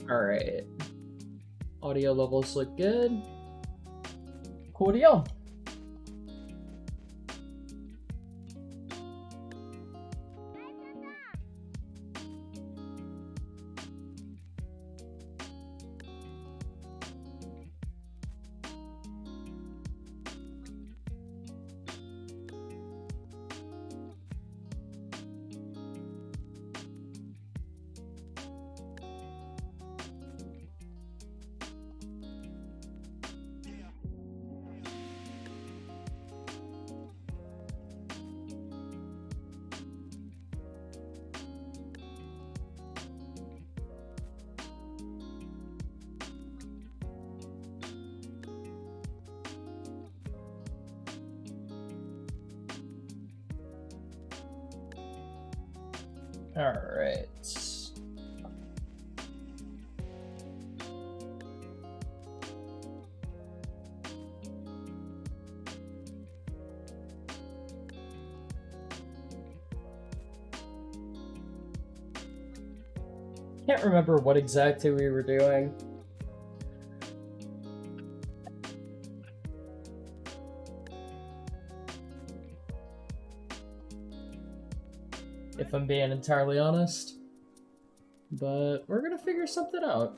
Alright. Audio levels look good. Cool deal. Alright. Can't remember what exactly we were doing. If I'm being entirely honest. But we're gonna figure something out.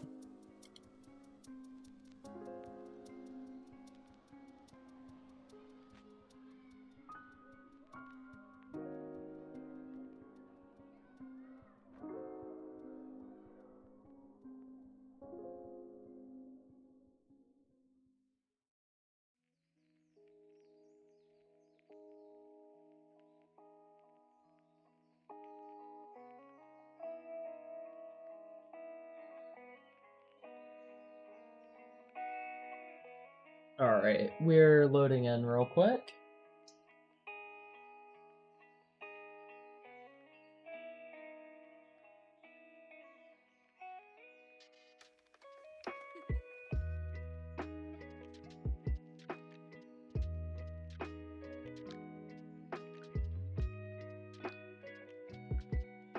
Alright, we're loading in real quick.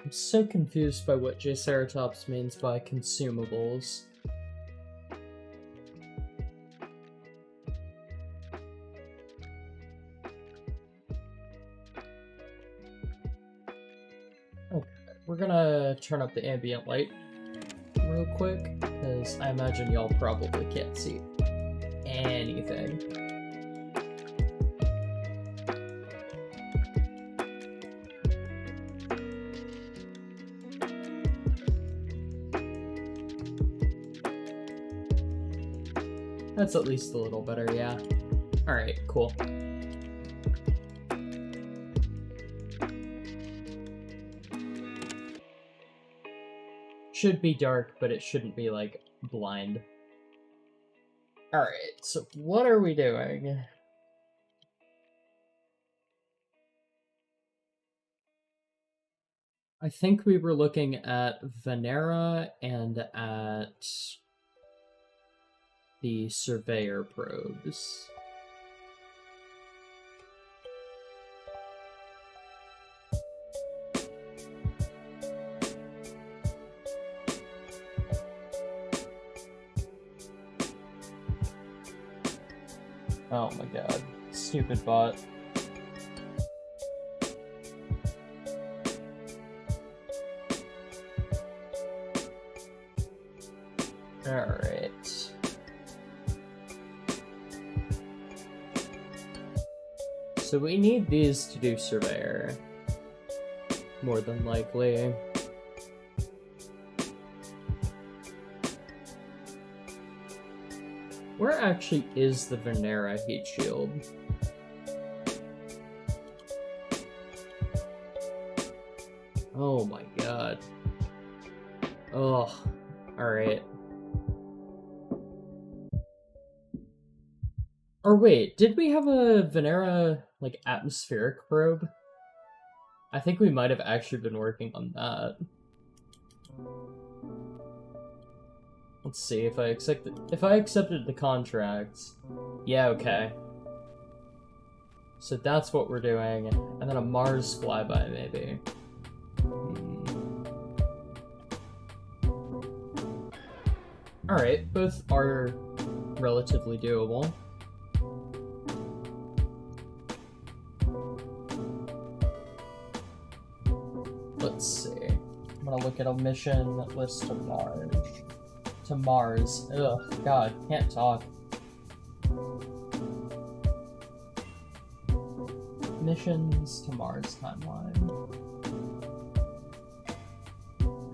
I'm so confused by what J-Ceratops means by consumables. Okay, we're gonna turn up the ambient light real quick, because I imagine y'all probably can't see anything. That's at least a little better, yeah. Alright, cool. Should be dark, but it shouldn't be, like, blind. Alright, so what are we doing? I think we were looking at Venera and at the Surveyor probes. Oh my god. Stupid bot. Alright. So we need these to do Surveyor. More than likely. Where actually is the Venera heat shield? Oh my god. Ugh. Alright. Or wait, did we have a Venera, like, atmospheric probe? I think we might have actually been working on that. Let's see if I accepted the contract. Yeah, okay. So that's what we're doing, and then a Mars flyby maybe. Alright, both are relatively doable. Let's see. I'm gonna look at a mission list to Mars. Ugh, God, can't talk. Missions to Mars timeline.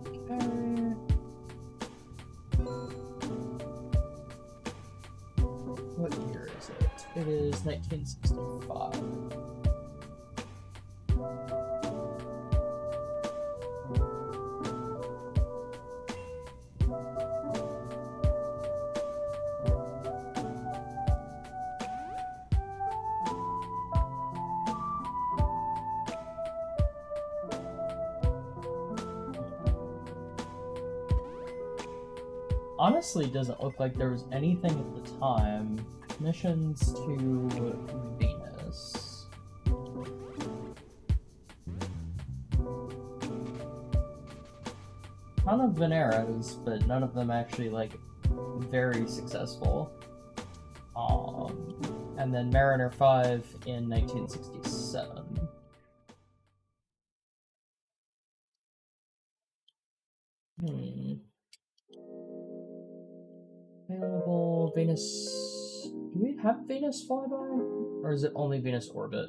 Okay. What year is it? It is 1965. Honestly, doesn't look like there was anything at the time. Missions to Venus. Ton of Veneras, but none of them actually, like, very successful. And then Mariner 5 in 1967. Available Venus. Do we have Venus flyby? Or is it only Venus orbit?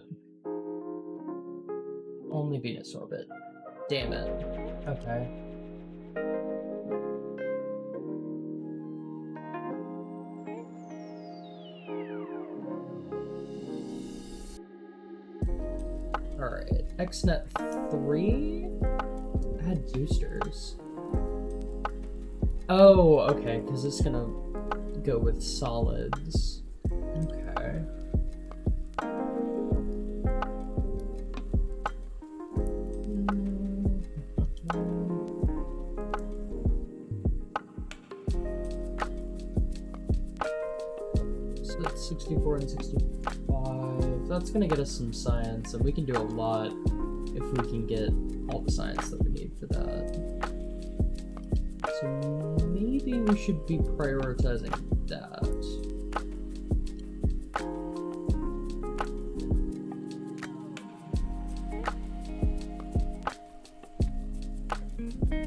Only Venus orbit. Damn it. Okay. Alright. XNet 3 had boosters. Oh, okay, because it's gonna go with solids. Okay. So that's 64 and 65. That's gonna get us some science, and we can do a lot if we can get all the science that we need for that. So maybe we should be prioritizing that.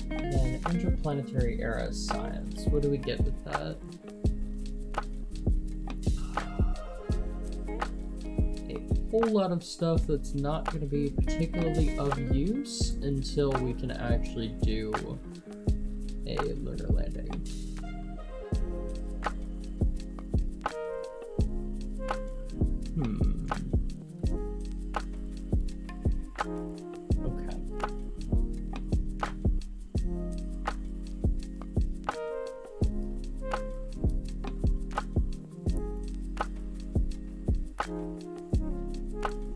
Then interplanetary era science. What do we get with that? A whole lot of stuff that's not going to be particularly of use until we can actually do a lunar landing. Okay.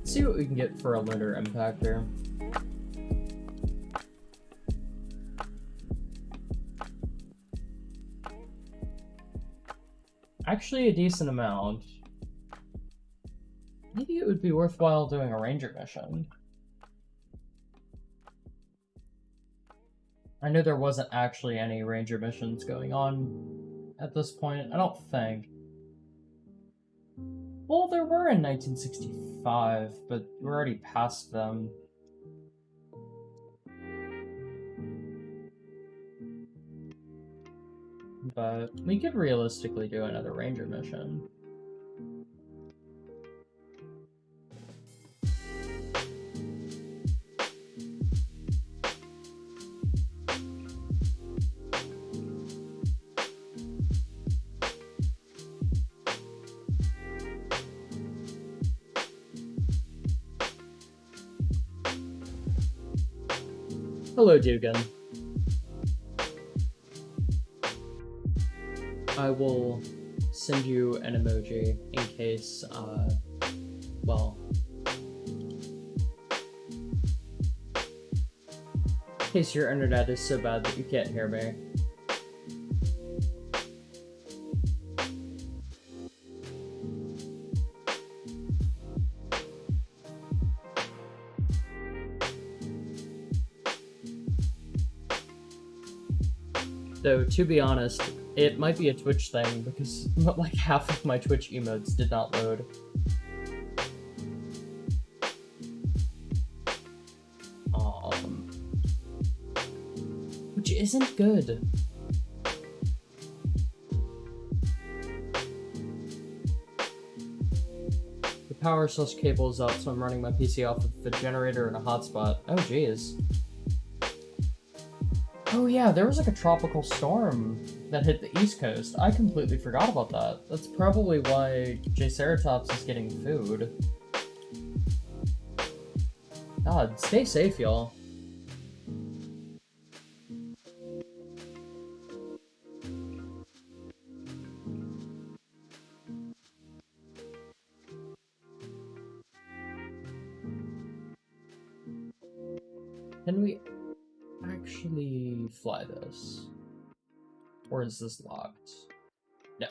Let's see what we can get for a lunar impactor. Actually, a decent amount. Maybe it would be worthwhile doing a ranger mission. I know there wasn't actually any ranger missions going on at this point. I don't think. Well, there were in 1965, but we're already past them. But we could realistically do another ranger mission. Hello, Dugan. I will send you an emoji in case, well, in case your internet is so bad that you can't hear me. Though, to be honest, It might be a Twitch thing, because like half of my Twitch emotes did not load. Which isn't good. The power source cable is out, so I'm running my PC off of the generator and a hotspot. Oh jeez. Oh yeah, there was like a tropical storm that hit the East Coast. I completely forgot about that. That's probably why Jceratops is getting food. God, stay safe, y'all. Can we actually fly this? Or is this locked? No.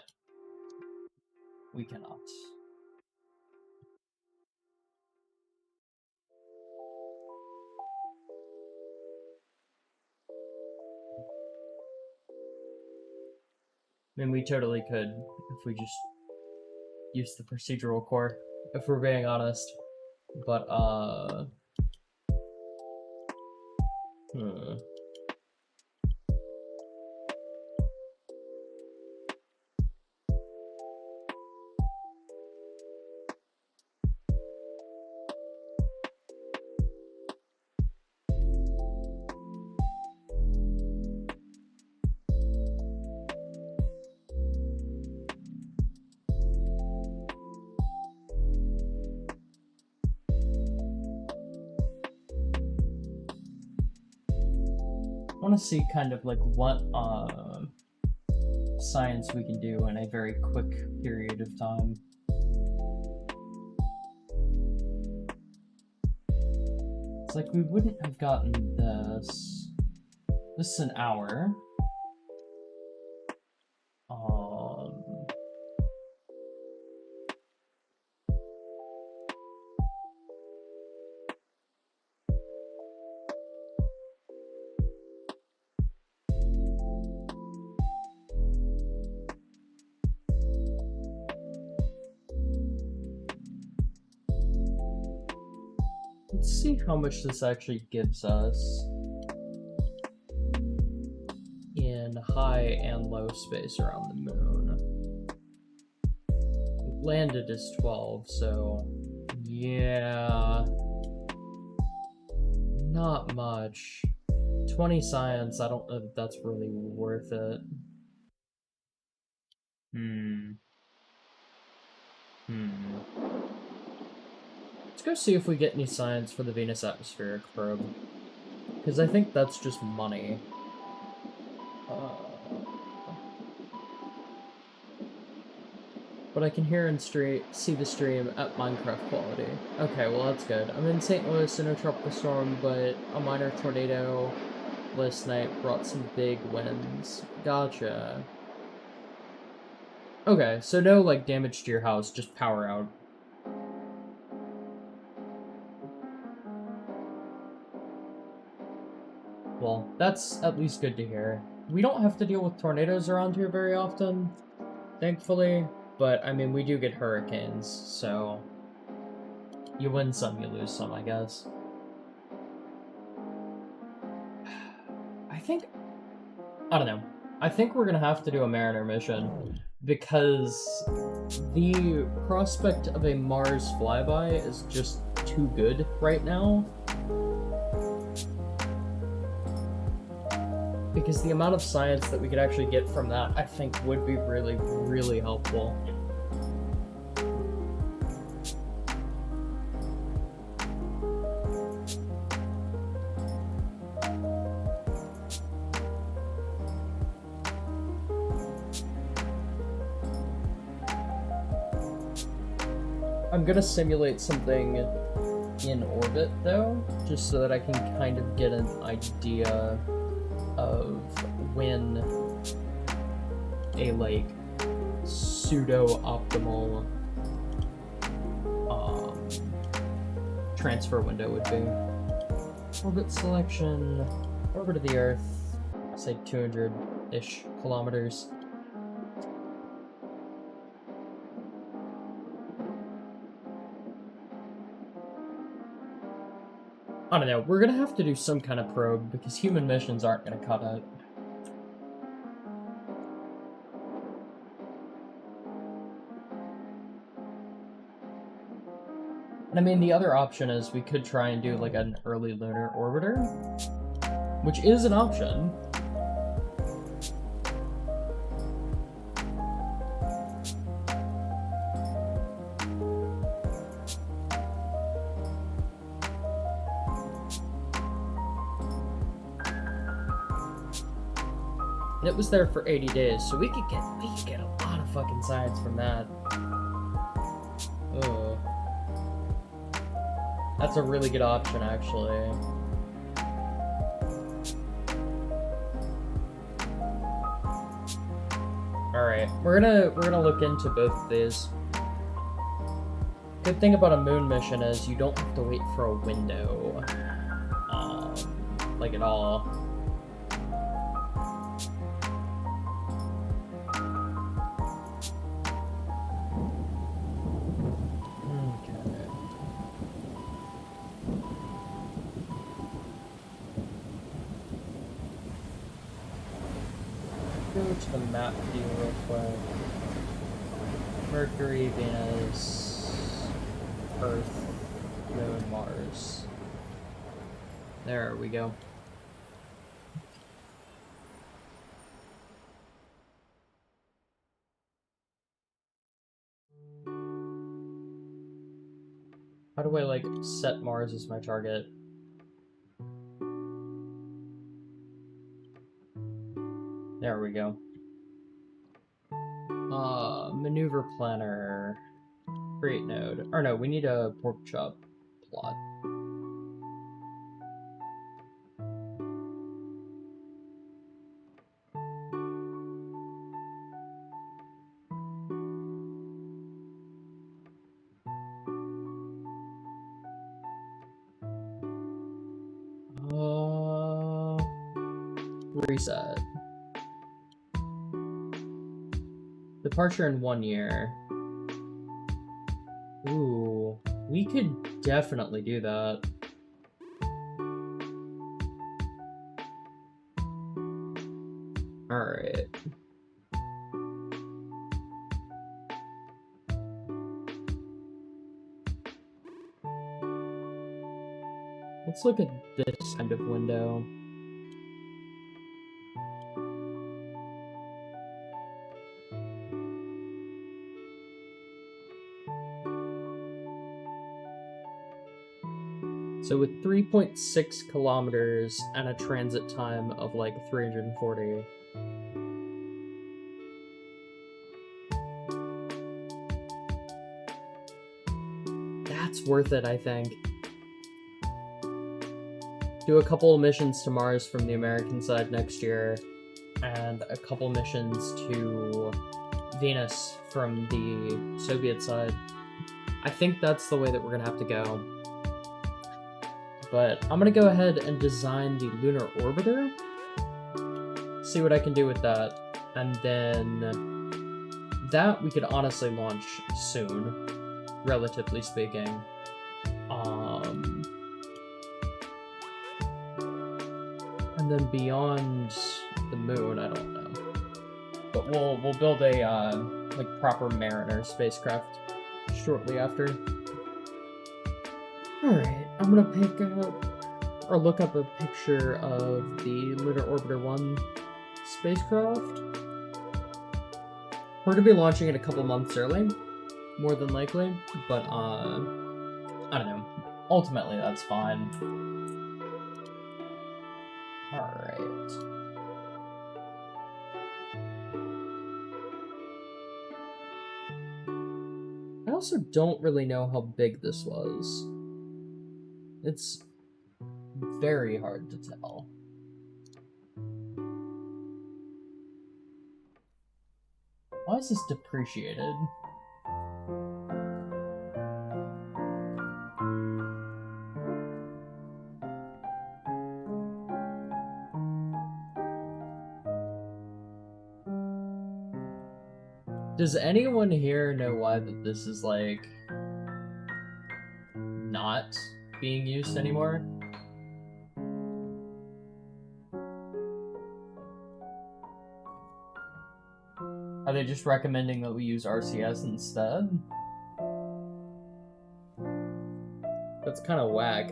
We cannot. I mean, we totally could if we just use the procedural core, if we're being honest. But, I want to see kind of like what science we can do in a very quick period of time. It's like we wouldn't have gotten this. This is an hour. Let's see how much this actually gives us in high and low space around the moon. Landed is 12, so yeah, not much. 20 science, I don't know if that's really worth it. Let's go see if we get any science for the Venus atmospheric probe, because I think that's just money. But I can hear and see the stream at Minecraft quality. Okay, well that's good. I'm in St. Louis in a tropical storm, but a minor tornado last night brought some big winds. Gotcha. Okay, so no, like, damage to your house, just power out. Well, that's at least good to hear. We don't have to deal with tornadoes around here very often, thankfully, but, I mean, we do get hurricanes, so you win some, you lose some, I guess. I don't know. I think we're gonna have to do a Mariner mission, because the prospect of a Mars flyby is just too good right now. Because the amount of science that we could actually get from that, I think, would be really, really helpful. I'm gonna simulate something in orbit, though, just so that I can kind of get an idea of when a, like, pseudo-optimal transfer window would be. Orbit selection, orbit of the Earth, say 200-ish kilometers. I don't know, we're gonna have to do some kind of probe, because human missions aren't gonna cut it. And I mean, the other option is we could try and do like an early lunar orbiter, which is an option. And it was there for 80 days, so we could get a lot of fucking science from that. Oh. That's a really good option, actually. Alright, we're gonna look into both of these. Good thing about a moon mission is you don't have to wait for a window. Like at all. Go to the map view real quick. Mercury, Venus, Earth, Moon, Mars. There we go. How do I, like, set Mars as my target? There we go. Maneuver planner. Create node. Or no, we need a pork chop plot. Reset. Departure in 1 year. Ooh, we could definitely do that. Alright. Let's look at this kind of window. So with 3.6 kilometers and a transit time of like 340. That's worth it, I think. Do a couple of missions to Mars from the American side next year, and a couple missions to Venus from the Soviet side. I think that's the way that we're gonna have to go. But I'm gonna go ahead and design the lunar orbiter, see what I can do with that, and then that we could honestly launch soon, relatively speaking. And then beyond the moon, I don't know. But we'll build a like proper Mariner spacecraft shortly after. Alright, I'm gonna pick up, or look up a picture of the Lunar Orbiter 1 spacecraft. We're gonna be launching it a couple months early, more than likely, but I don't know. Ultimately, that's fine. Alright. I also don't really know how big this was. It's very hard to tell. Why is this depreciated? Does anyone here know why that this is, like, not being used anymore? Are they just recommending that we use RCS instead? That's kind of whack.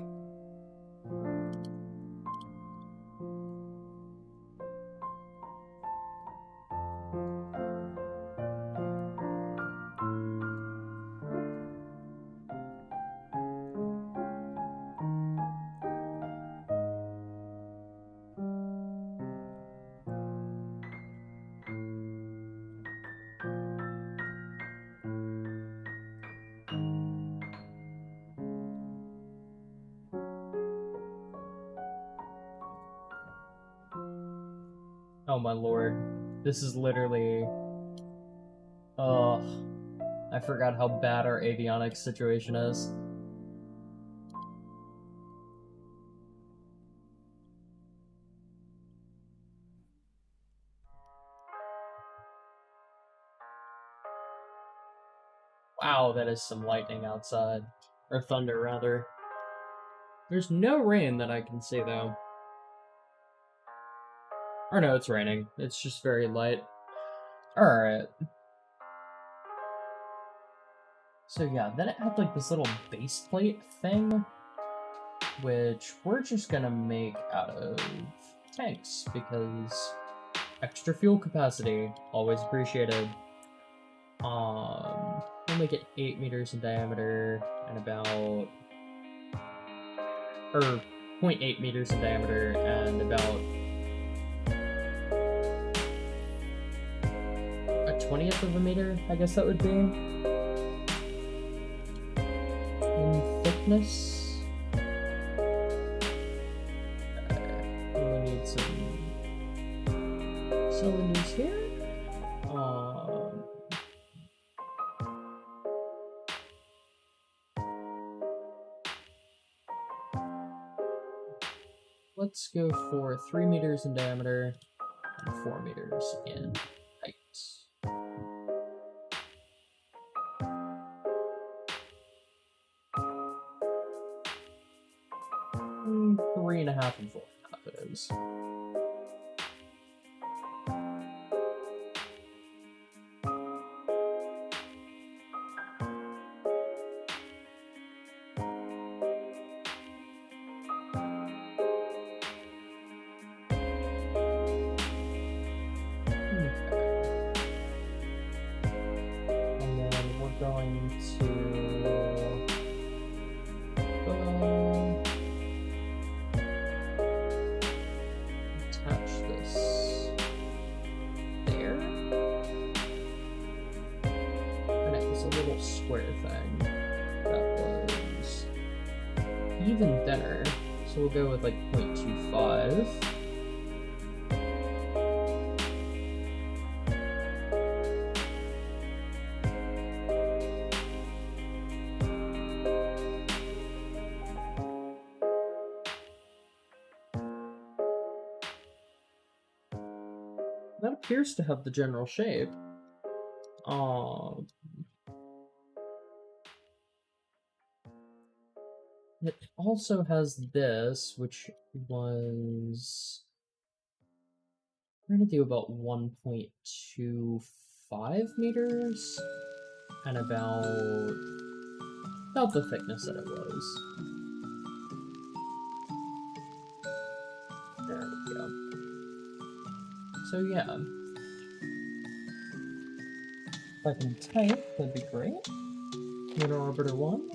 Oh my lord. This is literally... Ugh. I forgot how bad our avionics situation is. Wow, that is some lightning outside. Or thunder, rather. There's no rain that I can see, though. Or no, it's raining. It's just very light. Alright. So yeah, then it had like this little base plate thing, which we're just gonna make out of tanks, because extra fuel capacity, always appreciated. We'll make it 8 meters in diameter and about... or 0.8 meters in diameter and about a 20th of a meter, I guess that would be. In thickness. We'll need some cylinders here. Let's go for 3 meters in diameter and 4 meters in height. 3.5 and 4.5 it is. Even thinner, so we'll go with like 0.25. That appears to have the general shape. It also has this, which was... we're gonna do about 1.25 meters, and about the thickness that it was. There we go. So yeah. If I can type, that'd be great. Lunar Orbiter 1.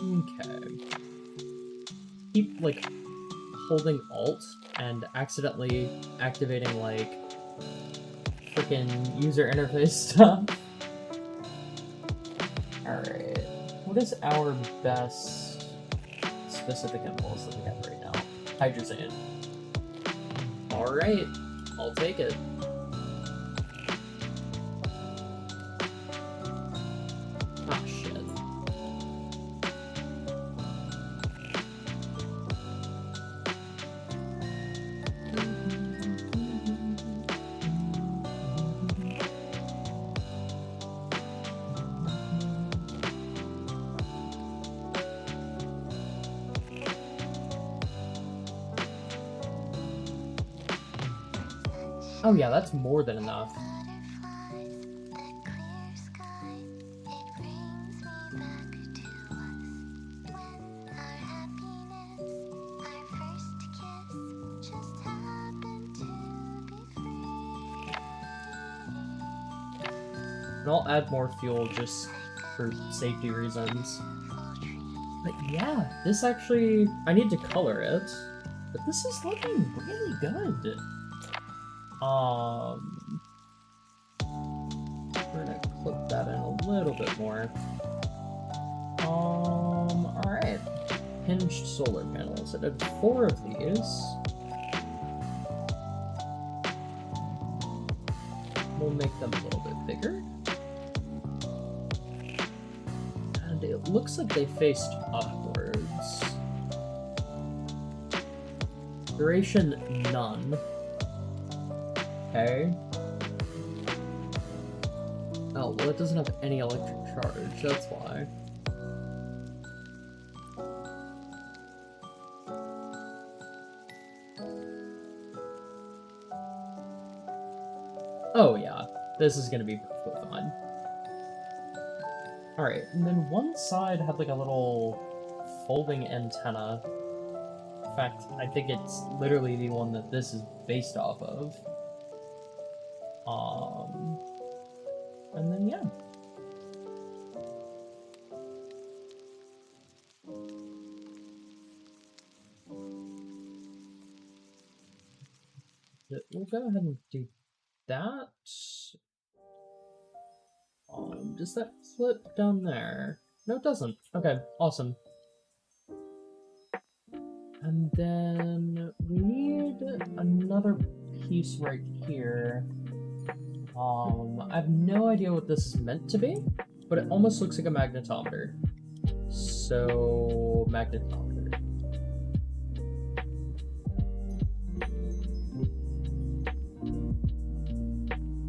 Okay. Keep, like, holding Alt and accidentally activating, like, freaking user interface stuff. Alright. What is our best specific impulse that we have right now? Hydrazine. Alright. I'll take it. Oh yeah, that's more than enough. And I'll add more fuel just for safety reasons. But yeah, this actually, I need to color it, but this is looking really good. We're gonna clip that in a little bit more. Alright. Hinged solar panels. I did 4 of these. We'll make them a little bit bigger. And it looks like they faced upwards. Duration, none. Okay. Oh, well, it doesn't have any electric charge, that's why. Oh yeah, this is gonna be perfectly fine. Alright, and then one side had like a little folding antenna. In fact, I think it's literally the one that this is based off of. And then yeah. We'll go ahead and do that. Does that flip down there? No, it doesn't. Okay, awesome. And then we need another piece right here. I have no idea what this is meant to be, but it almost looks like a magnetometer. So, magnetometer.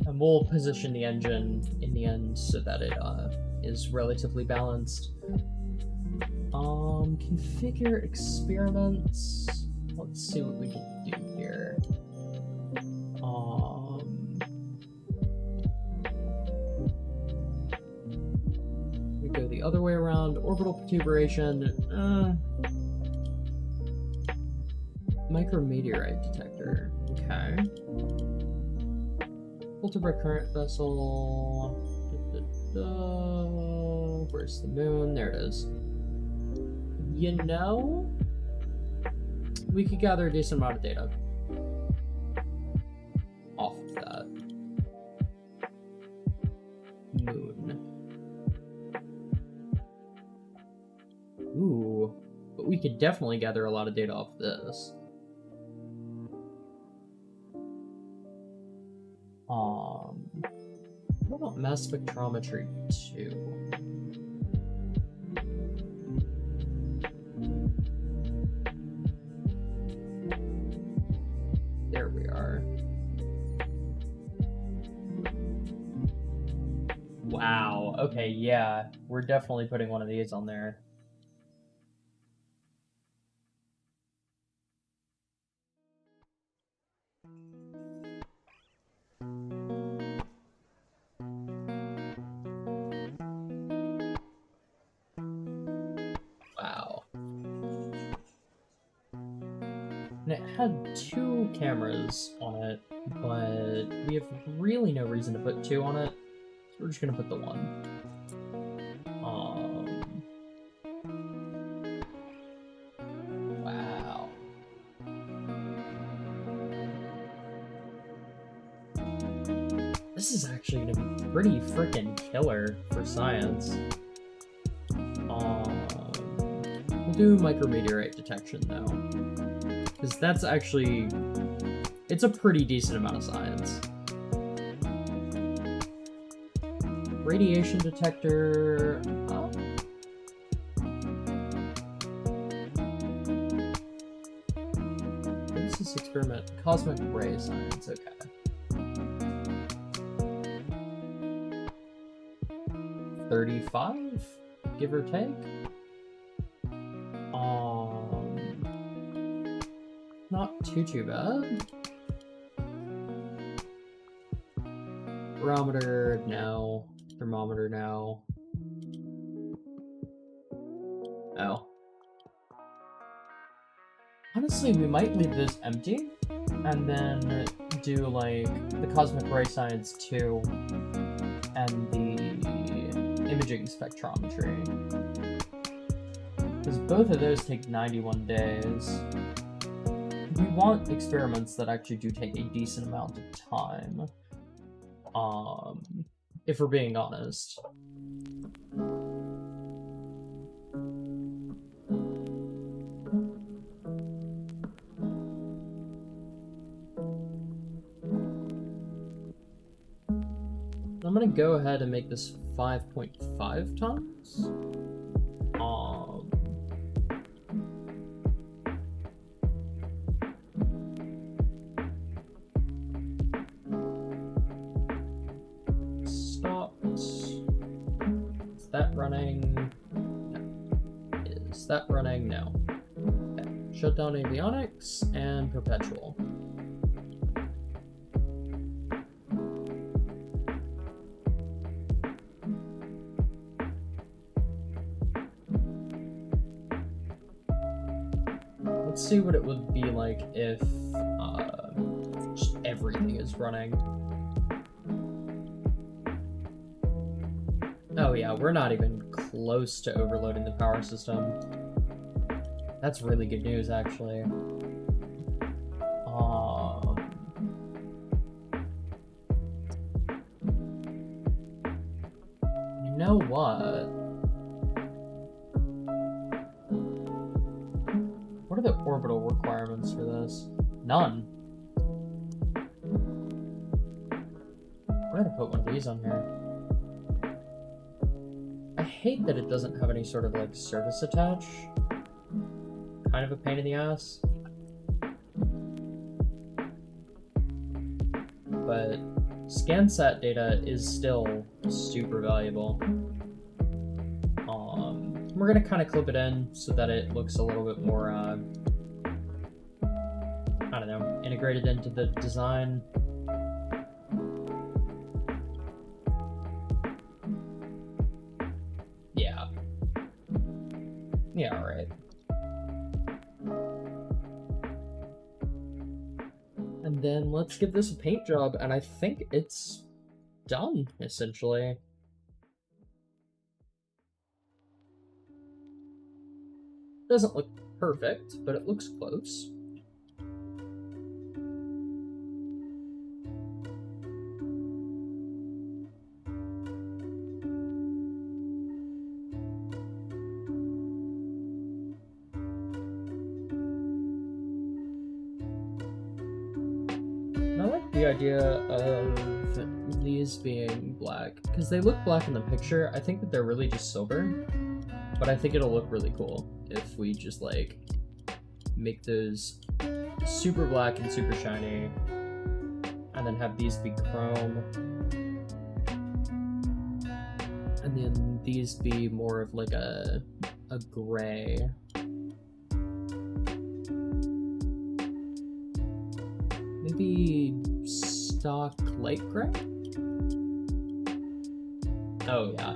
And we'll position the engine in the end so that it is relatively balanced. Configure experiments. Let's see what we can do here. We go the other way around. Orbital protuberation. Micrometeorite detector. Okay. Filter by current vessel. Where's the moon? There it is. You know, we could gather a decent amount of data off of that. Moon. Ooh, but we could definitely gather a lot of data off of this. What about mass spectrometry 2? There we are. Wow, okay, yeah. We're definitely putting one of these on there. Wow. And it had 2 cameras on it, but we have really no reason to put 2 on it, so we're just gonna put the 1. Wow. This is actually gonna be pretty freaking killer for science. We'll do micrometeorite detection though, because that's actually, it's a pretty decent amount of science. Radiation detector. What is this experiment? Cosmic ray science. Okay. $35, give or take. Not too bad. Barometer, no. Thermometer, no. Oh. Honestly, we might leave those empty, and then do, like, the Cosmic Ray Science 2 and the Imaging Spectrometry. Because both of those take 91 days. We want experiments that actually do take a decent amount of time. If we're being honest. I'm gonna go ahead and make this 5.5 tons. Stopped. Is that running? No. Is that running? No. Okay. Shut down avionics and perpetual. Let's see what it would be like if just everything is running. Oh yeah, we're not even close to overloading the power system. That's really good news, actually. You know what? What are the orbital requirements for this? None. We're gonna put one of these on here. I hate that it doesn't have any sort of, like, surface attach. Kind of a pain in the ass. But ScanSat data is still super valuable. We're gonna kind of clip it in so that it looks a little bit more, I don't know, integrated into the design. Yeah. Yeah, alright. And then let's give this a paint job, and I think it's done, essentially. Doesn't look perfect, but it looks close. I like the idea of these being black, because they look black in the picture. I think that they're really just silver, but I think it'll look really cool if we just, like, make those super black and super shiny, and then have these be chrome, and then these be more of, like, a gray. Maybe stock light gray? Oh, yeah.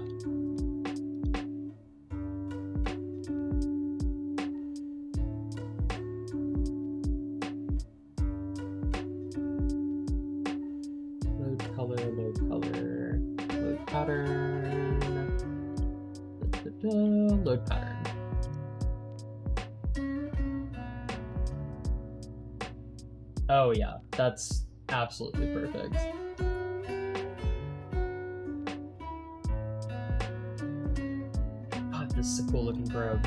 Load color, load pattern. Load pattern. Oh yeah, that's absolutely perfect. God, this is a cool looking probe.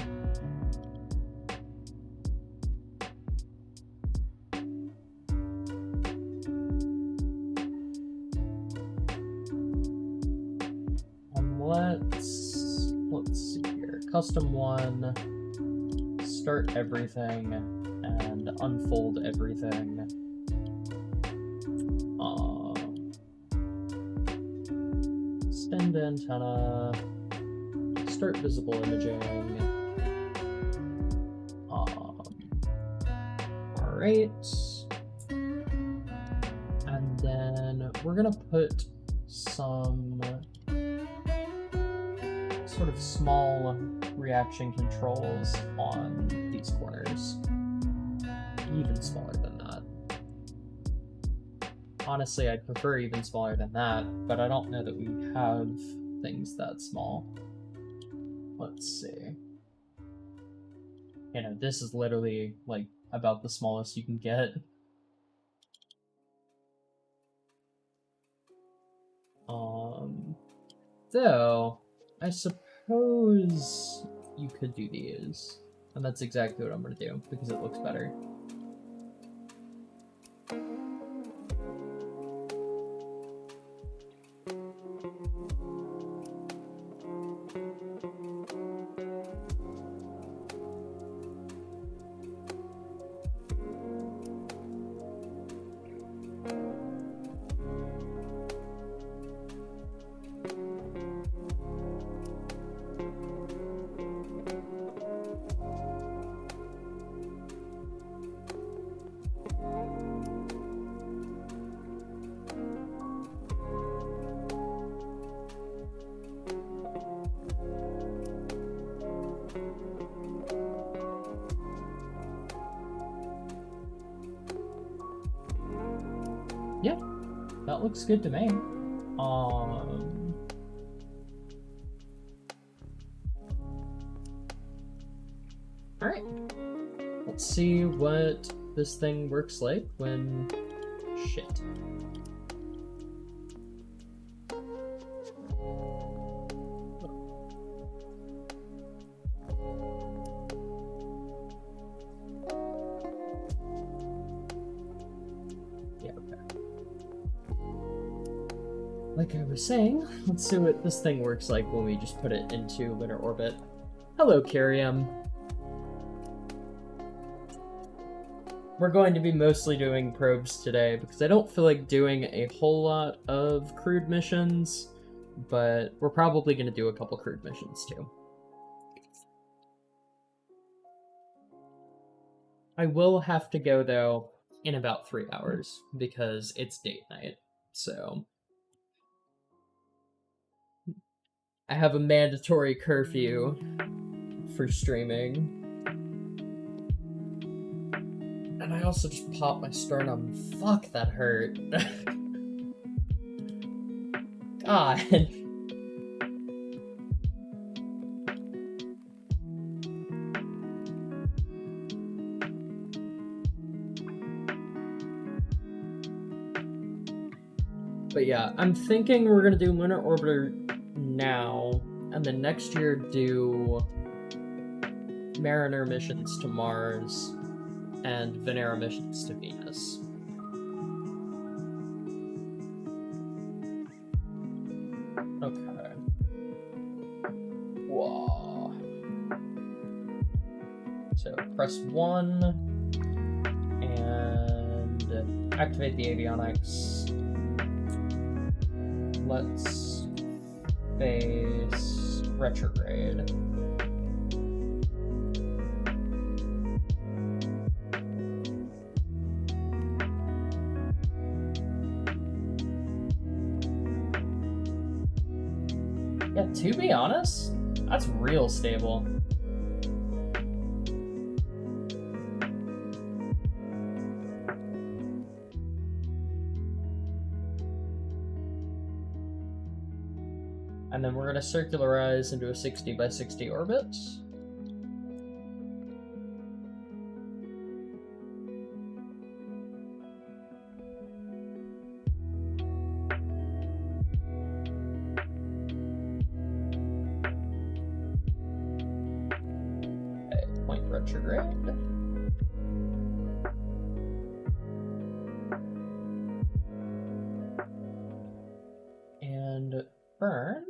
Let's see here. Custom one, start everything, and unfold everything. Extend antenna, start visible imaging. Alright. And then we're gonna put some sort of small reaction controls on these corners. Even smaller than that. Honestly, I'd prefer even smaller than that, but I don't know that we have things that small. Let's see. You know, this is literally, like, about the smallest you can get. Though, I suppose you could do these. And that's exactly what I'm gonna do, because it looks better. Yeah, that looks good to me. Alright. Let's see what this thing works like when... Shit. Like I was saying, let's see what this thing works like when we just put it into lunar orbit. Hello, Carium. We're going to be mostly doing probes today because I don't feel like doing a whole lot of crewed missions, but we're probably going to do a couple crewed missions too. I will have to go, though, in about 3 hours because it's date night, so... I have a mandatory curfew for streaming. And I also just popped my sternum. Fuck, that hurt. God. But yeah, I'm thinking we're gonna do Lunar Orbiter now, and then next year do Mariner missions to Mars and Venera missions to Venus. Okay. Whoa. So press 1 and activate the avionics. Let's face retrograde. Yeah, to be honest, that's real stable. And then we're going to circularize into a 60 by 60 orbit. Okay, point retrograde. And burn.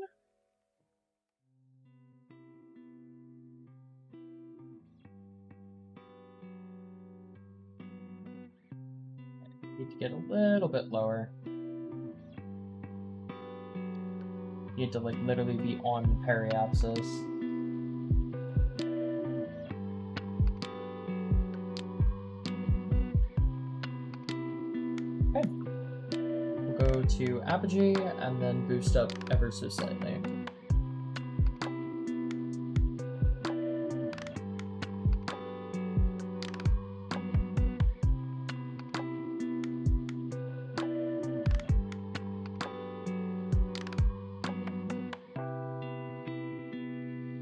Need to get a little bit lower. You need to like literally be on periapsis. Okay. We'll go go to apogee and then boost up ever so slightly.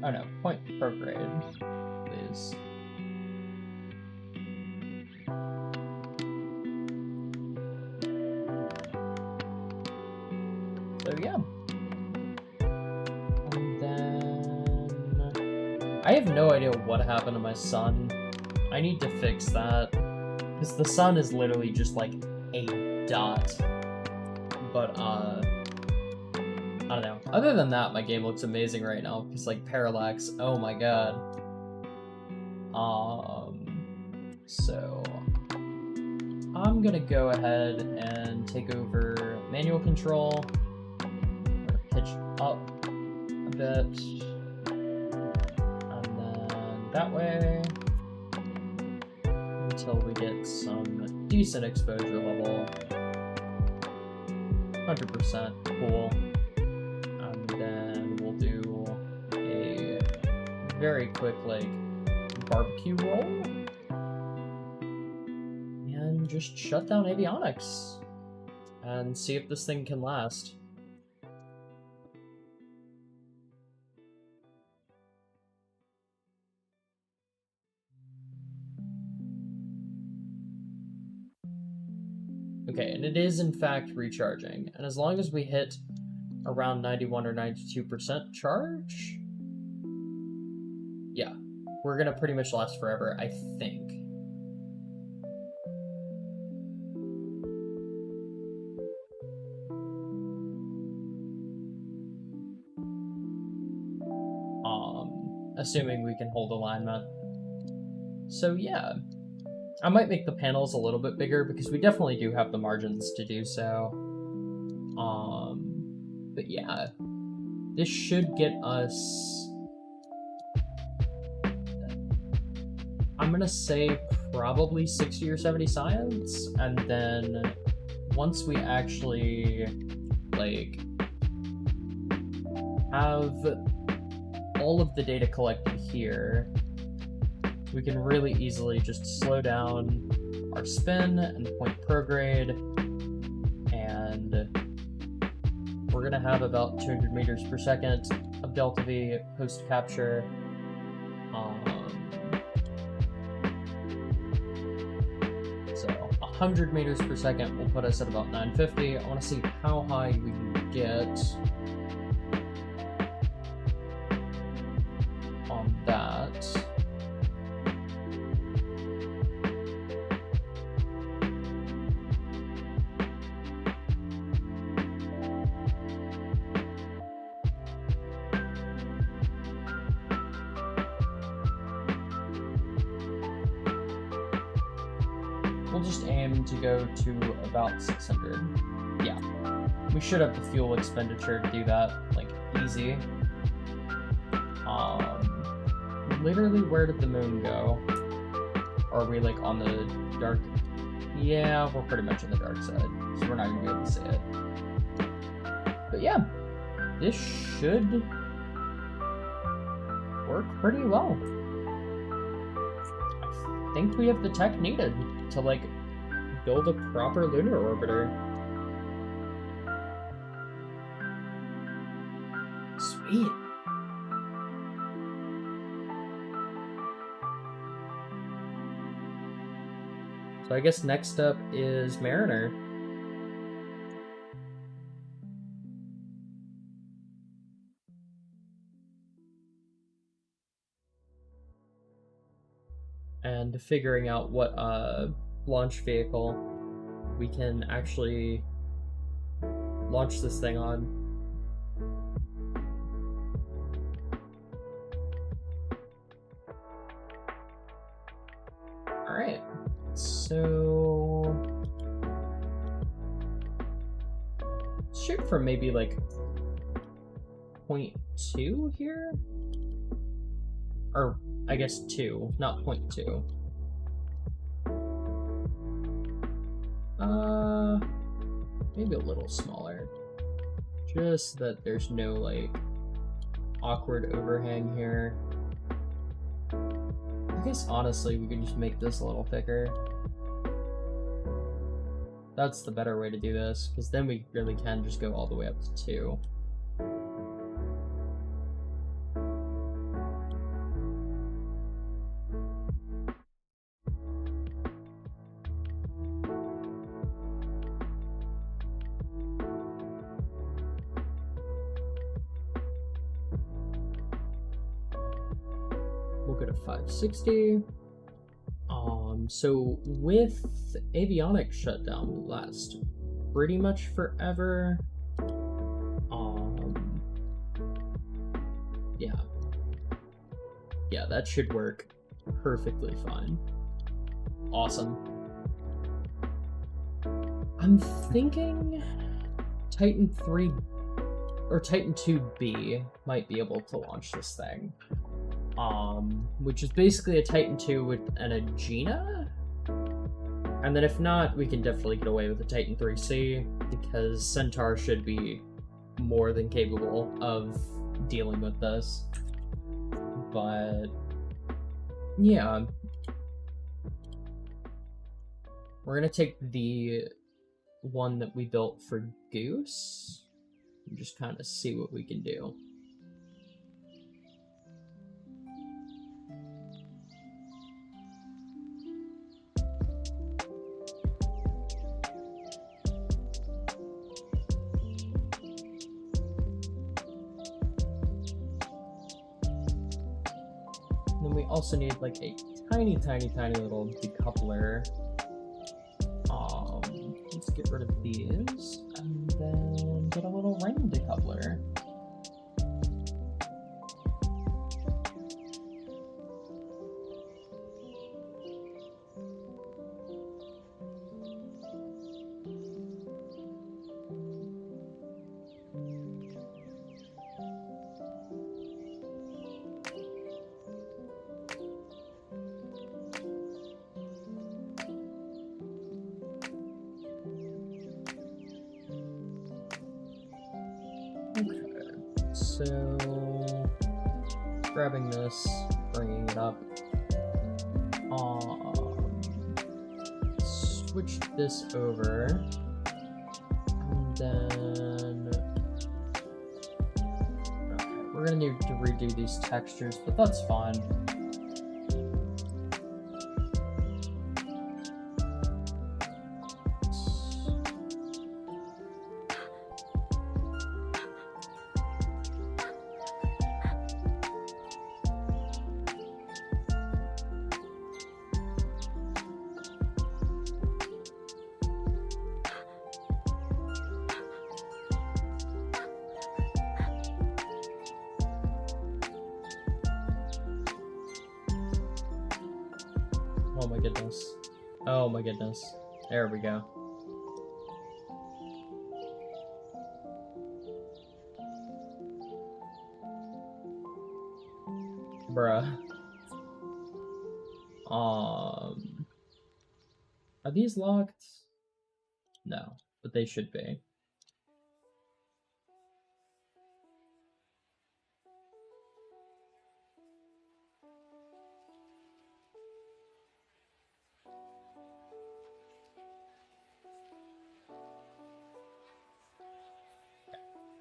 Oh no, point prograde, please. So yeah. And then I have no idea what happened to my sun. I need to fix that. Because the sun is literally just like a dot. But I don't know. Other than that, my game looks amazing right now. Because like parallax, oh my god. So I'm gonna go ahead and take over manual control. Pitch up a bit, and then that way until we get some decent exposure level. 100% cool. And then we'll do a very quick like barbecue roll and just shut down avionics and see if this thing can last. Okay, and it is in fact recharging, and as long as we hit around 91 or 92% charge, yeah, we're gonna pretty much last forever, I think. Assuming we can hold alignment. So yeah, I might make the panels a little bit bigger because we definitely do have the margins to do so. But yeah, this should get us, I'm gonna say probably 60 or 70 science, and then once we actually like have all of the data collected here, we can really easily just slow down our spin and point prograde, and we're gonna have about 200 meters per second of delta V post capture. So 100 meters per second will put us at about 950. I want to see how high we can get on that. We'll just aim to go to about 600. Yeah, we should have the fuel expenditure to do that, like, easy. Literally, where did the moon go? Are we, like, on the dark? Yeah, we're pretty much on the dark side, so we're not gonna be able to see it. But yeah, this should work pretty well. I think we have the tech needed to, like, build a proper lunar orbiter. Sweet. So I guess next up is Mariner. And figuring out what launch vehicle we can actually launch this thing on. Alright, so shoot for maybe like 0.2 here? Or I guess 2, not 0.2. maybe a little smaller. Just so that there's no, like, awkward overhang here. I guess, honestly, we could just make this a little thicker. That's the better way to do this, because then we really can just go all the way up to 2. We'll go to 560. So with avionics shutdown will last pretty much forever. Yeah, that should work perfectly fine. Awesome. I'm thinking Titan 3 or Titan 2B might be able to launch this thing. Which is basically a Titan 2 with an Agena? And then if not, we can definitely get away with the Titan 3C, because Centaur should be more than capable of dealing with this. But yeah. We're gonna take the one that we built for Goose and just kind of see what we can do. Then we also need like a tiny little decoupler. Let's get rid of these and then get a little ring decoupler. So, grabbing this, bringing it up, switch this over, and then, okay, we're gonna need to redo these textures, but that's fine. Oh my goodness. Oh my goodness. There we go. Bruh. Are these locked? No, but they should be.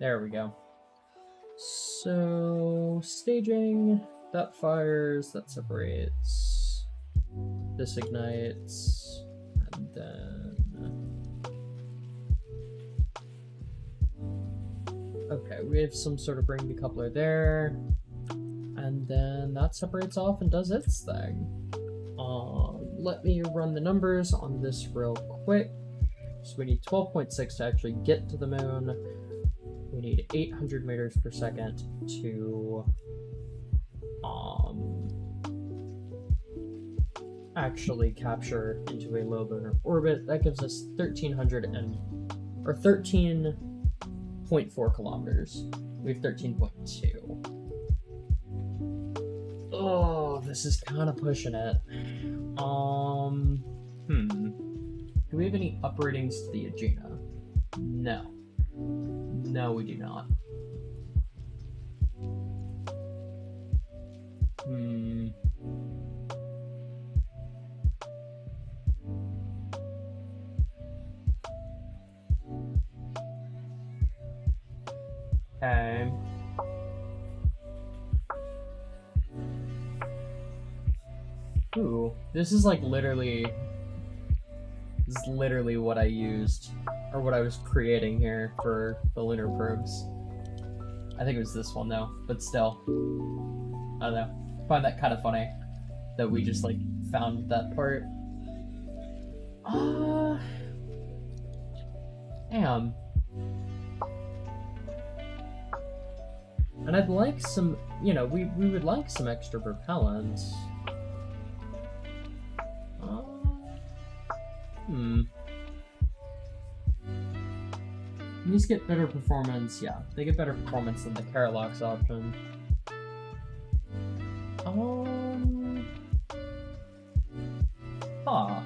There we go. So, staging, that fires, that separates, this ignites, and then... Okay, we have some sort of ring decoupler there, and then that separates off and does its thing. Let me run the numbers on this real quick. So we need 12.6 to actually get to the moon. We need 800 meters per second to actually capture into a low lunar orbit. That gives us 13.4 kilometers. We have 13.2. Oh, this is kind of pushing it. Do we have any upratings to the Agena? No. No, we do not. Okay. Ooh, this is like literally... This is literally what I used, or what I was creating here for the lunar probes. I think it was this one though, but still. I don't know. I find that kind of funny that we just like found that part. Damn. And I'd like some, you know, we would like some extra propellant. These get better performance, yeah. They get better performance than the Caralox option. Huh.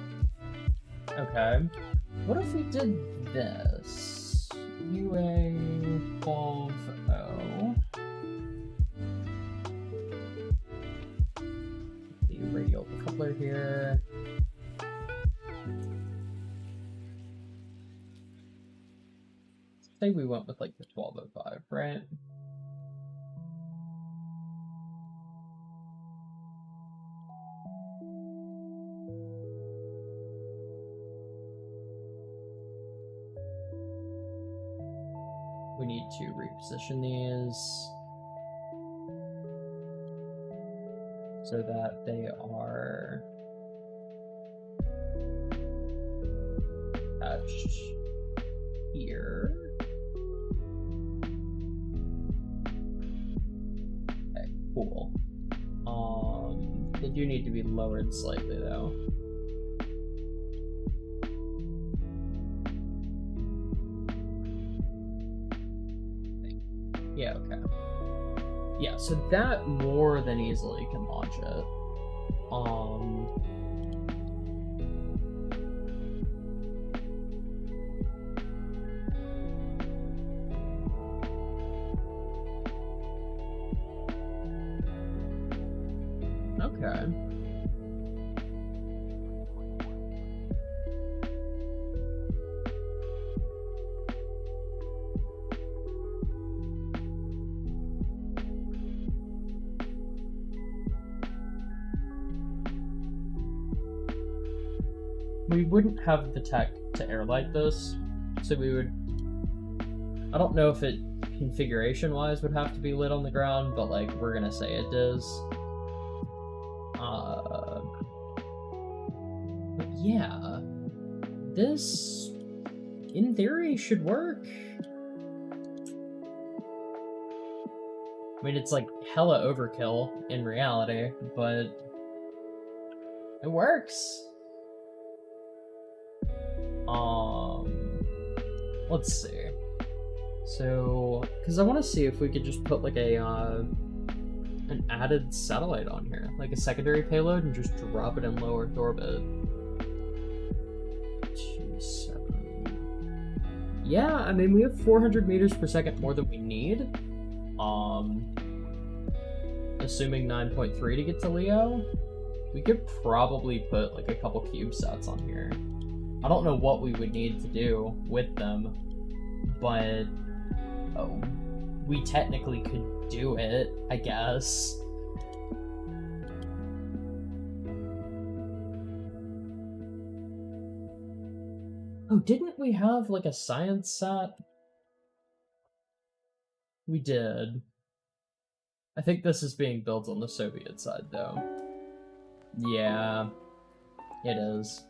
Okay. What if we did this? UA12O. The radial coupler here. Say we went with like the 1205, right? We need to reposition these so that they are attached here. Okay, cool. They do need to be lowered slightly though. Yeah, okay. Yeah, so that more than easily can launch it. Okay. We wouldn't have the tech to airlight this, so we would... I don't know if it, configuration-wise, would have to be lit on the ground, but, like, we're gonna say it does. But yeah, this, in theory, should work. I mean, it's, like, hella overkill in reality, but it works. Let's see. So, because I want to see if we could just put like a an added satellite on here, like a secondary payload, and just drop it in low Earth orbit. 27. Yeah, I mean we have 400 meters per second more than we need. Assuming 9.3 to get to Leo, we could probably put like a couple CubeSats on here. I don't know what we would need to do with them, but we technically could do it, I guess. Oh, didn't we have like a science sat? We did. I think this is being built on the Soviet side, though. Yeah, it is.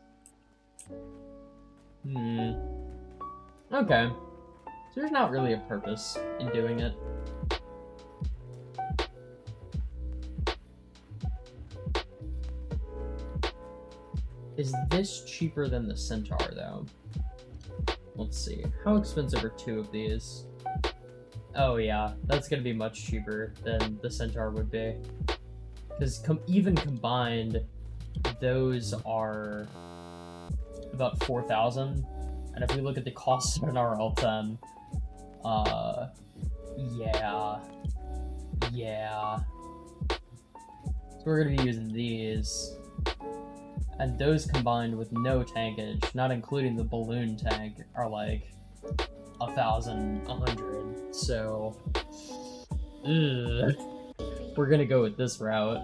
Okay. So there's not really a purpose in doing it. Is this cheaper than the Centaur, though? Let's see. How expensive are two of these? Oh yeah, that's gonna be much cheaper than the Centaur would be. Because even combined, those are about 4,000 And if we look at the cost of an RL-10, yeah. So we're gonna be using these. And those combined with no tankage, not including the balloon tank, are like 1,000, 100. So, we're gonna go with this route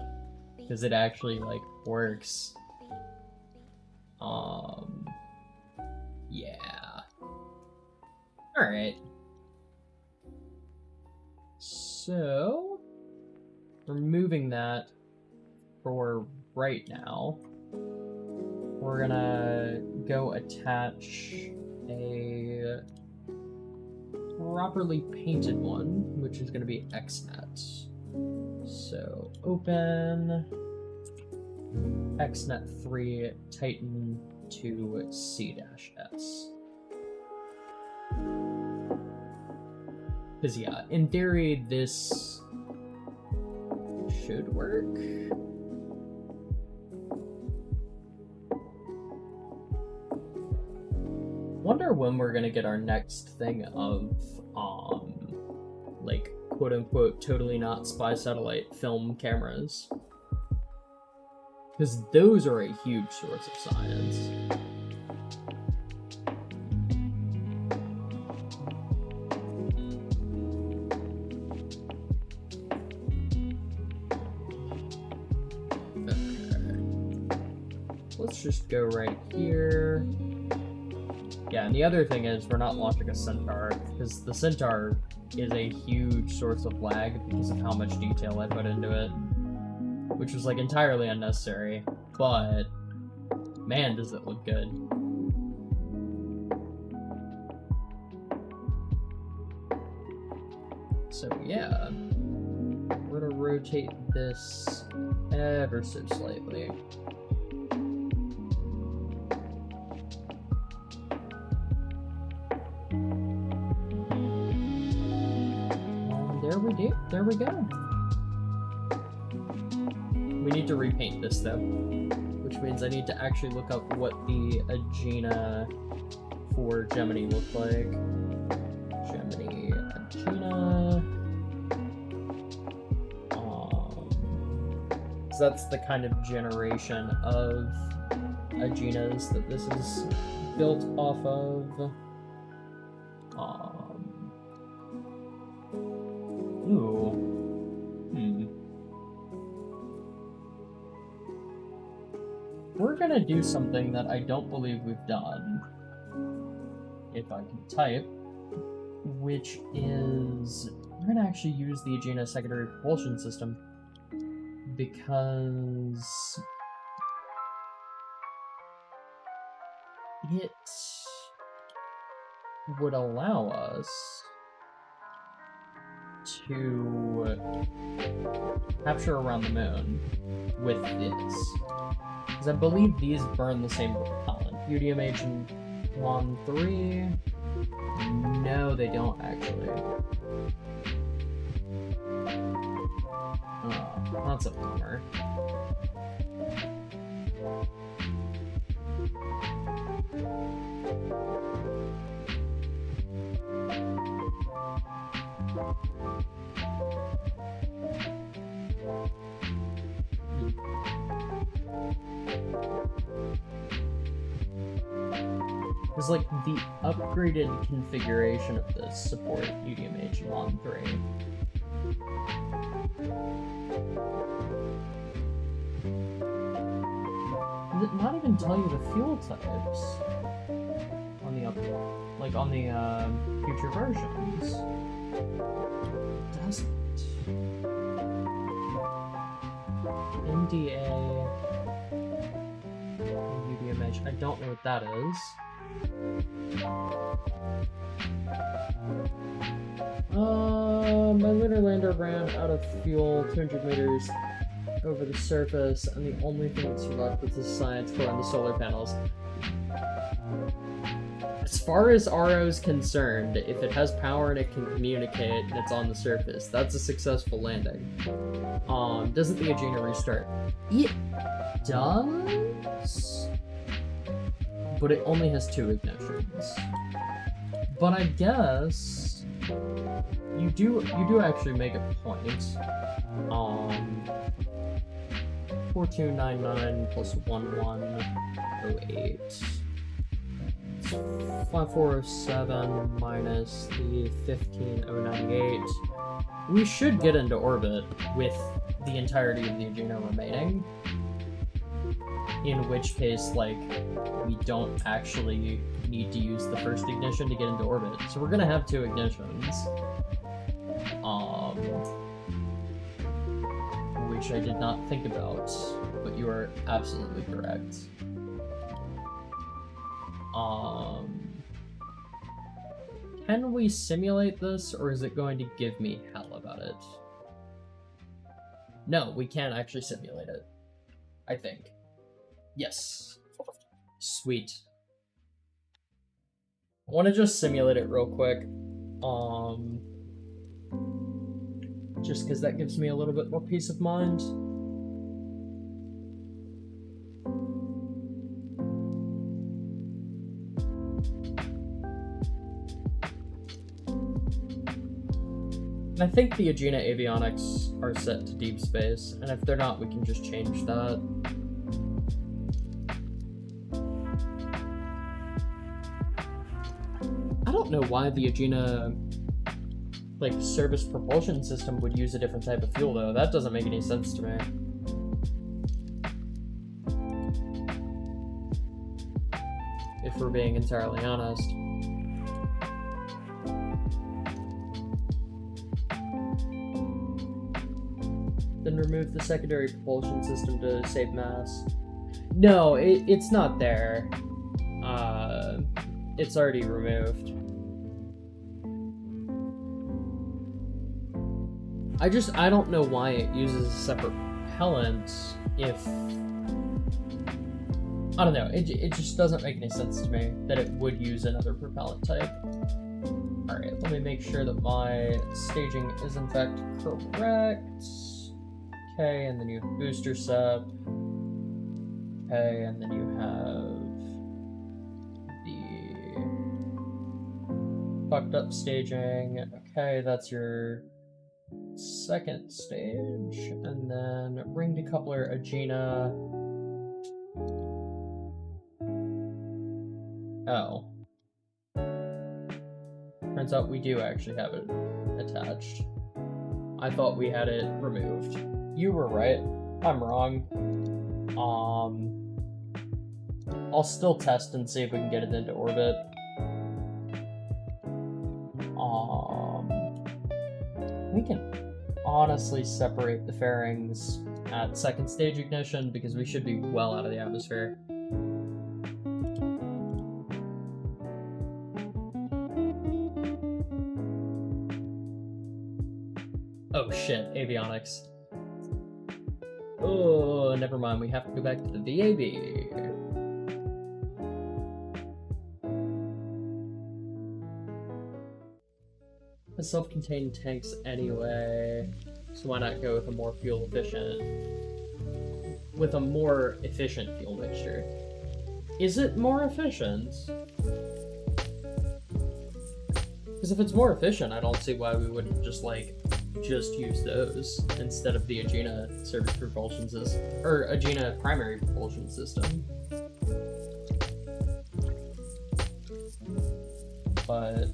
because it actually like works. Yeah. All right. So, removing that for right now. We're gonna go attach a properly painted one, which is gonna be XNet. So open XNet 3 Titan to C-S. Because yeah, in theory this should work. Wonder when we're gonna get our next thing of like quote unquote totally not spy satellite film cameras, because those are a huge source of science. Okay, let's just go right here. Yeah, and the other thing is we're not launching a Centaur, because the Centaur is a huge source of lag because of how much detail I put into it, which was like entirely unnecessary, but man, does it look good. So yeah, we're gonna rotate this ever so slightly. There we go. We need to repaint this though, which means I need to actually look up what the Agena for Gemini looked like. Gemini Agena. So that's the kind of generation of Agenas that this is built off of. We're gonna do something that I don't believe we've done, if I can type, which is we're gonna actually use the Agena secondary propulsion system because it would allow us to capture around the moon with this. Because I believe these burn the same propellant. UDMH and WAN 3. No, they don't actually. Oh, that's a bummer. Because, like, the upgraded configuration of this support UDMH and WAN 3. Does it not even tell you the fuel types on the on the future versions? It doesn't. NDA and UDMH. I don't know what that is. My lunar lander ran out of fuel 200 meters over the surface, and the only thing that's left is the science core and the solar panels. As far as RO is concerned, if it has power and it can communicate and it's on the surface, that's a successful landing. Doesn't the Agena restart? It does? but it only has 2 ignitions. But I guess you do actually make a point. 4299 plus 1108. 5407 minus the 15098. We should get into orbit with the entirety of the Agena remaining. In which case, like, we don't actually need to use the first ignition to get into orbit. So we're gonna have 2 ignitions. Which I did not think about, but you are absolutely correct. Can we simulate this, or is it going to give me hell about it? No, we can't actually simulate it. I think. Yes. Sweet. I want to just simulate it real quick. Just because that gives me a little bit more peace of mind. And I think the Agena avionics are set to deep space, and if they're not, we can just change that. I don't know why the Agena, like, service propulsion system would use a different type of fuel, though. That doesn't make any sense to me. If we're being entirely honest. Then remove the secondary propulsion system to save mass. No, it's not there. It's already removed. I don't know why it uses a separate propellant if... I don't know, it just doesn't make any sense to me that it would use another propellant type. Alright, let me make sure that my staging is in fact correct. Okay, and then you have booster sep. Okay, and then you have the fucked up staging. Okay, that's your second stage. And then ring decoupler Agena. Oh. Turns out we do actually have it attached. I thought we had it removed. You were right. I'm wrong. I'll still test and see if we can get it into orbit. We can honestly separate the fairings at second stage ignition because we should be well out of the atmosphere. Oh shit, avionics. Oh, never mind, we have to go back to the VAB. The self-contained tanks anyway, so why not go with a more fuel efficient fuel mixture? Is it more efficient? Because if it's more efficient, I don't see why we wouldn't just use those instead of the Agena service propulsion system, or Agena primary propulsion system. But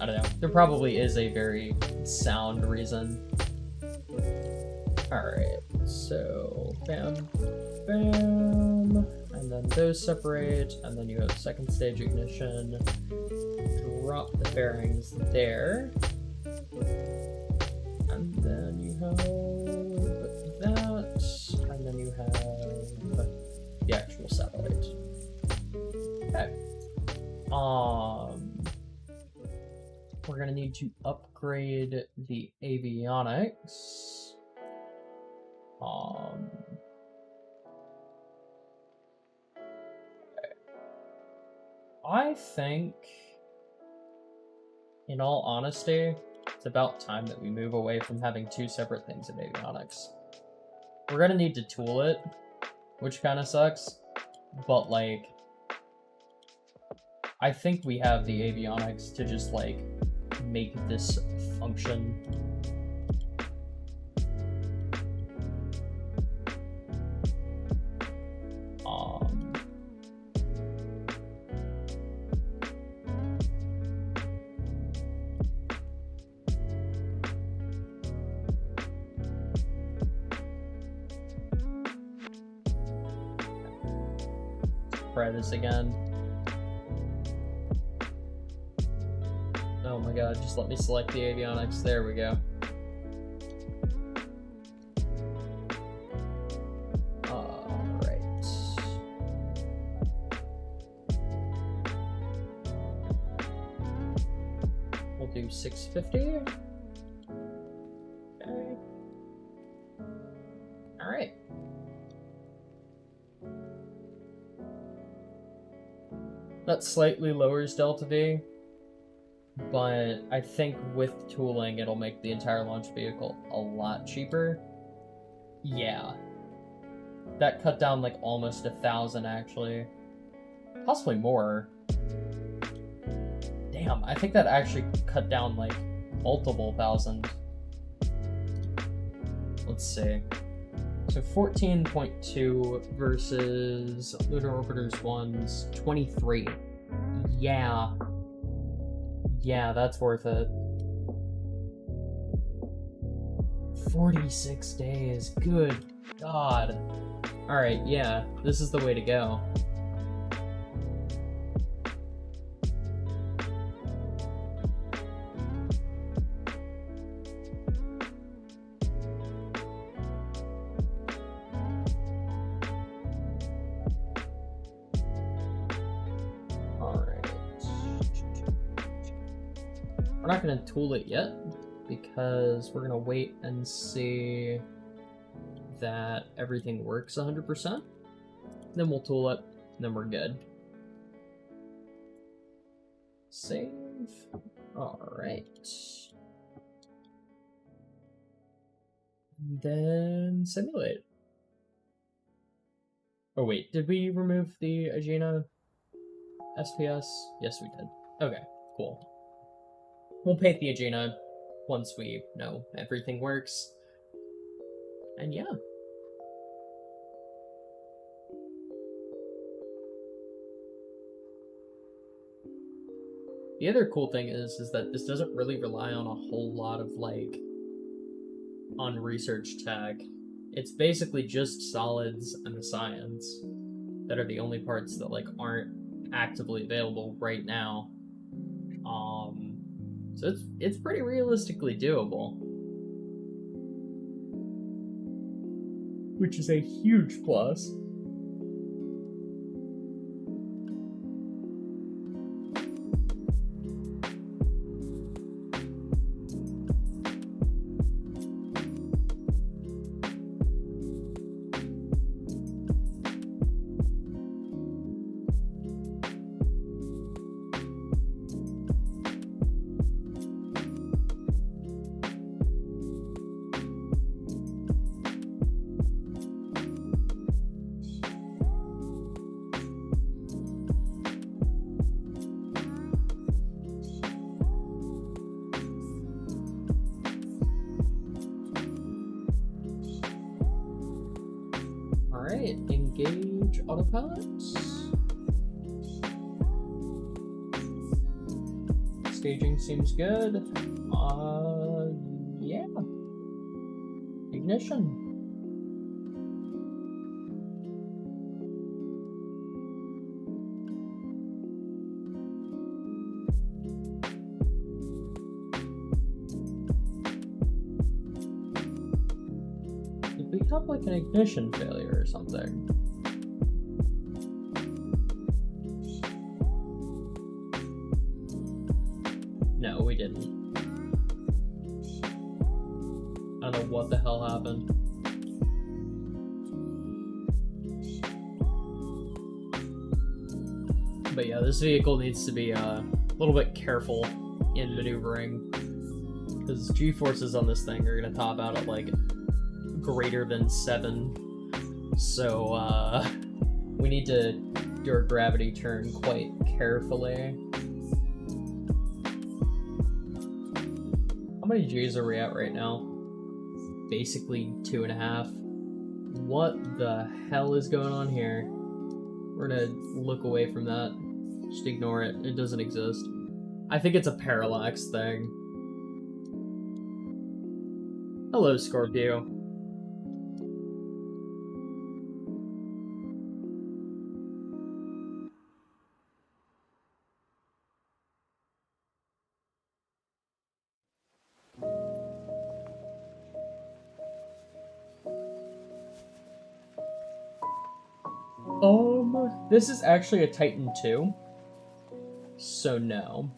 I don't know. There probably is a very sound reason. Alright, so bam, bam, and then those separate, and then you have second stage ignition. Drop the fairings there. And then you have that, and then you have the actual satellite. Okay. We're gonna need to upgrade the avionics. Okay. I think, in all honesty, it's about time that we move away from having 2 separate things in avionics. We're gonna need to tool it, which kind of sucks, but like, I think we have the avionics to just, like, make this function. Try this again. Oh my god, just let me select the avionics. There we go. Alright. We'll do 650. Okay. Alright. That slightly lowers delta V, but I think with tooling it'll make the entire launch vehicle a lot cheaper. Yeah. That cut down like almost 1,000 actually. Possibly more. Damn, I think that actually cut down like multiple thousand. Let's see. So 14.2 versus Lunar Orbiter's 1's 23. Yeah. Yeah, that's worth it. 46 days. Good God. Alright, yeah. This is the way to go. We're not going to tool it yet, because we're going to wait and see that everything works 100%. Then we'll tool it, and then we're good. Save. Alright. Then simulate. Oh wait, did we remove the Agena SPS? Yes, we did. Okay, cool. We'll paint the Agena once we know everything works. And yeah. The other cool thing is that this doesn't really rely on a whole lot of, like, unresearched tech. It's basically just solids and the science that are the only parts that, like, aren't actively available right now. So it's pretty realistically doable. Which is a huge plus. Alright, engage autopilot. Staging seems good. Yeah. Ignition. Did we have like an ignition failure or something? No, we didn't. I don't know what the hell happened. But yeah, this vehicle needs to be a little bit careful in maneuvering, because G-forces on this thing are going to top out at like greater than 7. So we need to do our gravity turn quite carefully. How many G's are we at right now? Basically 2.5. What the hell is going on here? We're gonna look away from that. Just ignore it. It doesn't exist. I think it's a parallax thing. Hello, Scorpio. This is actually a Titan 2. So no.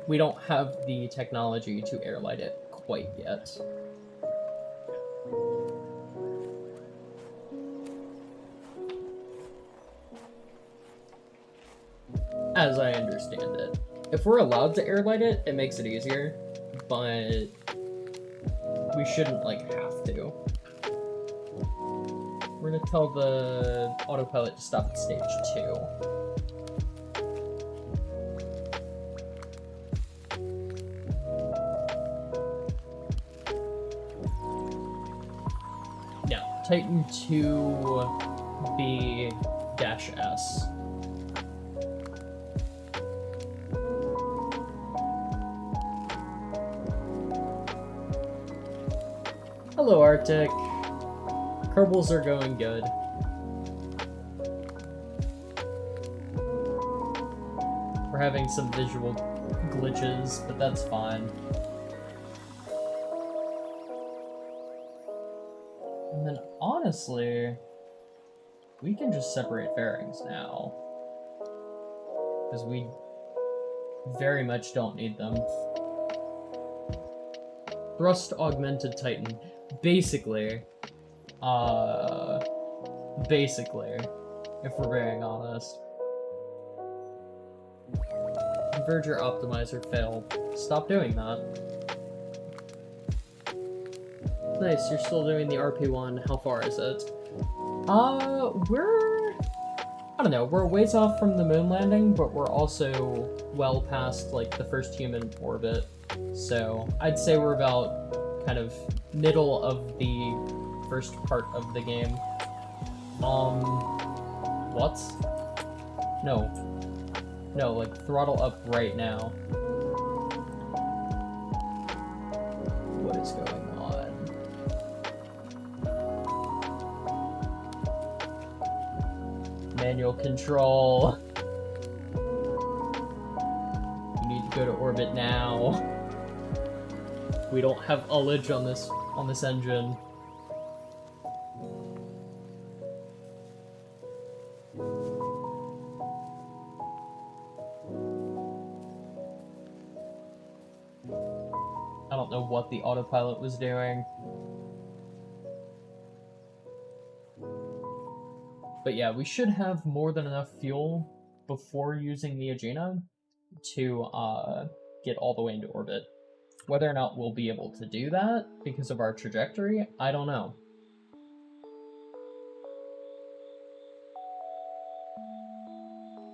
We don't have the technology to airlight it quite yet. As I understand it. If we're allowed to airlight it, it makes it easier, but we shouldn't, like, have to. We're gonna tell the autopilot to stop at stage 2. Now, Titan 2B-S. Hello, Arctic. Kerbals are going good. We're having some visual glitches, but that's fine. And then, honestly, we can just separate fairings now. Because we very much don't need them. Thrust Augmented Titan. Basically, if we're being honest. Converger Optimizer failed. Stop doing that. Nice, you're still doing the RP-1. How far is it? I don't know, we're a ways off from the moon landing, but we're also well past, like, the first human orbit. So, I'd say we're about kind of middle of the first part of the game. What? No. No, like, throttle up right now. What is going on? Manual control. You need to go to orbit now. We don't have ullage on this engine. I don't know what the autopilot was doing. But yeah, we should have more than enough fuel before using the Agena to get all the way into orbit. Whether or not we'll be able to do that because of our trajectory, I don't know.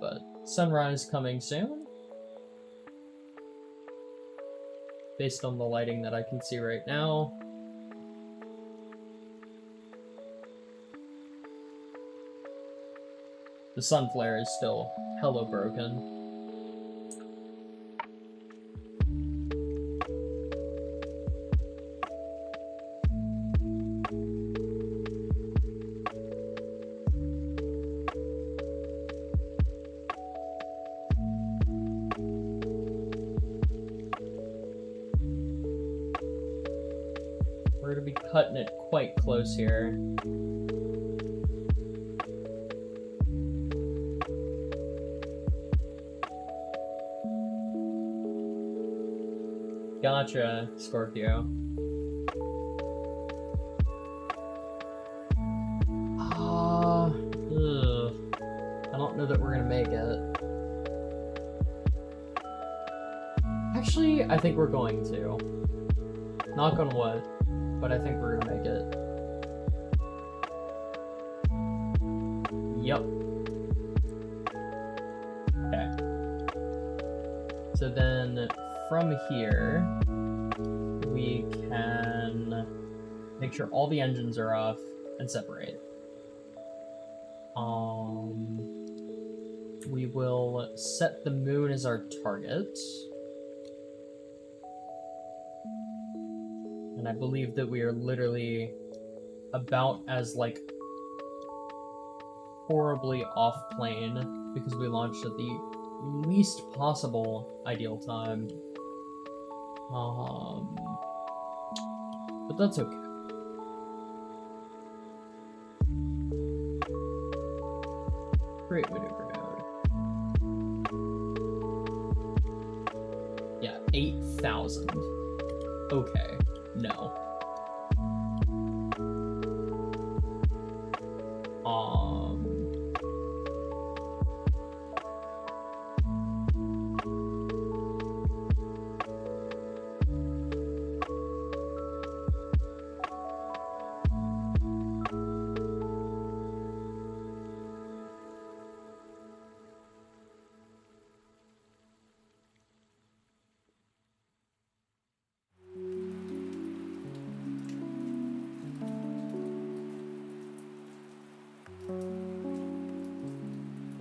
But sunrise coming soon. Based on the lighting that I can see right now. The sun flare is still hella broken. We're gonna be cutting it quite close here. Gotcha, Scorpio. I don't know that we're gonna make it. Actually, I think we're going to. Knock on wood, but I think we're gonna make it. Yep. Okay. So then from here, we can make sure all the engines are off and separate. We will set the moon as our target. And I believe that we are literally about as, like, horribly off-plane because we launched at the least possible ideal time. But that's okay. Great maneuver node. Yeah, 8,000. Okay, no.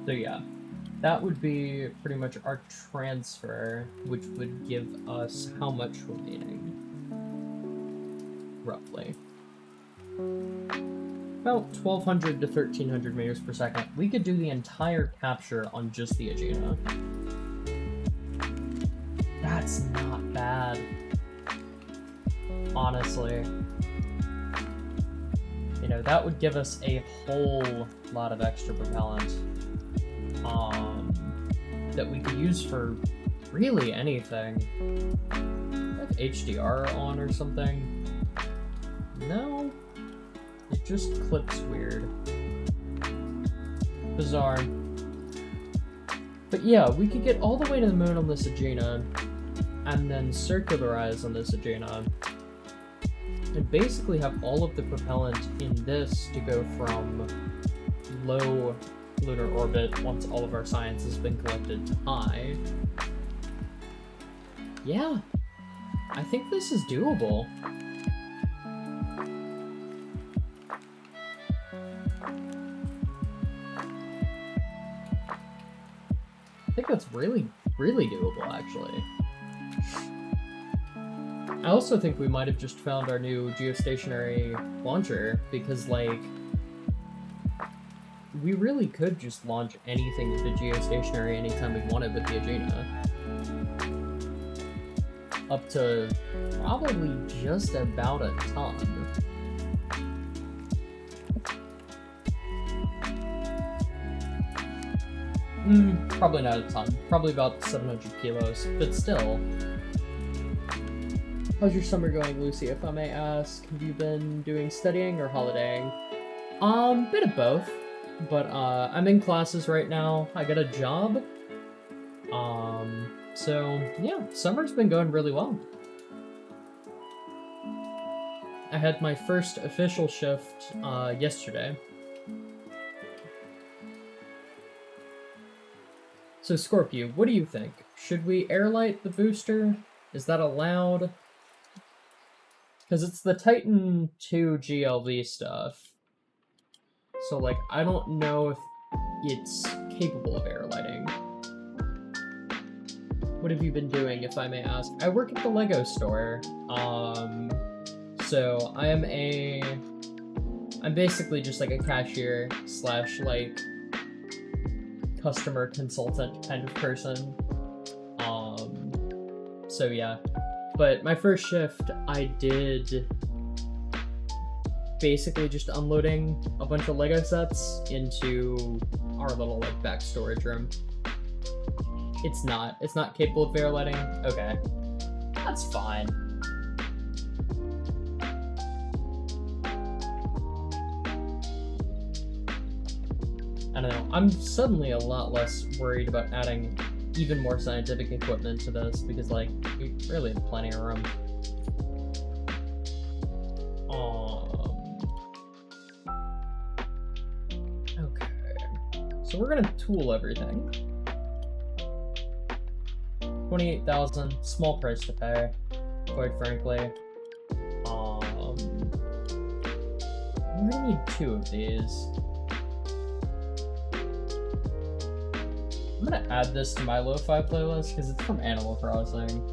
So yeah, that would be pretty much our transfer, which would give us how much remaining? Roughly. About 1,200 to 1,300 meters per second. We could do the entire capture on just the Aegina. That's not bad. Honestly. You know, that would give us a whole lot of extra propellant. That we could use for really anything. Like HDR on or something. No? It just clips weird. Bizarre. But yeah, we could get all the way to the moon on this Aegina, and then circularize on this Aegina, and basically have all of the propellant in this to go from low lunar orbit once all of our science has been collected to high. Yeah, I think this is doable. I think that's really, really doable, actually. I also think we might have just found our new geostationary launcher, because, like, we really could just launch anything into geostationary anytime we wanted with the Aegina. Up to probably just about a ton. Probably not a ton. Probably about 700 kilos, but still. How's your summer going, Lucy, if I may ask? Have you been doing studying or holidaying? Bit of both. But, I'm in classes right now. I got a job. So, yeah, summer's been going really well. I had my first official shift, yesterday. So, Scorpio, what do you think? Should we airlight the booster? Is that allowed? Because it's the Titan 2 GLV stuff. So, like, I don't know if it's capable of airlighting. What have you been doing, if I may ask? I work at the Lego store. So I'm basically just like a cashier / like customer consultant kind of person. So yeah. But my first shift, I did basically just unloading a bunch of Lego sets into our little, like, back storage room. It's not capable of airlighting? Okay. That's fine. I don't know, I'm suddenly a lot less worried about adding even more scientific equipment to this, because, like, we really have plenty of room. Okay. So we're gonna tool everything. 28,000, small price to pay, quite frankly. We're gonna need 2 of these. I'm gonna add this to my lo-fi playlist because it's from Animal Crossing.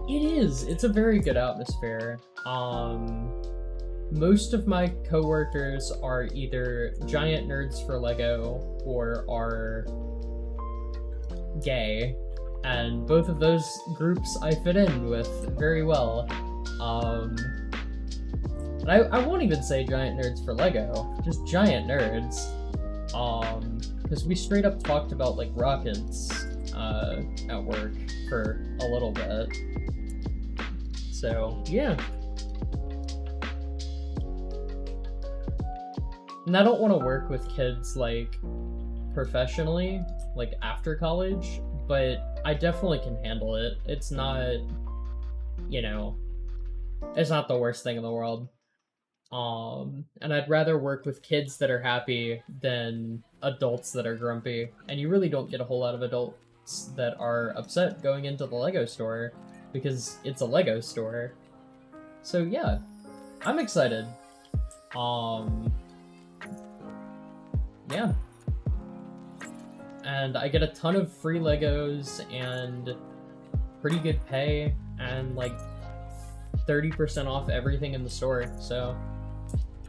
It is. It's a very good atmosphere. Most of my coworkers are either giant nerds for Lego or are gay, and both of those groups I fit in with very well. And I won't even say giant nerds for Lego, just giant nerds. Because we straight up talked about like rockets at work for a little bit. So yeah. And I don't want to work with kids like professionally, like after college, but I definitely can handle it. It's not, you know, it's not the worst thing in the world. And I'd rather work with kids that are happy than adults that are grumpy. And you really don't get a whole lot of adults that are upset going into the Lego store because it's a Lego store. So yeah, I'm excited. Yeah. And I get a ton of free Legos and pretty good pay and like 30% off everything in the store. So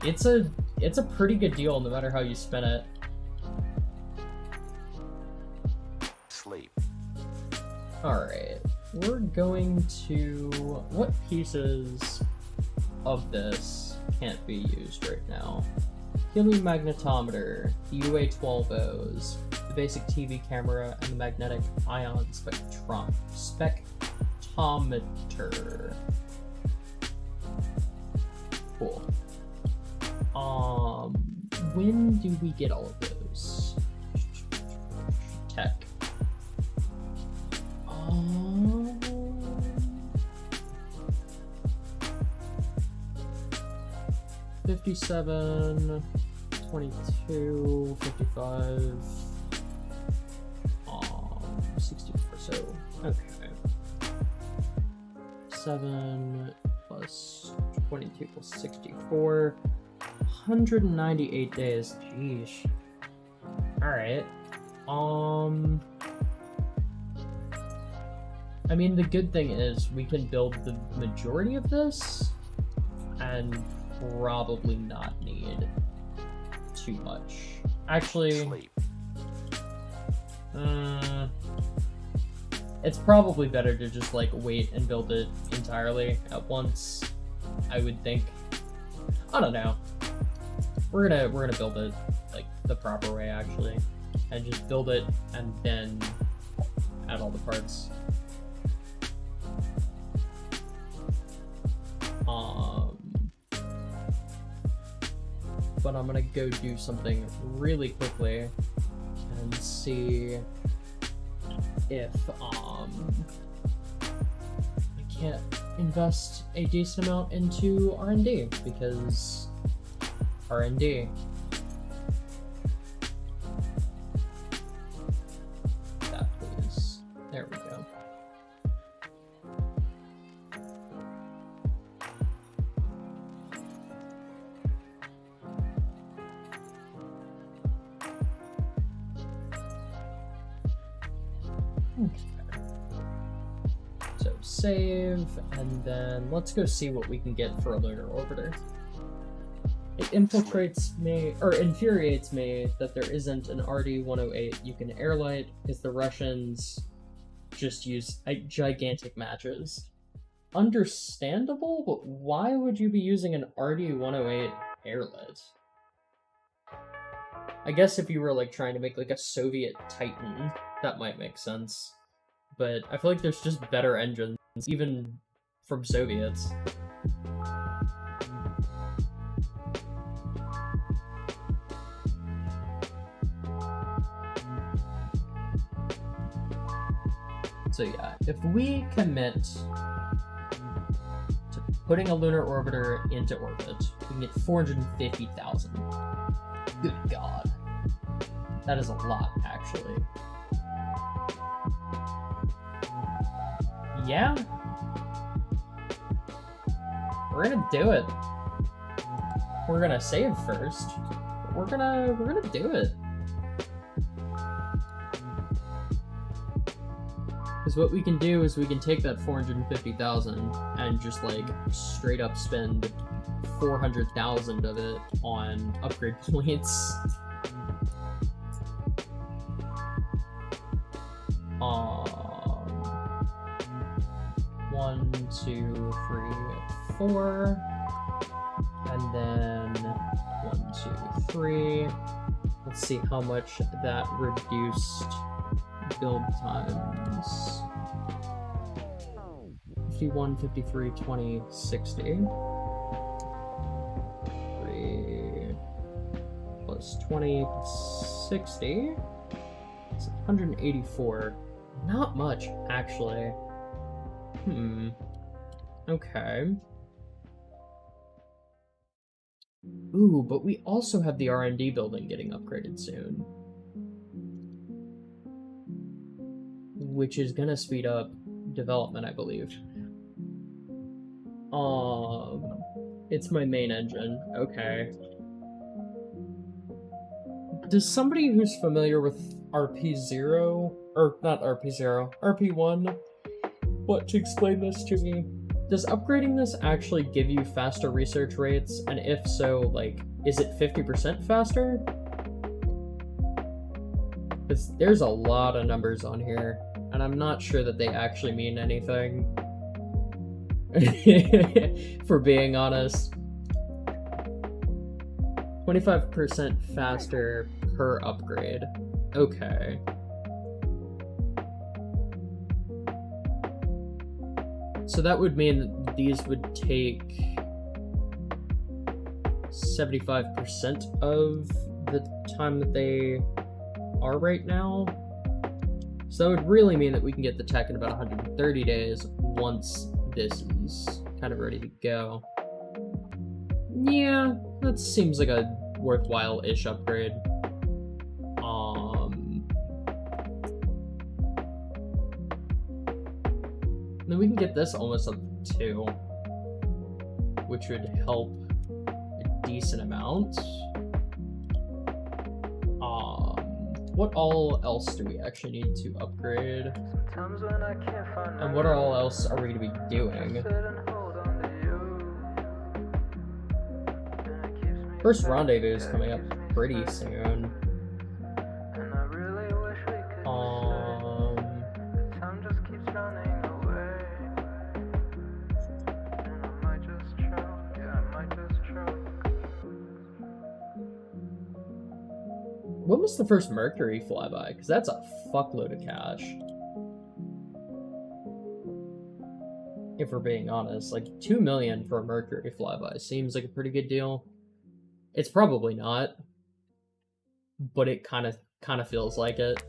it's a pretty good deal no matter how you spin it. Sleep. Alright, we're going to... What pieces of this can't be used right now? Heliumagnetometer, the UA-12Os, the basic TV camera, and the magnetic ion spectrometer. Cool. When do we get all of those? Tech. 57, 22, 55, 64, so, okay. 7 plus 22 plus 64, 198 days, jeesh. Alright, I mean, the good thing is we can build the majority of this, and probably not need too much. Actually, it's probably better to just like wait and build it entirely at once, I would think. I don't know. We're gonna build it like the proper way actually, and just build it and then add all the parts. But I'm gonna go do something really quickly and see if I can't invest a decent amount into R&D, because R&D. That please. There we go. So save, and then let's go see what we can get for a lunar orbiter. It infiltrates me, or infuriates me, that there isn't an RD-108 you can airlight, because the Russians just use gigantic matches. Understandable, but why would you be using an RD-108 airlit? I guess if you were like trying to make like a Soviet Titan, that might make sense. But I feel like there's just better engines, even from Soviets. So yeah, if we commit to putting a lunar orbiter into orbit, we can get 450,000. Good God. That is a lot, actually. Yeah. We're gonna do it. We're gonna save first. But we're gonna do it. Because what we can do is we can take that 450,000 and just like straight up spend 400,000 of it on upgrade points. 1, 2, 3, 4, and then 1, 2, 3. Let's see how much that reduced build times. 51, 53, 20, 60. 3 plus 20 plus 60. It's 184. Not much, actually. Okay. Ooh, but we also have the R&D building getting upgraded soon. Which is gonna speed up development, I believe. It's my main engine. Okay. Does somebody who's familiar with RP0, or not RP0, RP-1, want to explain this to me? Does upgrading this actually give you faster research rates? And if so, like, is it 50% faster? Because there's a lot of numbers on here, and I'm not sure that they actually mean anything. For being honest. 25% faster per upgrade. Okay. So that would mean that these would take 75% of the time that they are right now. So that would really mean that we can get the tech in about 130 days once this is kind of ready to go. Yeah, that seems like a worthwhile-ish upgrade. Then we can get this almost up to 2, which would help a decent amount. What all else do we actually need to upgrade? And what all else are we going to be doing? First rendezvous is coming up pretty soon. When was the first Mercury flyby? Because that's a fuckload of cash. If we're being honest, like 2 million for a Mercury flyby seems like a pretty good deal. It's probably not, but it kind of feels like it.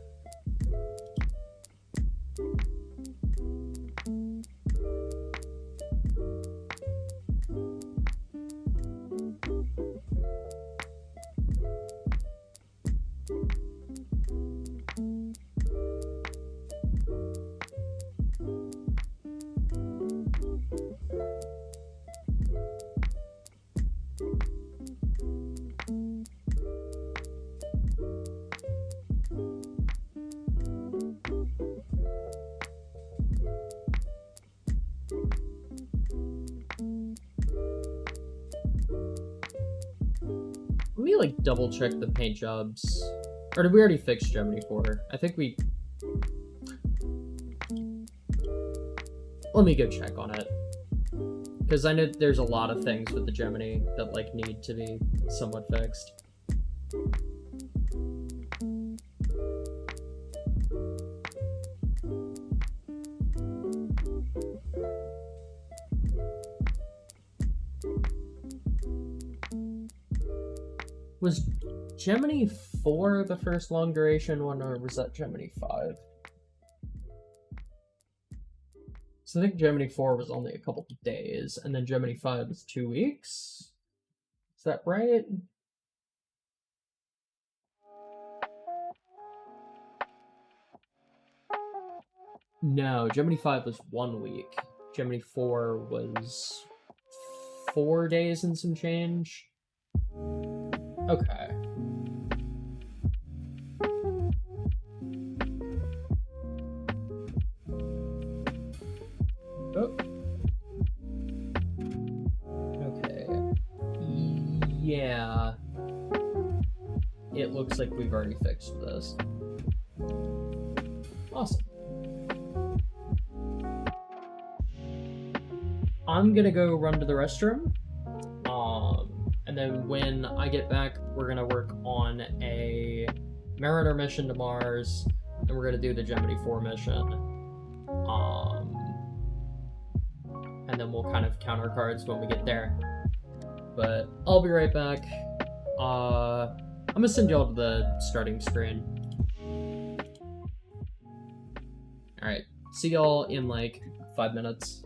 Let me like double check the paint jobs. Or did we already fix Gemini 4? I think we... Let me go check on it. Because I know there's a lot of things with the Gemini that like need to be somewhat fixed. Was Gemini 4 the first long duration one, or was that Gemini 5? So I think Gemini 4 was only a couple of days, and then Gemini 5 was 2 weeks. Is that right? No, Gemini 5 was 1 week. Gemini 4 was 4 days and some change. Okay. Oh. Okay. Yeah. It looks like we've already fixed this. Awesome. I'm gonna go run to the restroom. And then when I get back, we're gonna work on a Mariner mission to Mars, and we're gonna do the Gemini 4 mission. And then we'll kind of count our cards when we get there. But I'll be right back. I'm gonna send y'all to the starting screen. Alright, see y'all in like 5 minutes.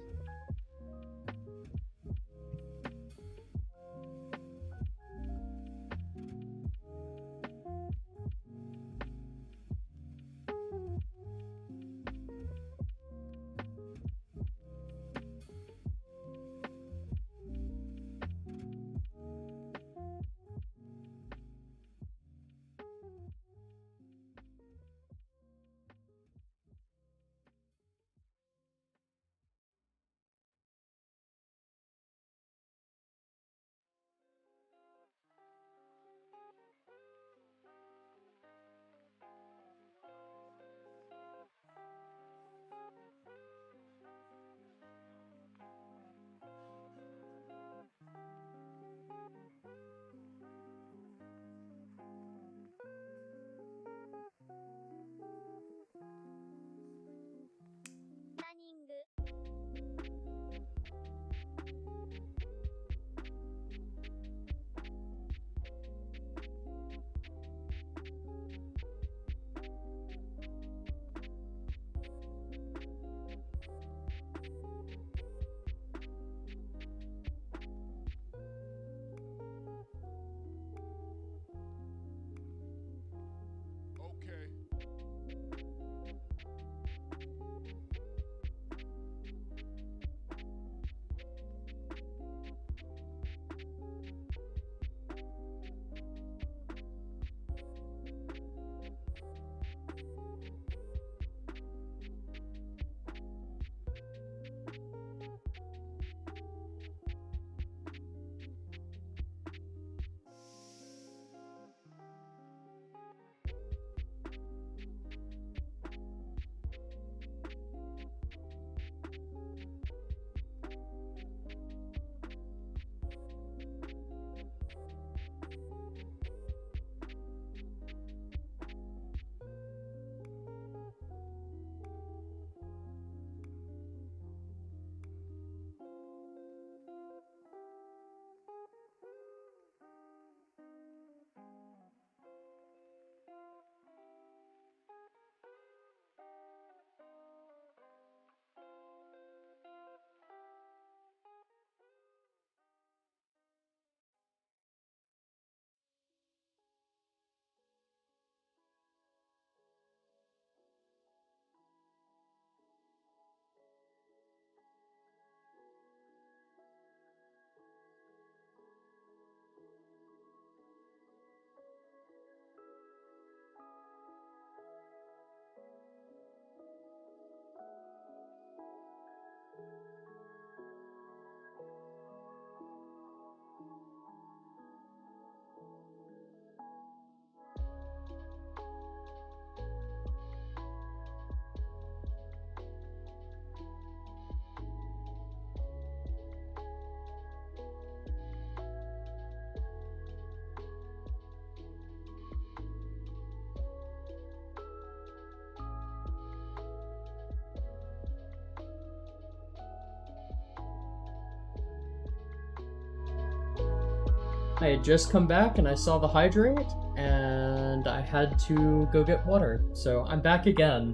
I had just come back and I saw the hydrate, and I had to go get water. So I'm back again.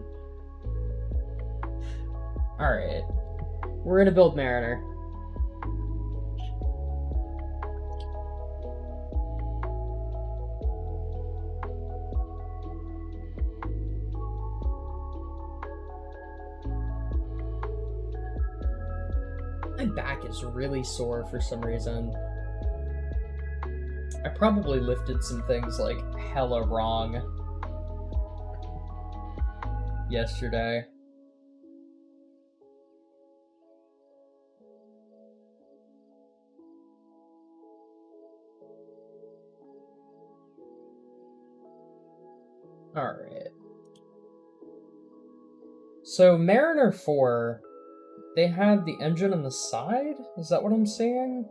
Alright. We're gonna build Mariner. My back is really sore for some reason. I probably lifted some things like hella wrong yesterday. Alright. So Mariner 4, they had the engine on the side? Is that what I'm seeing?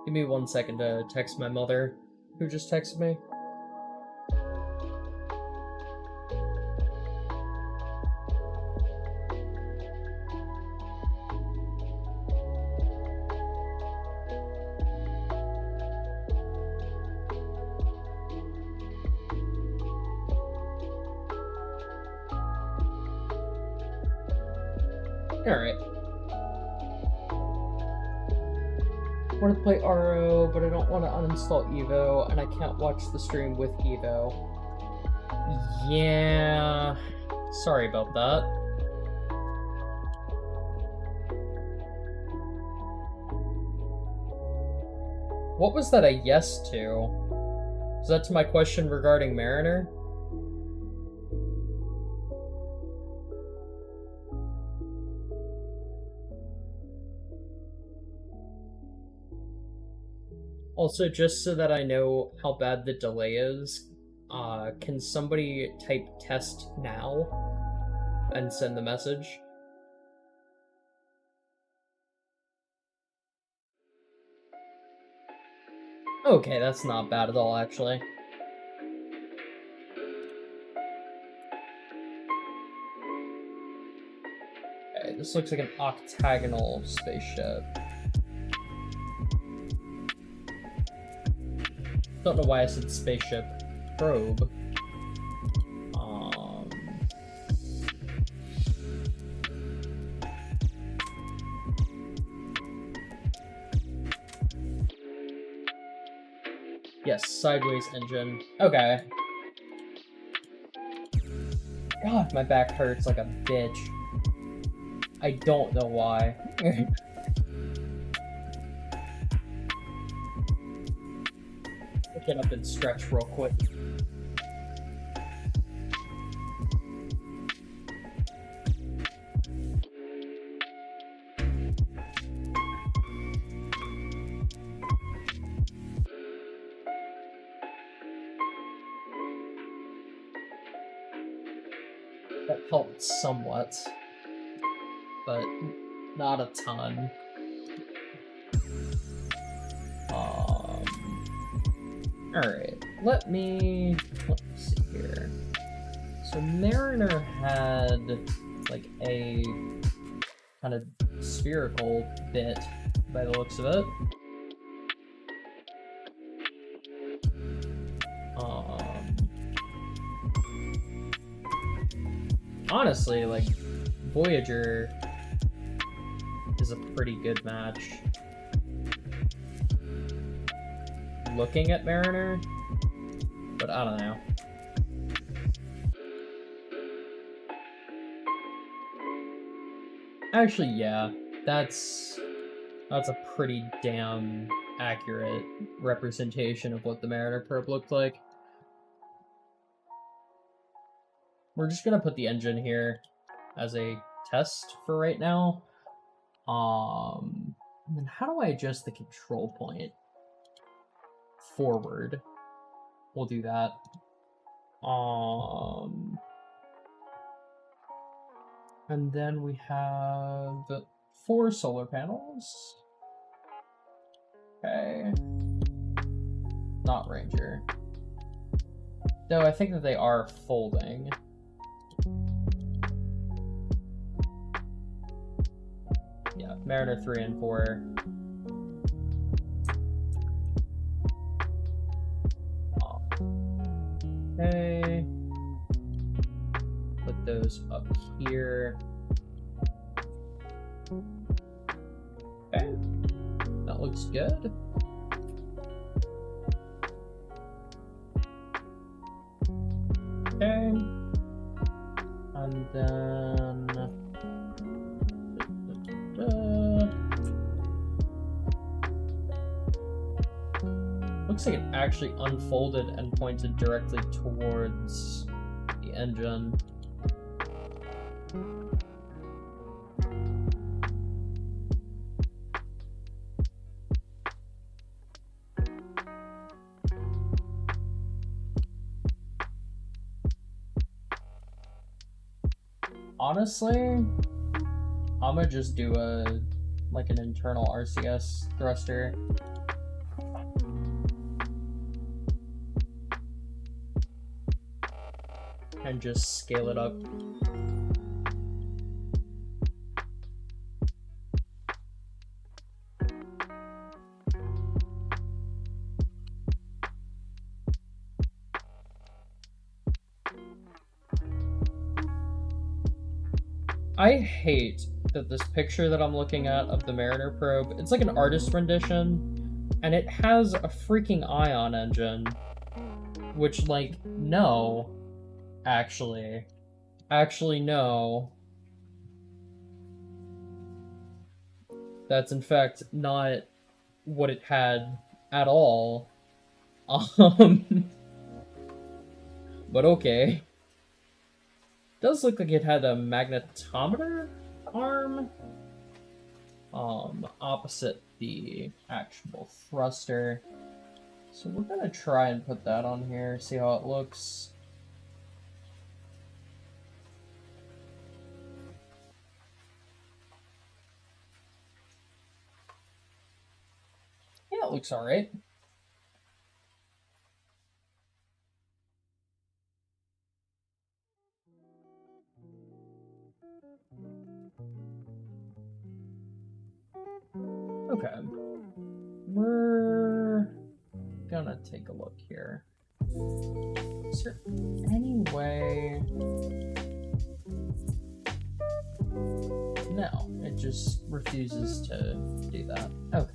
Give me 1 second to text my mother, who just texted me. Alright. I want to play RO, but I don't want to uninstall Evo, and I can't watch the stream with Evo. Yeah... Sorry about that. What was that a yes to? Was that to my question regarding Mariner? Also, just so that I know how bad the delay is, can somebody type test now and send the message? Okay, that's not bad at all, actually. Okay, this looks like an octagonal spaceship. Don't know why I said spaceship. Probe. Yes, sideways engine. Okay. God, my back hurts like a bitch. I don't know why. Get up and stretch real quick. That helped somewhat, but not a ton. Alright, let me see here. So Mariner had like a kind of spherical bit by the looks of it. Honestly, like, Voyager is a pretty good match. Looking at Mariner, but I don't know. Actually, yeah, that's a pretty damn accurate representation of what the Mariner probe looked like. We're just gonna put the engine here as a test for right now. And then how do I adjust the control point? Forward. We'll do that. And then we have 4 solar panels. Okay. Not Ranger. Though I think that they are folding. Yeah, Mariner 3 and 4. Okay. put those up here. Okay, that looks good. Okay, and then looks like it actually unfolded and pointed directly towards the engine. Honestly, I'm gonna just do an internal RCS thruster. And just scale it up. I hate that this picture that I'm looking at of the Mariner probe, it's like an artist rendition, and it has a freaking ion engine, which, like, no. Actually, no. That's in fact not what it had at all. But okay. Does look like it had a magnetometer arm, opposite the actual thruster. So we're gonna try and put that on here, see how it looks. Yeah, it looks alright. Okay. We're gonna take a look here. Is there any way? No, it just refuses to do that. Okay.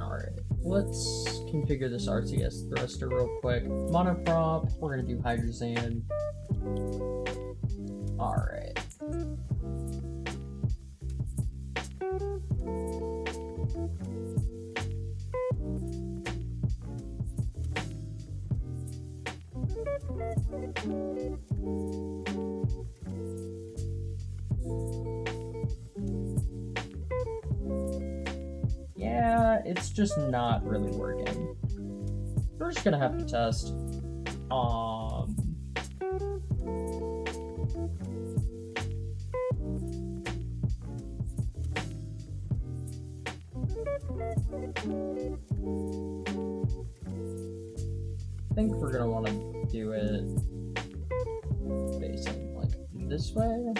Alright, let's configure this RCS thruster real quick. Monoprop, we're gonna do hydrazine. Alright. Yeah, it's just not really working. We're just gonna have to test. I think we're gonna want to do it facing like this way.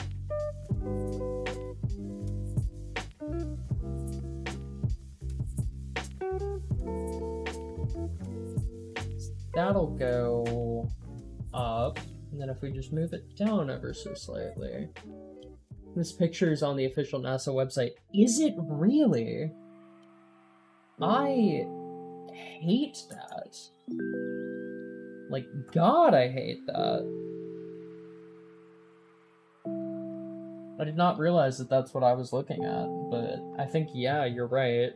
That'll go up, and then if we just move it down ever so slightly. This picture is on the official NASA website. Is it really? I hate that. Like, God, I hate that. I did not realize that that's what I was looking at, but I think, yeah, you're right.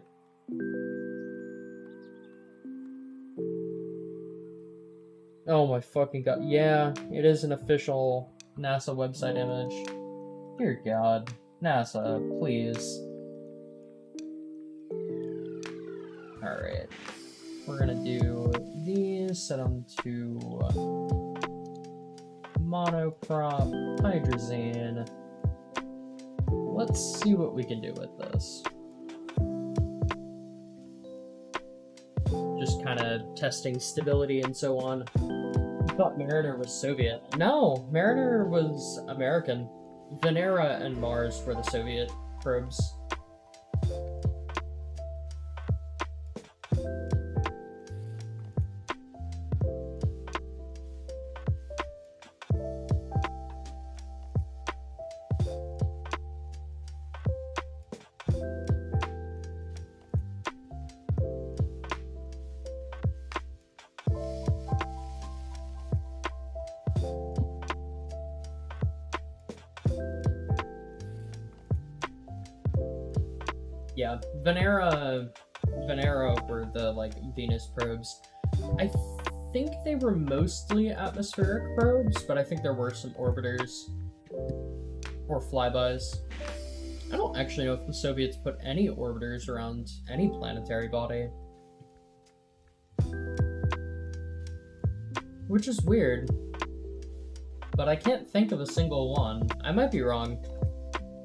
Oh my fucking God. Yeah, it is an official NASA website image. Dear God. NASA, please. Alright. We're gonna do these, set them to monoprop, hydrazine. Let's see what we can do with this. Just kind of testing stability and so on. I thought Mariner was Soviet. No, Mariner was American. Venera and Mars were the Soviet probes. Yeah, Venera were the like Venus probes. I think they were mostly atmospheric probes, but I think there were some orbiters or flybys. I don't actually know if the Soviets put any orbiters around any planetary body, which is weird. But I can't think of a single one. I might be wrong.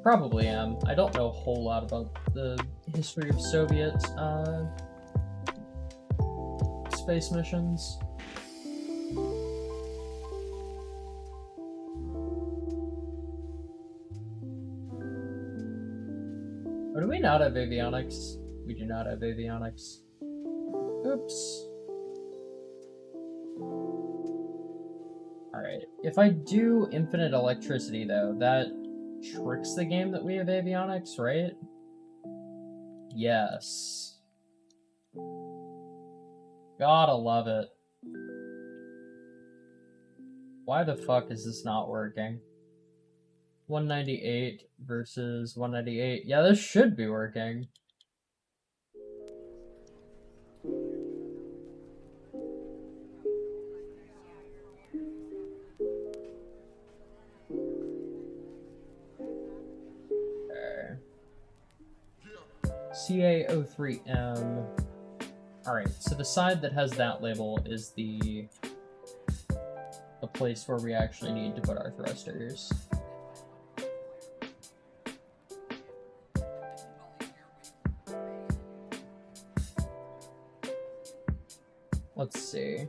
Probably am. I don't know a whole lot about the history of Soviet space missions. Or do we not have avionics? We do not have avionics. Oops. Alright. If I do infinite electricity, though, that tricks the game that we have avionics, right? Yes. Gotta love it. Why the fuck is this not working? 198 versus 198. Yeah, this should be working. CA03M. Alright, so the side that has that label is the place where we actually need to put our thrusters. Let's see.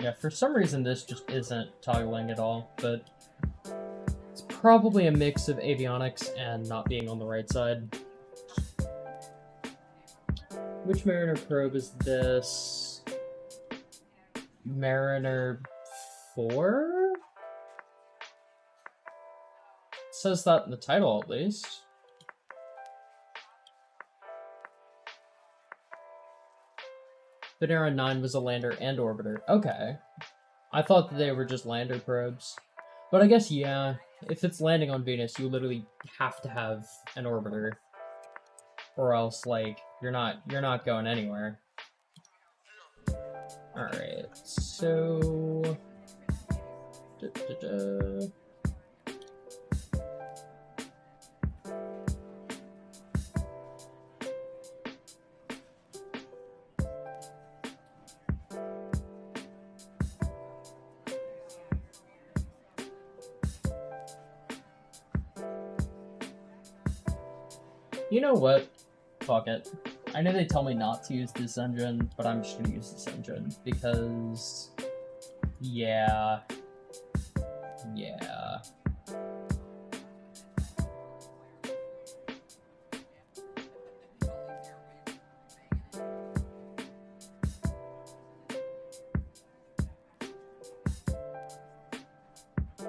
Yeah, for some reason this just isn't toggling at all, but it's probably a mix of avionics and not being on the right side. Which Mariner probe is this? Mariner 4? It says that in the title, at least. Venera 9 was a lander and orbiter. Okay. I thought that they were just lander probes. But I guess, yeah, if it's landing on Venus, you literally have to have an orbiter. Or else, like, you're not going anywhere. Alright, so... You know what? Fuck it. I know they tell me not to use this engine, but I'm just gonna use this engine because... Yeah. Yeah.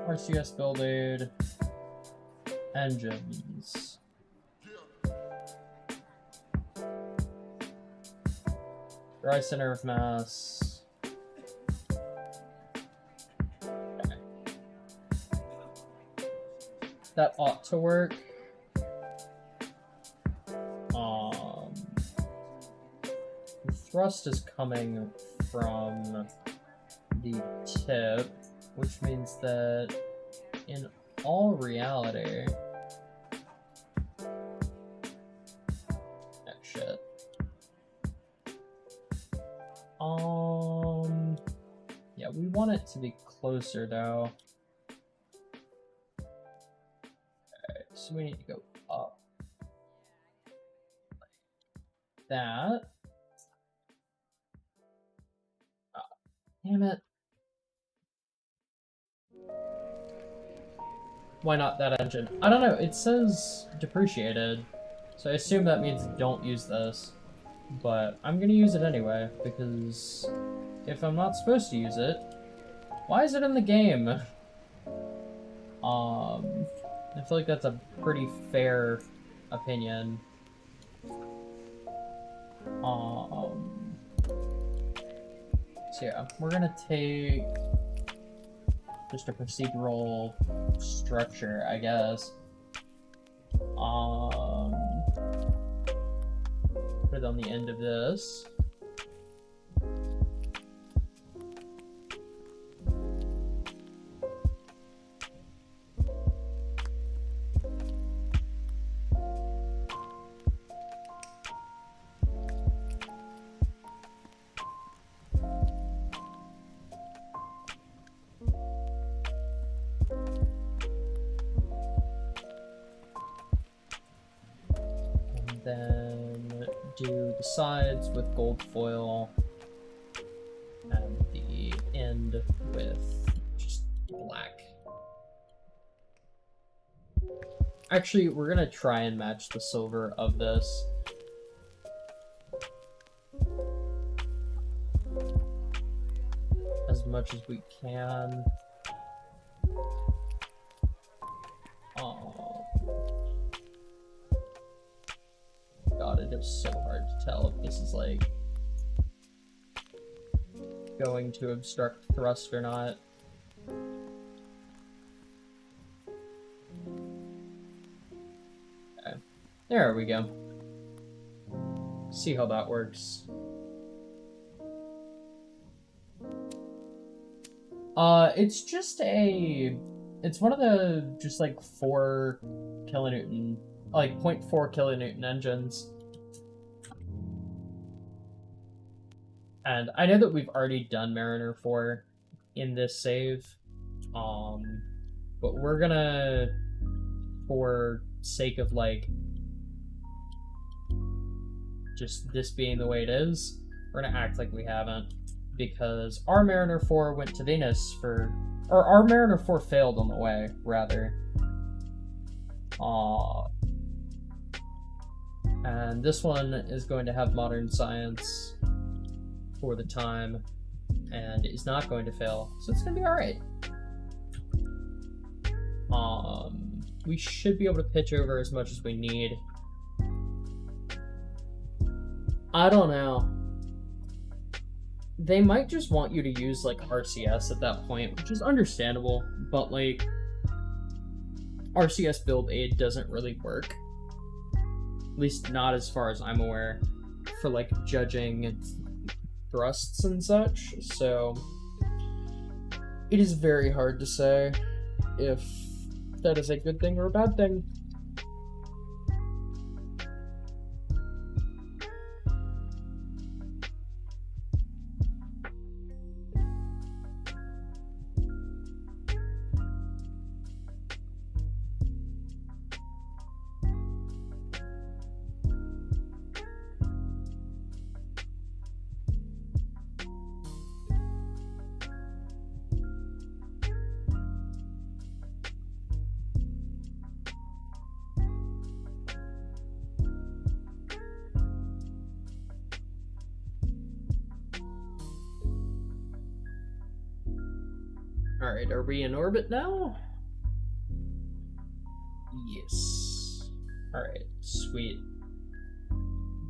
RCS builded engines. Dry center of mass. Okay. That ought to work. The thrust is coming from the tip, which means that in all reality... Oh, shit. Yeah, we want it to be closer, though. Okay, so we need to go up. Like that. Oh, damn it. Why not that engine? I don't know, it says depreciated. So I assume that means don't use this. But I'm gonna use it anyway, because if I'm not supposed to use it, why is it in the game? I feel like that's a pretty fair opinion. So yeah, we're gonna take just a procedural structure, I guess. Put it on the end of this. Then do the sides with gold foil and the end with just black. Actually, we're gonna try and match the silver of this. As much as we can. God, it is so hard to tell if this is like going to obstruct thrust or not. Okay, there we go. See how that works. It's just it's one of the just like 4 kilonewton, like 0.4 kilonewton engines. And I know that we've already done Mariner 4 in this save, but we're gonna, for sake of like just this being the way it is, we're gonna act like we haven't, because our Mariner 4 went to Venus for, or our Mariner 4 failed on the way, rather. And this one is going to have modern science for the time, and is not going to fail, so it's gonna be alright. We should be able to pitch over as much as we need. I don't know. They might just want you to use, like, RCS at that point, which is understandable, but, like, RCS build aid doesn't really work. At least not as far as I'm aware, for, like, judging thrusts and such, so it is very hard to say if that is a good thing or a bad thing. Alright, are we in orbit now? Yes. Alright, sweet.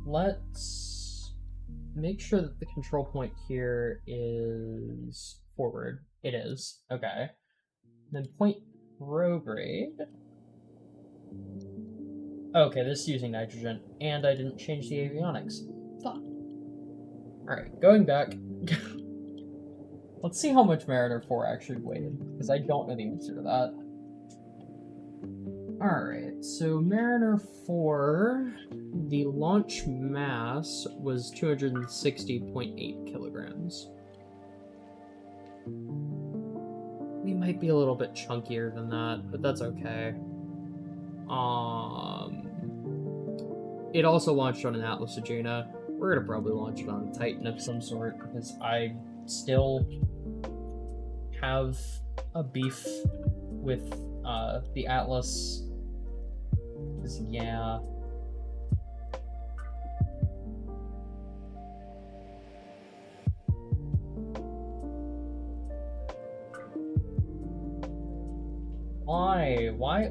Let's make sure that the control point here is forward. It is. Okay. Then point prograde. Okay, this is using nitrogen, and I didn't change the avionics. Fuck. Alright, going back. Let's see how much Mariner 4 actually weighed, because I don't know the answer to that. Alright, so Mariner 4, the launch mass was 260.8 kilograms. We might be a little bit chunkier than that, but that's okay. It also launched on an Atlas Agena. We're gonna probably launch it on a Titan of some sort, because I still have a beef with the Atlas. Because, yeah.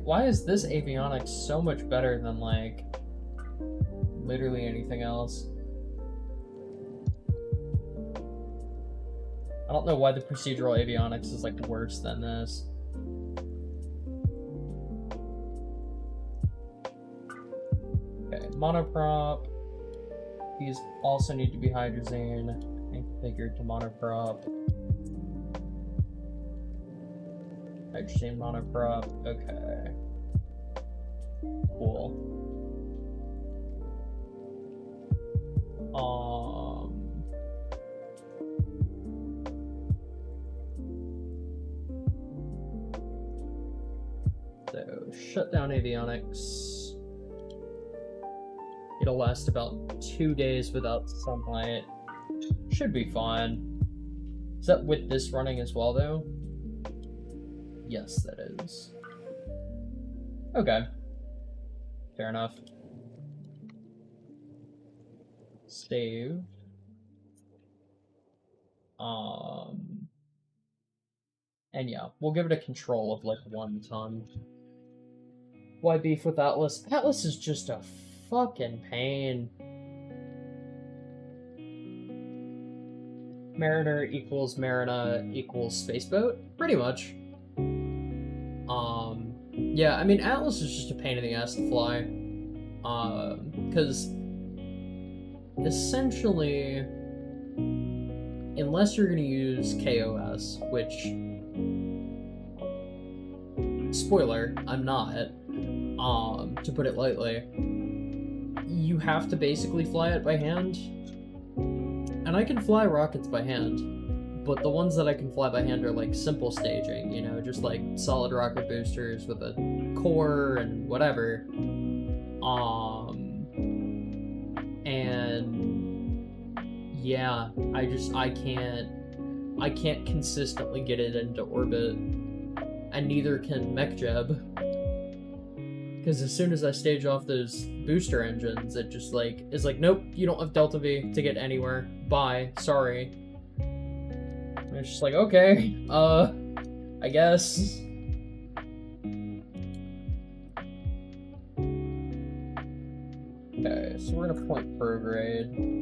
Why is this avionics so much better than, like, literally anything else? I don't know why the procedural avionics is, like, worse than this. Okay, monoprop. These also need to be hydrazine and configured to monoprop. Hydrazine monoprop, okay. Cool. So, shut down avionics. It'll last about 2 days without sunlight. Should be fine. Is that with this running as well, though? Yes, that is. Okay. Fair enough. Save. And yeah, we'll give it a control of like 1 ton. Why beef with Atlas? Atlas is just a fucking pain. Mariner equals Marina equals spaceboat? Pretty much. Yeah, I mean, Atlas is just a pain in the ass to fly. Because essentially, unless you're going to use KOS, which, spoiler, I'm not, to put it lightly, you have to basically fly it by hand. And I can fly rockets by hand, but the ones that I can fly by hand are like simple staging, you know, just like solid rocket boosters with a core and whatever. And yeah, I can't consistently get it into orbit, and neither can MechJeb. Because as soon as I stage off those booster engines, it just like is like, nope, you don't have Delta V to get anywhere. Bye, sorry. And it's just like, okay, I guess. Okay, so we're gonna point prograde.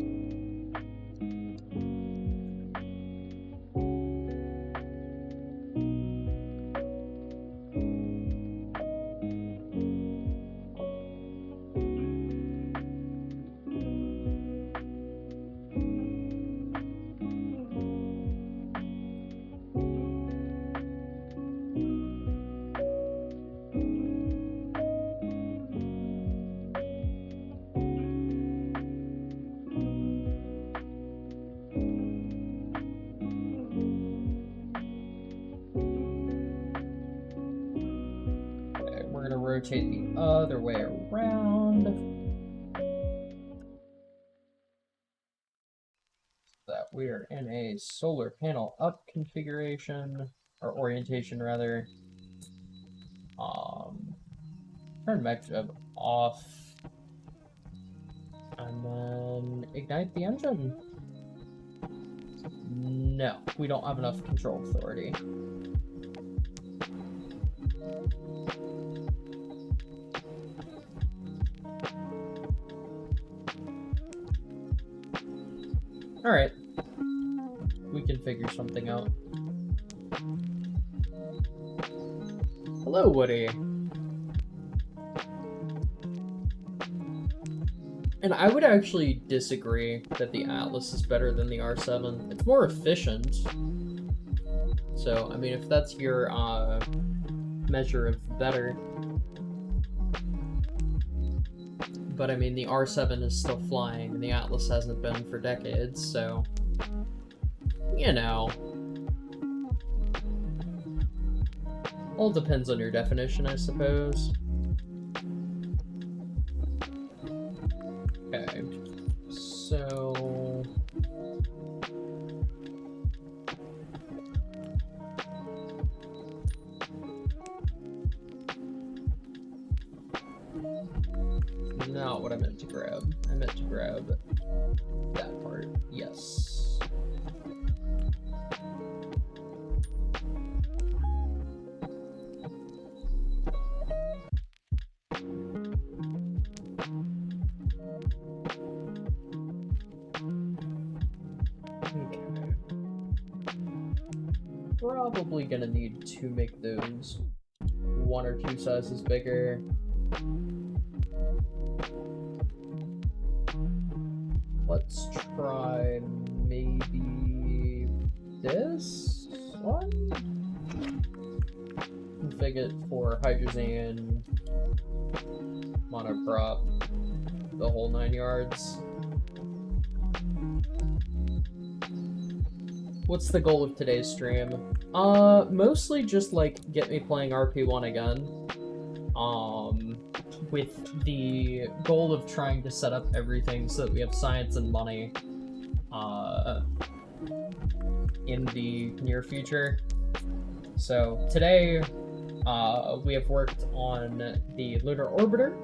Rotate the other way around. So that we are in a solar panel up configuration, or orientation rather. Turn MechJeb off. And then ignite the engine. No, we don't have enough control authority. Alright. We can figure something out. Hello, Woody. And I would actually disagree that the Atlas is better than the R7. It's more efficient. So, I mean, if that's your measure of better. But I mean, the R7 is still flying, and the Atlas hasn't been for decades, so, you know. All depends on your definition, I suppose. Okay, so... Not what I meant to grab. I meant to grab that part. Yes. Okay. Probably gonna need to make those 1 or 2 sizes bigger. Let's try maybe this one? Config it for hydrazine, monocrop, the whole 9 yards. What's the goal of today's stream? Mostly just like get me playing RP-1 again. With the goal of trying to set up everything so that we have science and money in the near future. So today we have worked on the lunar orbiter.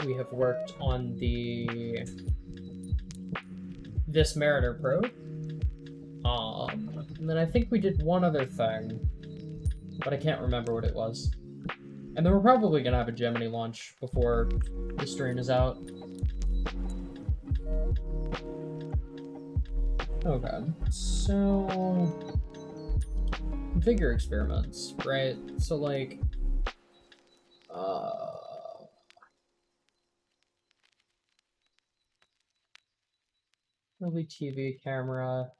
We have worked on this Mariner probe. And then I think we did one other thing, but I can't remember what it was. And then we're probably gonna have a Gemini launch before the stream is out. Okay, so... configure experiments, right? So like... early TV camera...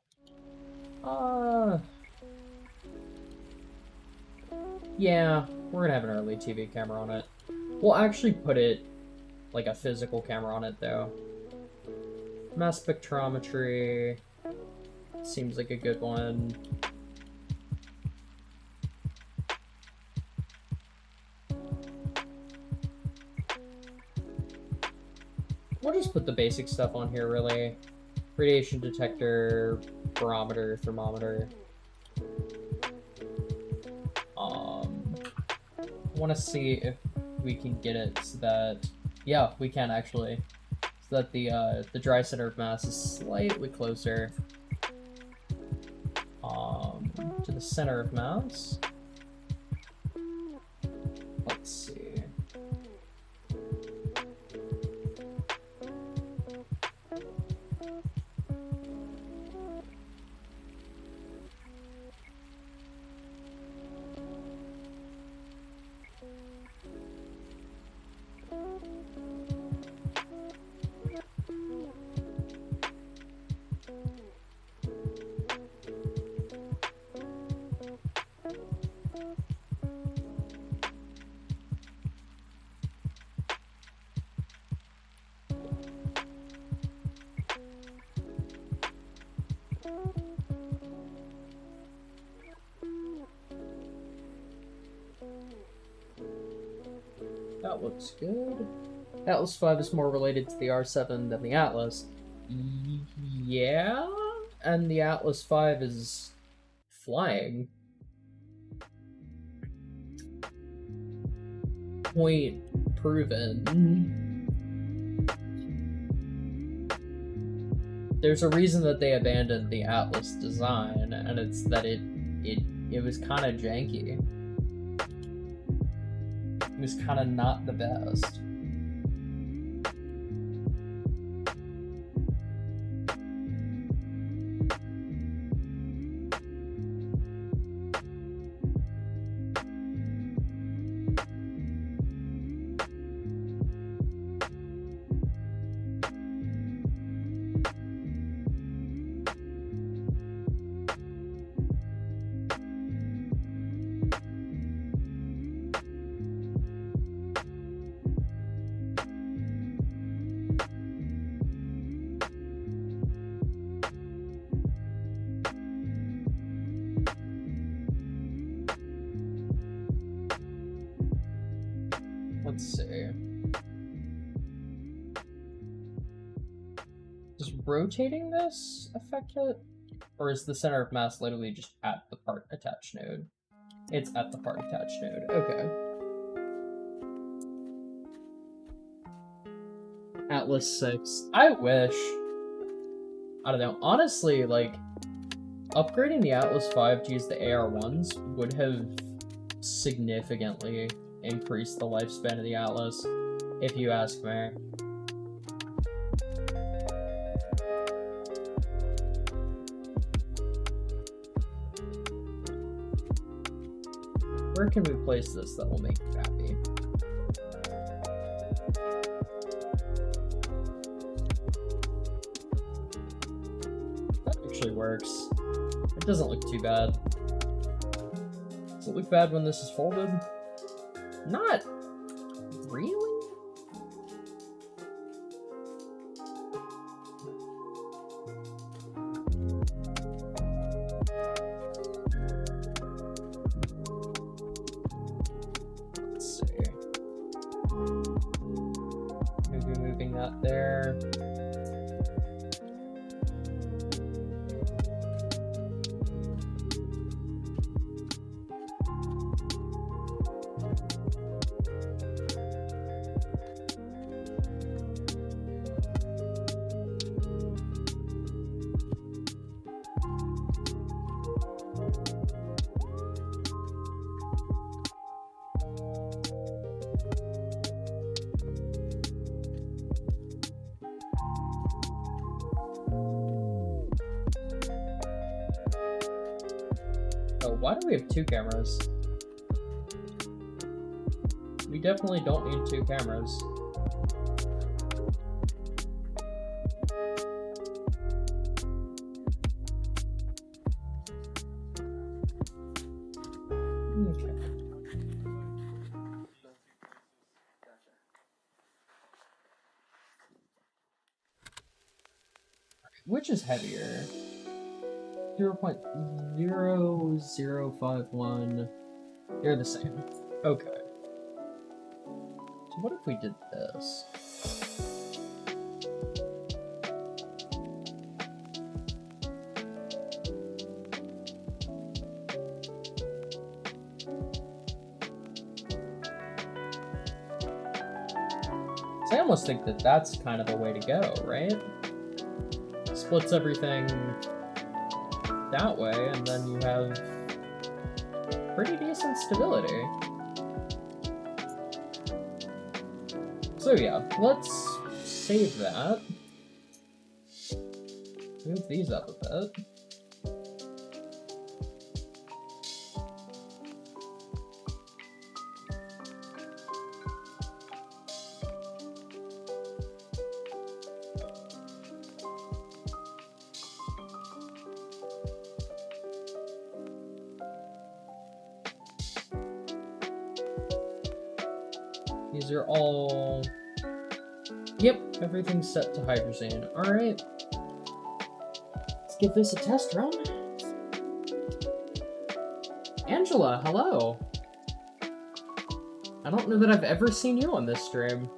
yeah, we're gonna have an early TV camera on it. We'll actually put it, like a physical camera on it though. Mass spectrometry seems like a good one. We'll just put the basic stuff on here, really. Radiation detector, barometer, thermometer. I want to see if we can get it so that... yeah, we can actually. So that the dry center of mass is slightly closer to the center of mass. Let's see. That looks good. Atlas 5 is more related to the R7 than the Atlas. Yeah? And the Atlas 5 is flying. Point proven. There's a reason that they abandoned the Atlas design, and it's that it was kind of janky. It was kind of not the best. Let's see. Does rotating this affect it? Or is the center of mass literally just at the part attached node? It's at the part attached node. Okay. Atlas 6. I wish. I don't know. Honestly, like, upgrading the Atlas 5 to use the AR1s would have significantly increased the lifespan of the Atlas, if you ask me. Where can we place this that will make you happy? That actually works. It doesn't look too bad. Does it look bad when this is folded? Not really? Let's see. Maybe moving that there. Oh, why do we have two cameras? We definitely don't need two cameras. Okay. Which is heavier? 0.0051. They're the same. Okay. So what if we did this? So I almost think that that's kind of the way to go, right? Splits everything that way, and then you have pretty decent stability. So yeah, let's save that. Move these up a bit. These are all... Yep, everything's set to hydrazine. Alright. Let's give this a test run. Angela, hello! I don't know that I've ever seen you on this stream.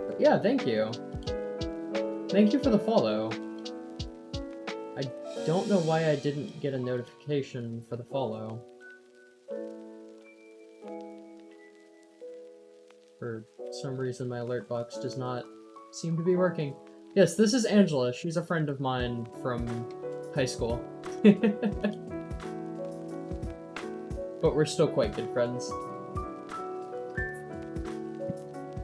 But yeah, thank you. Thank you for the follow. I don't know why I didn't get a notification for the follow. For some reason, my alert box does not seem to be working. Yes, this is Angela. She's a friend of mine from high school. But we're still quite good friends.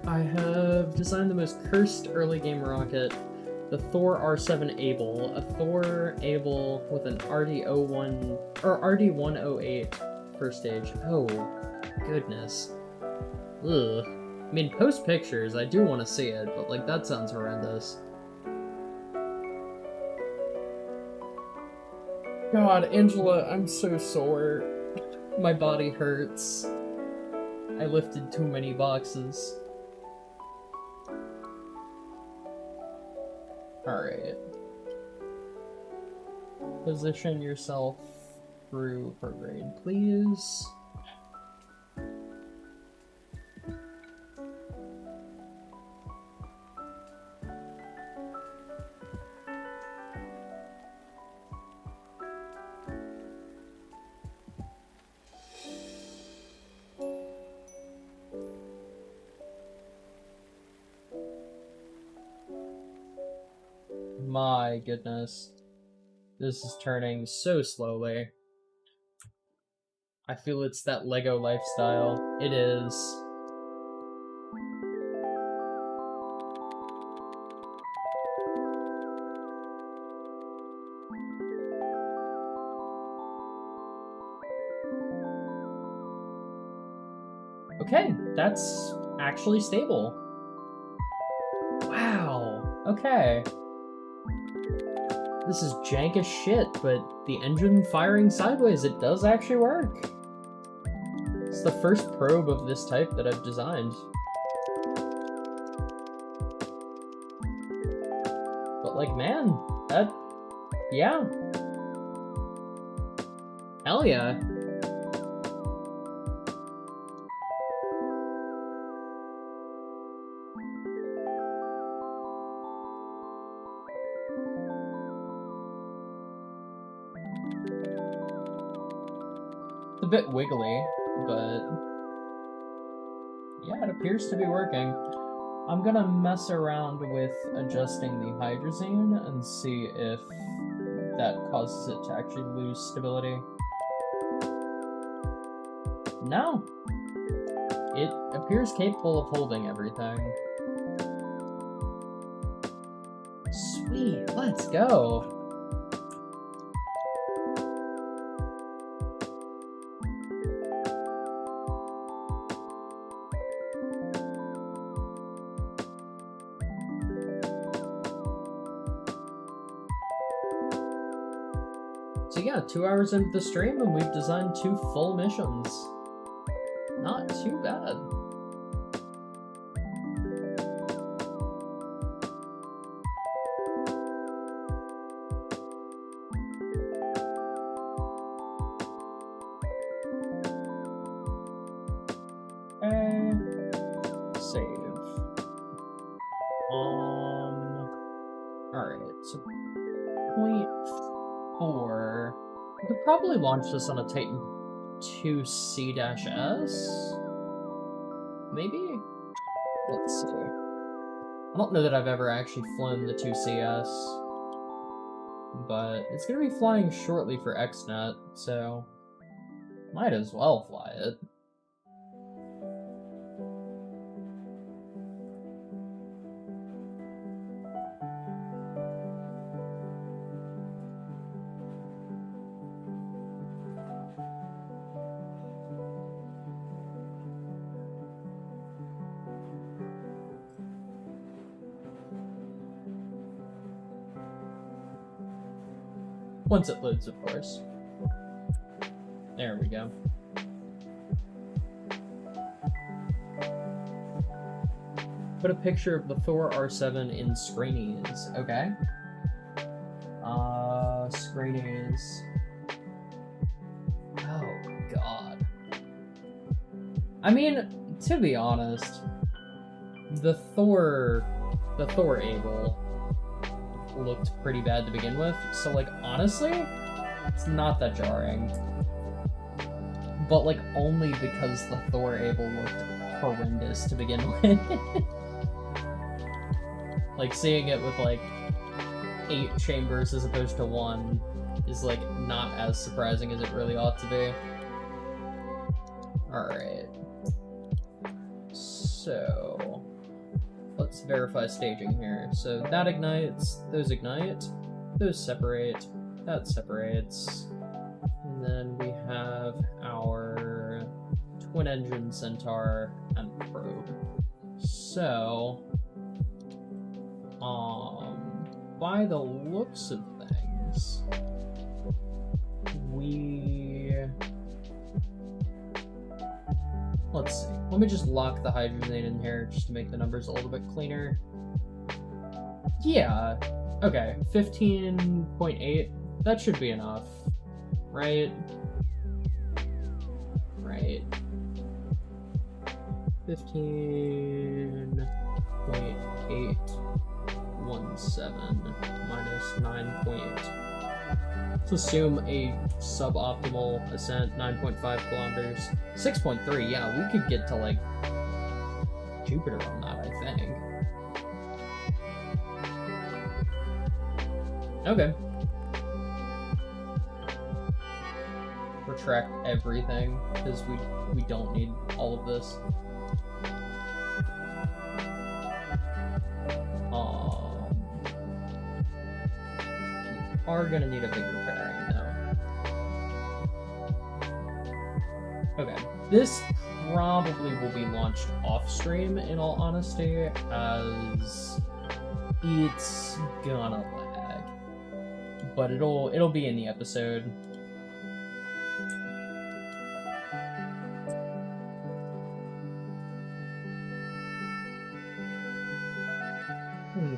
I have designed the most cursed early game rocket, the Thor R7 Able, a Thor Able with an RD-01 or RD-108 first stage. Oh, goodness. Ugh. I mean, post pictures, I do want to see it, but like that sounds horrendous. God, Angela, I'm so sore. My body hurts. I lifted too many boxes. Alright. Position yourself through her grade, please. My goodness. This is turning so slowly. I feel it's that Lego lifestyle. It is. Okay, that's actually stable. Wow, okay. This is jank as shit, but the engine firing sideways, it does actually work. It's the first probe of this type that I've designed. But like, man, that, yeah. Hell yeah. It's a bit wiggly, but yeah, it appears to be working. I'm gonna mess around with adjusting the hydrazine and see if that causes it to actually lose stability. No. It appears capable of holding everything. Sweet, let's go. So yeah, 2 hours into the stream and we've designed 2 full missions. Not too bad. Save. Alright, so 0.4. We could probably launch this on a Titan 2C-S? Maybe? Let's see. I don't know that I've ever actually flown the 2CS, but it's gonna be flying shortly for XNet, so might as well fly it. Once it loads, of course. There we go. Put a picture of the Thor R7 in screenies. Okay. Screenies. Oh, God. I mean, to be honest, the Thor Able looked pretty bad to begin with, so like honestly it's not that jarring, but like only because the Thor Able looked horrendous to begin with. Like seeing it with like 8 chambers as opposed to 1 is like not as surprising as it really ought to be. Alright, so let's verify staging here. So that ignites, those ignite, those separate, that separates, and then we have our twin engine Centaur and probe. So, by the looks of things, let's see. Let me just lock the hydrazine in here just to make the numbers a little bit cleaner. Yeah. Okay. 15.8. That should be enough. right? Right. 15.817 minus 9.8. Let's assume a suboptimal ascent, 9.5 kilometers. 6.3, yeah, we could get to, like, Jupiter on that, I think. Okay. Retract everything, because we don't need all of this. We are gonna need a bigger variant, though. Okay. This probably will be launched off-stream, in all honesty, as it's gonna lag. But it'll be in the episode. Okay.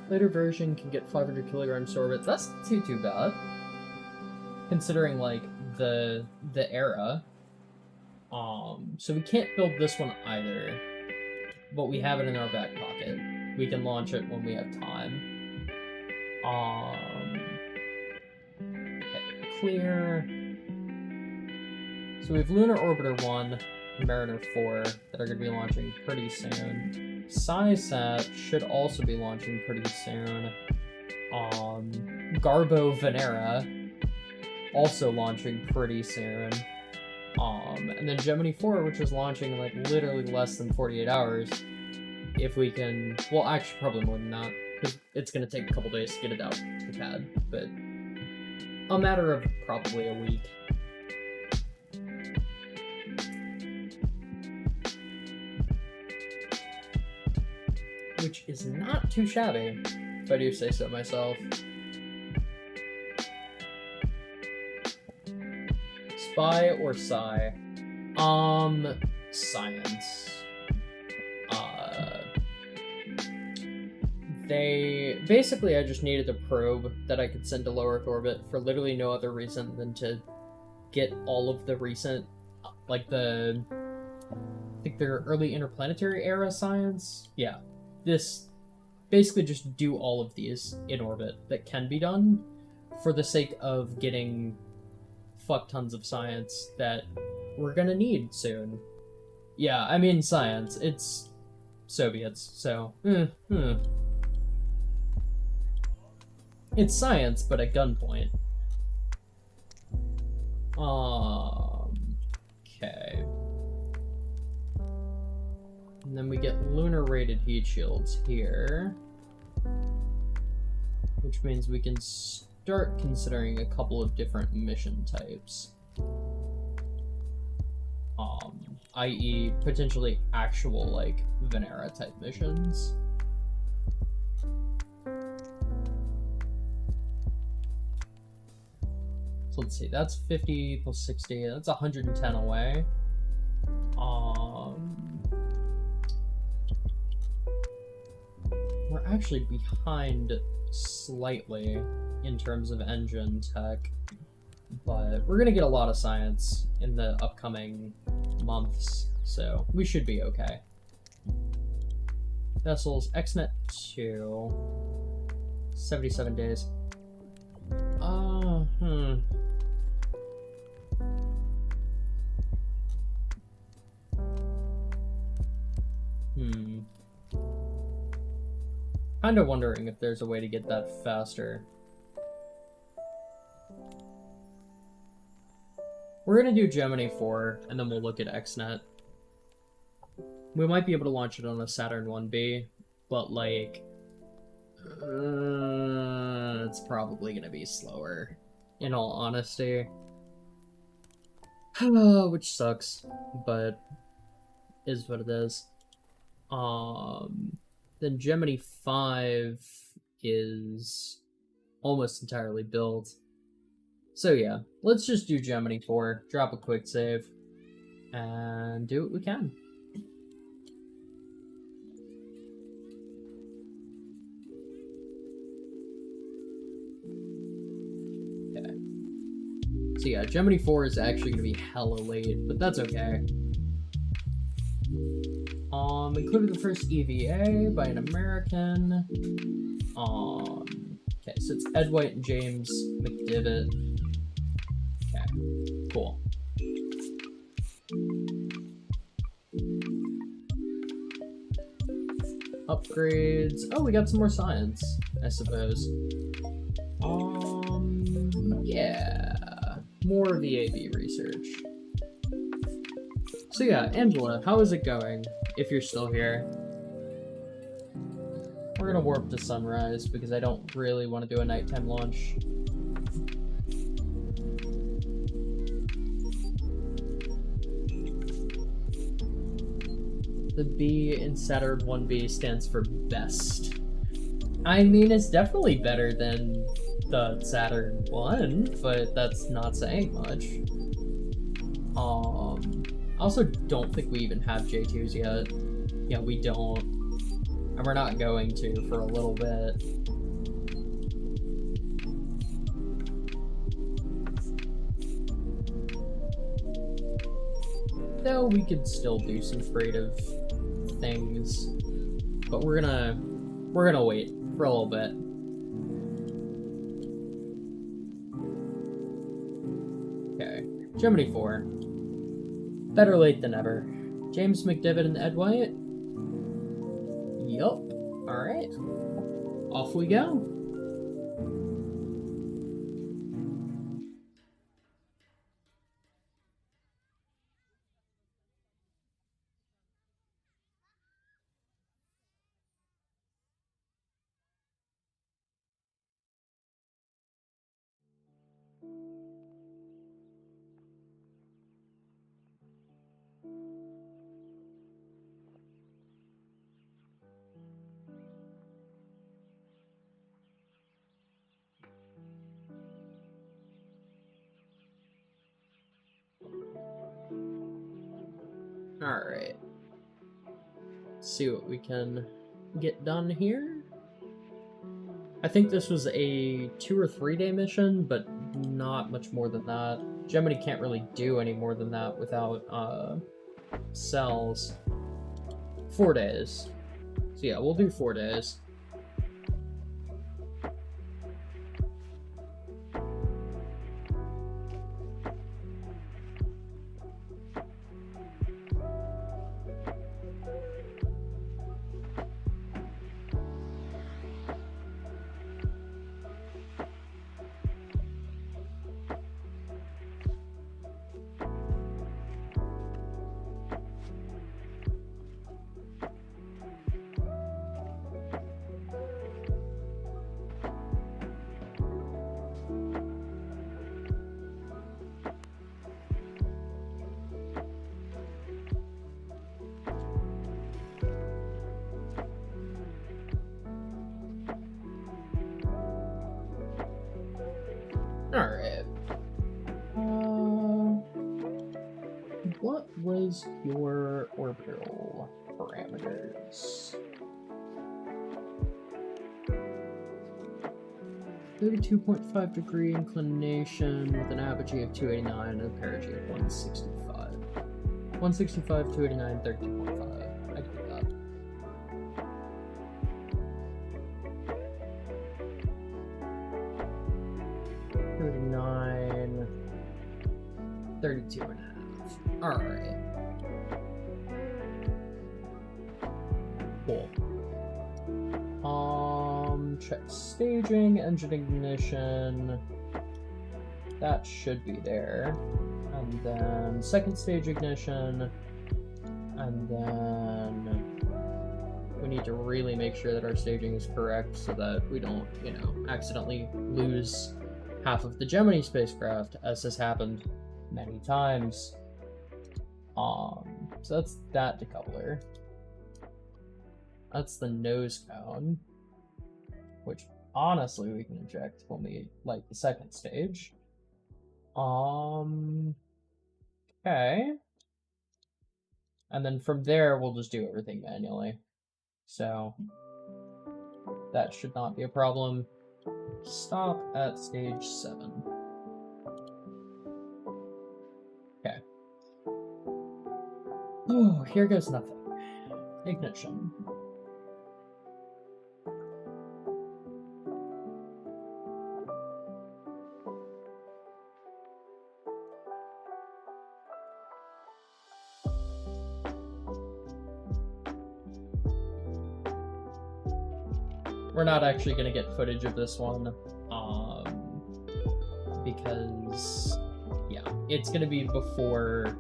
Later version can get 500 kilograms to orbit. That's not too bad, considering like the era. So we can't build this one either, but we have it in our back pocket. We can launch it when we have time. Okay, clear. So we have Lunar Orbiter 1, Mariner 4 that are going to be launching pretty soon. SciSat should also be launching pretty soon. Garbo Venera also launching pretty soon. And then Gemini 4, which is launching in like literally less than 48 hours. If we can, well, actually probably more than that, because it's going to take a couple days to get it out to the pad, but a matter of probably a week. Which is not too shabby, if I do say so myself. Spy or Sci? Science. Basically, I just needed a probe that I could send to low Earth orbit for literally no other reason than to get all of the recent, like I think their early interplanetary era science. Yeah. This basically just do all of these in orbit that can be done for the sake of getting fuck tons of science that we're gonna need soon. Yeah, I mean science. It's Soviets, so it's science, but at gunpoint. Okay. And then we get lunar-rated heat shields here, which means we can start considering a couple of different mission types. I.e. potentially actual, like, Venera type missions. So let's see, that's 50 plus 60, that's 110 away. We're actually behind slightly in terms of engine tech, but we're gonna get a lot of science in the upcoming months, so we should be okay. Vessels, XNet 2, 77 days. Kind of wondering if there's a way to get that faster. We're gonna do Gemini 4, and then we'll look at XNet. We might be able to launch it on a Saturn 1B, but like, it's probably gonna be slower, in all honesty. Which sucks, but is what it is. Then Gemini 5 is almost entirely built. So yeah, let's just do Gemini 4, drop a quick save, and do what we can. So yeah, Gemini 4 is actually going to be hella late, but that's okay. Included the first EVA by an American. Okay, so it's Ed White and James McDivitt. Okay, cool. Upgrades. Oh, we got some more science, I suppose. Yeah. More VAB research. So yeah, Angela, how is it going? If you're still here. We're gonna warp to sunrise because I don't really want to do a nighttime launch. The B in Saturn 1B stands for best. I mean, it's definitely better than the Saturn 1, but that's not saying much. I also don't think we even have J2s yet. Yeah, we don't. And we're not going to for a little bit. Though we could still do some creative things. But we're gonna wait for a little bit. Okay. Gemini 4. Better late than never. James McDivitt and Ed White? Yup. Alright. Off we go. Alright. See what we can get done here. I think this was a 2 or 3 day mission, but not much more than that. Gemini can't really do any more than that without cells. 4 days. So yeah, we'll do 4 days. Alright. What was your orbital parameters? 32.5 degree inclination with an apogee of 289 and a perigee of 165. 165, 289, 32.5. I can do that. $39, 32 and a half. Alright. Cool. Check staging, engine ignition. That should be there. And then second stage ignition. And then we need to really make sure that our staging is correct so that we don't, you know, accidentally lose half of the Gemini spacecraft, as has happened many times. So that's that decoupler. That's the nose cone, which honestly we can inject when we light the second stage. Okay. And then from there, we'll just do everything manually. So that should not be a problem. Stop at stage 7. Oh, here goes nothing. Ignition. We're not actually gonna get footage of this one, because, yeah, it's gonna be before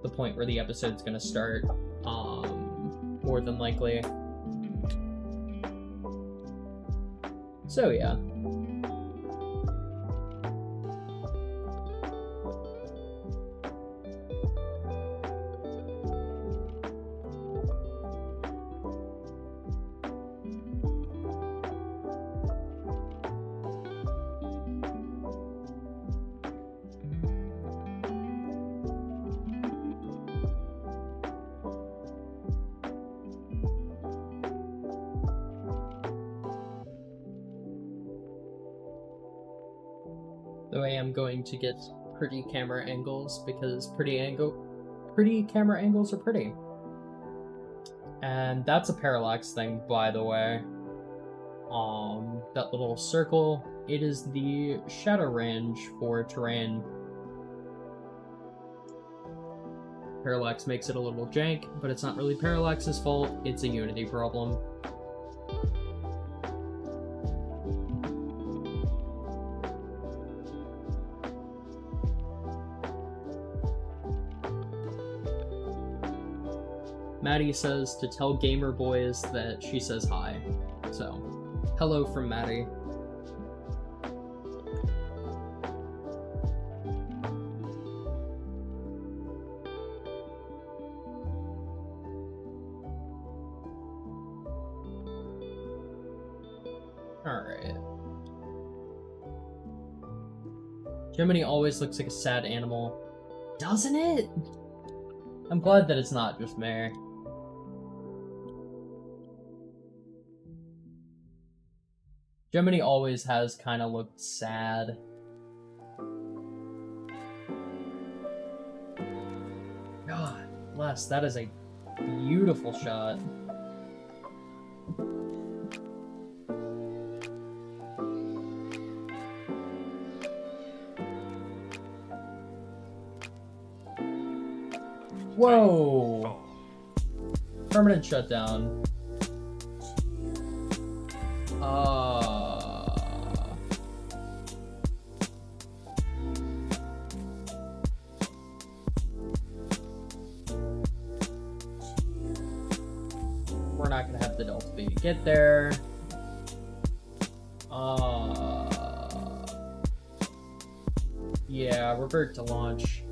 the point where the episode's gonna start, more than likely. So, yeah. Though I am going to get pretty camera angles because pretty camera angles are pretty. And that's a parallax thing, by the way. That little circle, it is the shadow range for terrain. Parallax makes it a little jank, but it's not really Parallax's fault, it's a Unity problem. Maddie says to tell gamer boys that she says hi. So, hello from Maddie. Alright. Gemini always looks like a sad animal. Doesn't it? I'm glad that it's not just me. Gemini always has kind of looked sad. God bless, that is a beautiful shot. Whoa! Permanent shutdown. We're not gonna have the Delta V to get there. Yeah, revert to launch.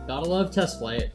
Gotta love test flight.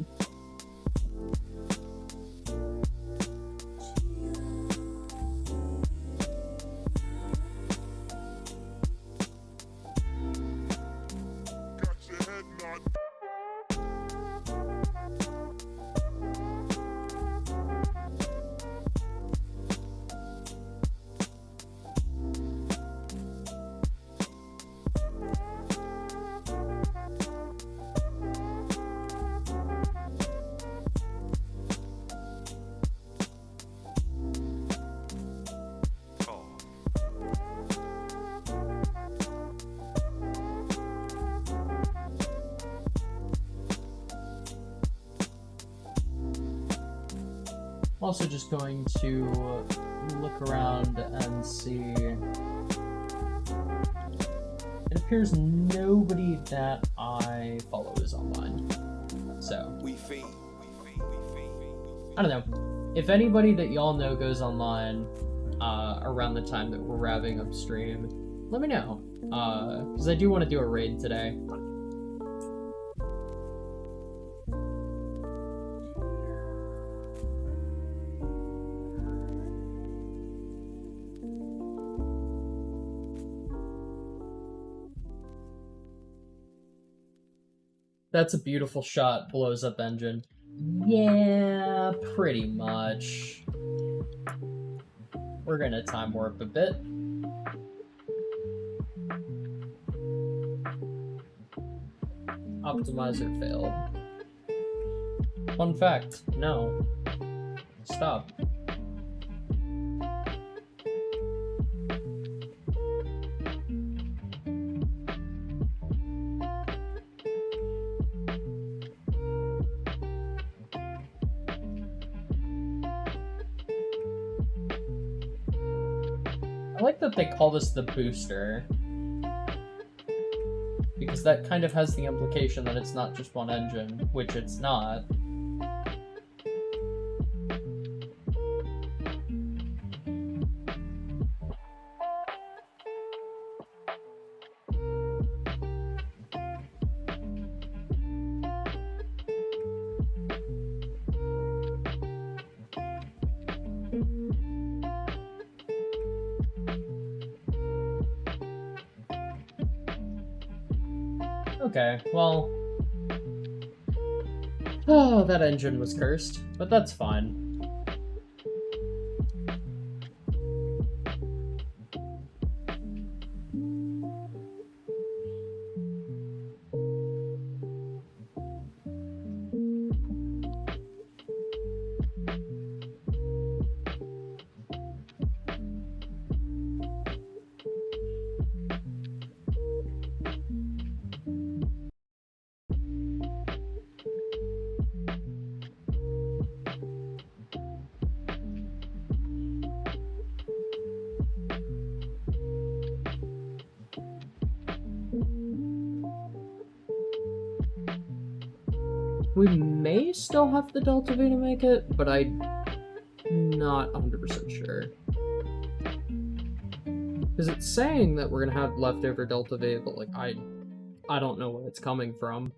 Also just going to look around and see. It appears nobody that I follow is online. So, I don't know. If anybody that y'all know goes online around the time that we're wrapping up stream, let me know. Because I do want to do a raid today. That's a beautiful shot, blows up engine. Yeah, pretty much. We're gonna time warp a bit. Optimizer failed. Fun fact, no. Stop. I like that they call this the booster, because that kind of has the implication that it's not just one engine, which it's not. Okay, well... Oh, that engine was cursed, but that's fine. We may still have the Delta V to make it, but I'm not 100% sure. Because it's saying that we're gonna have leftover Delta V, but like I don't know where it's coming from.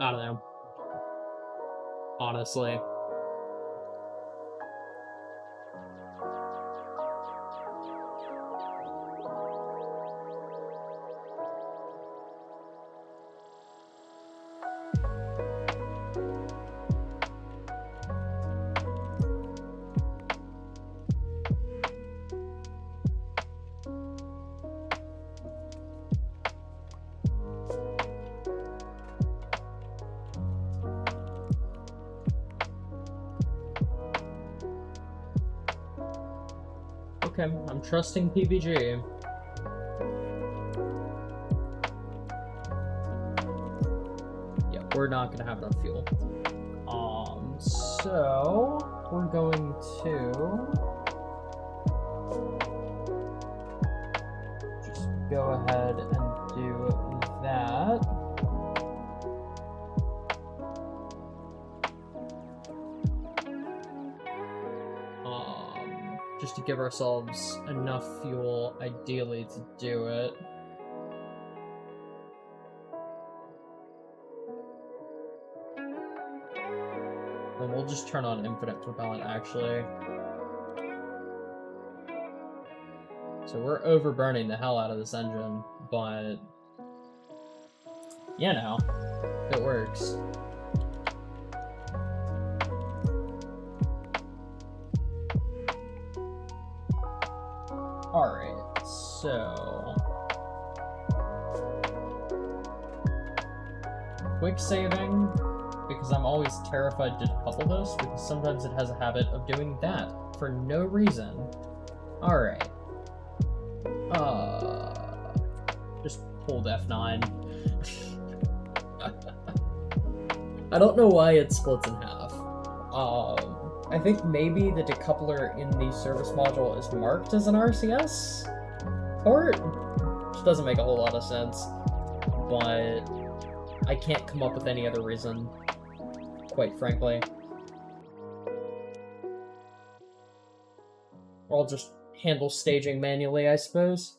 I don't know. Honestly. Okay, I'm trusting PVG. Yeah, we're not gonna have enough fuel. So we're going to just go ahead and do that. Just to give ourselves enough fuel, ideally, to do it. And we'll just turn on infinite propellant, actually. So we're overburning the hell out of this engine, but... you know, it works. Alright, so... quick saving, because I'm always terrified to decouple this, because sometimes it has a habit of doing that for no reason. Alright. Just hold F9. I don't know why it splits in half. I think maybe the decoupler in the service module is marked as an RCS port, which doesn't make a whole lot of sense, but I can't come up with any other reason, quite frankly. Or I'll just handle staging manually, I suppose.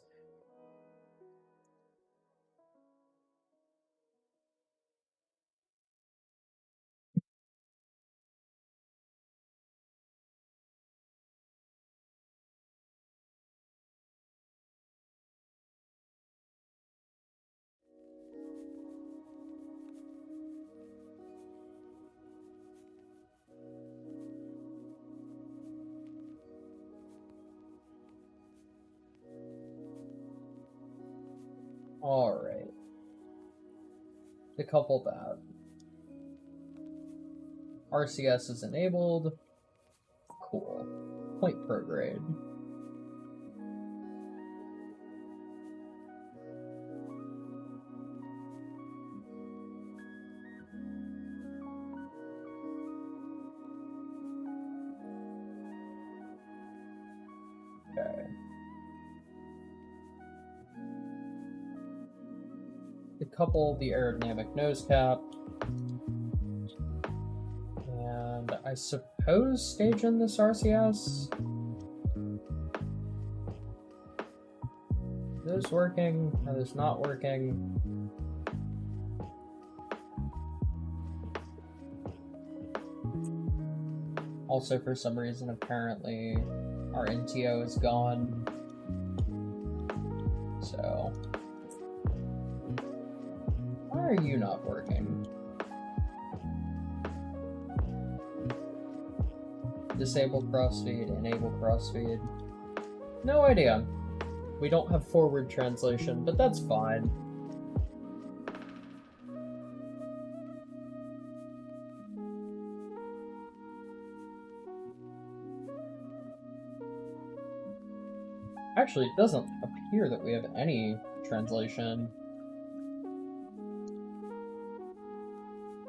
Alright. Decouple that. RCS is enabled. Cool. Point prograde. Okay. Decouple the aerodynamic nose cap. And I suppose stage in this RCS. Are those working? Are those not working? Also, for some reason, apparently, our NTO is gone. So, why are you not working? Disable crossfeed, enable crossfeed. No idea. We don't have forward translation, but that's fine. Actually, it doesn't appear that we have any translation,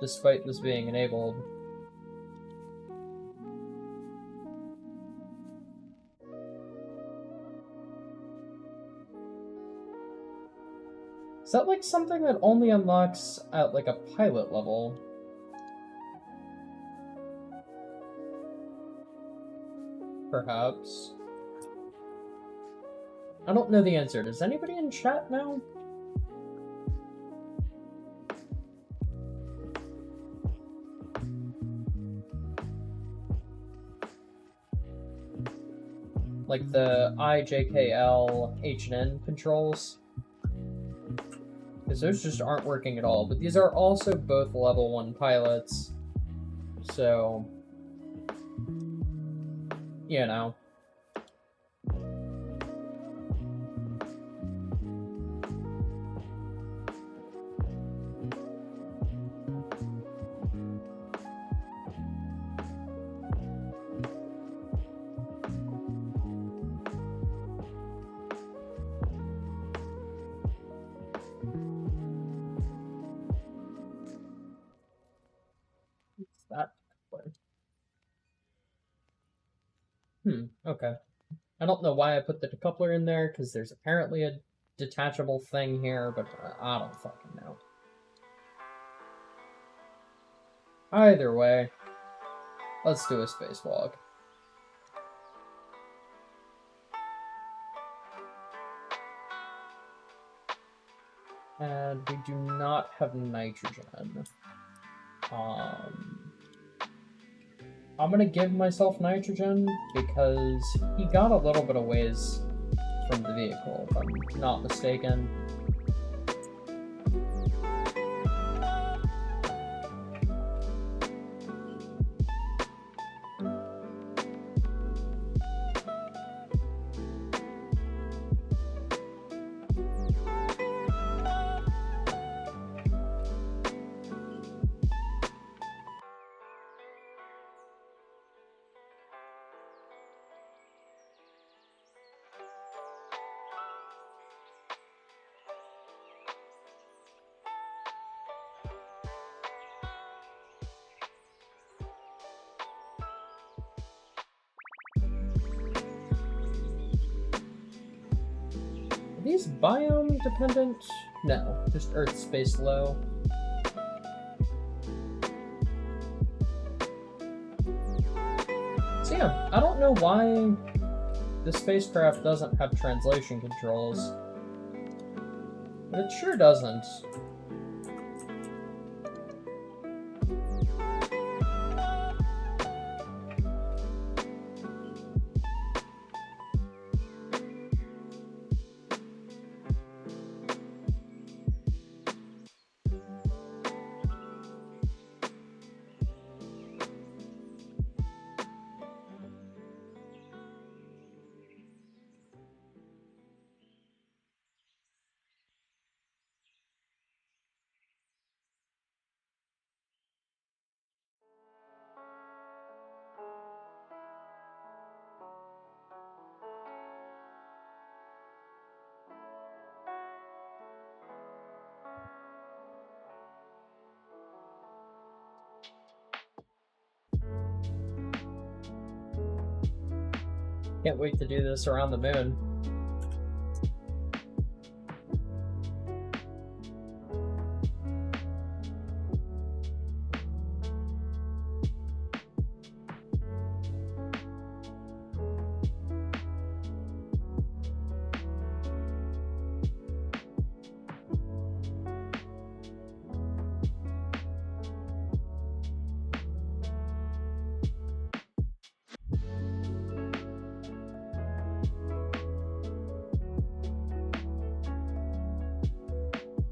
despite this being enabled. Is that like something that only unlocks at like a pilot level? Perhaps. I don't know the answer. Does anybody in chat know? Like the I, J, K, L, H, and N controls? Because those just aren't working at all. But these are also both level 1 pilots. So, you know. That okay. I don't know why I put the decoupler in there, because there's apparently a detachable thing here, but I don't fucking know. Either way, let's do a spacewalk. And we do not have nitrogen. I'm gonna give myself nitrogen because he got a little bit of ways from the vehicle, if I'm not mistaken. Are these biome dependent? No, just Earth space low. So yeah, I don't know why the spacecraft doesn't have translation controls, but it sure doesn't. Can't wait to do this around the moon.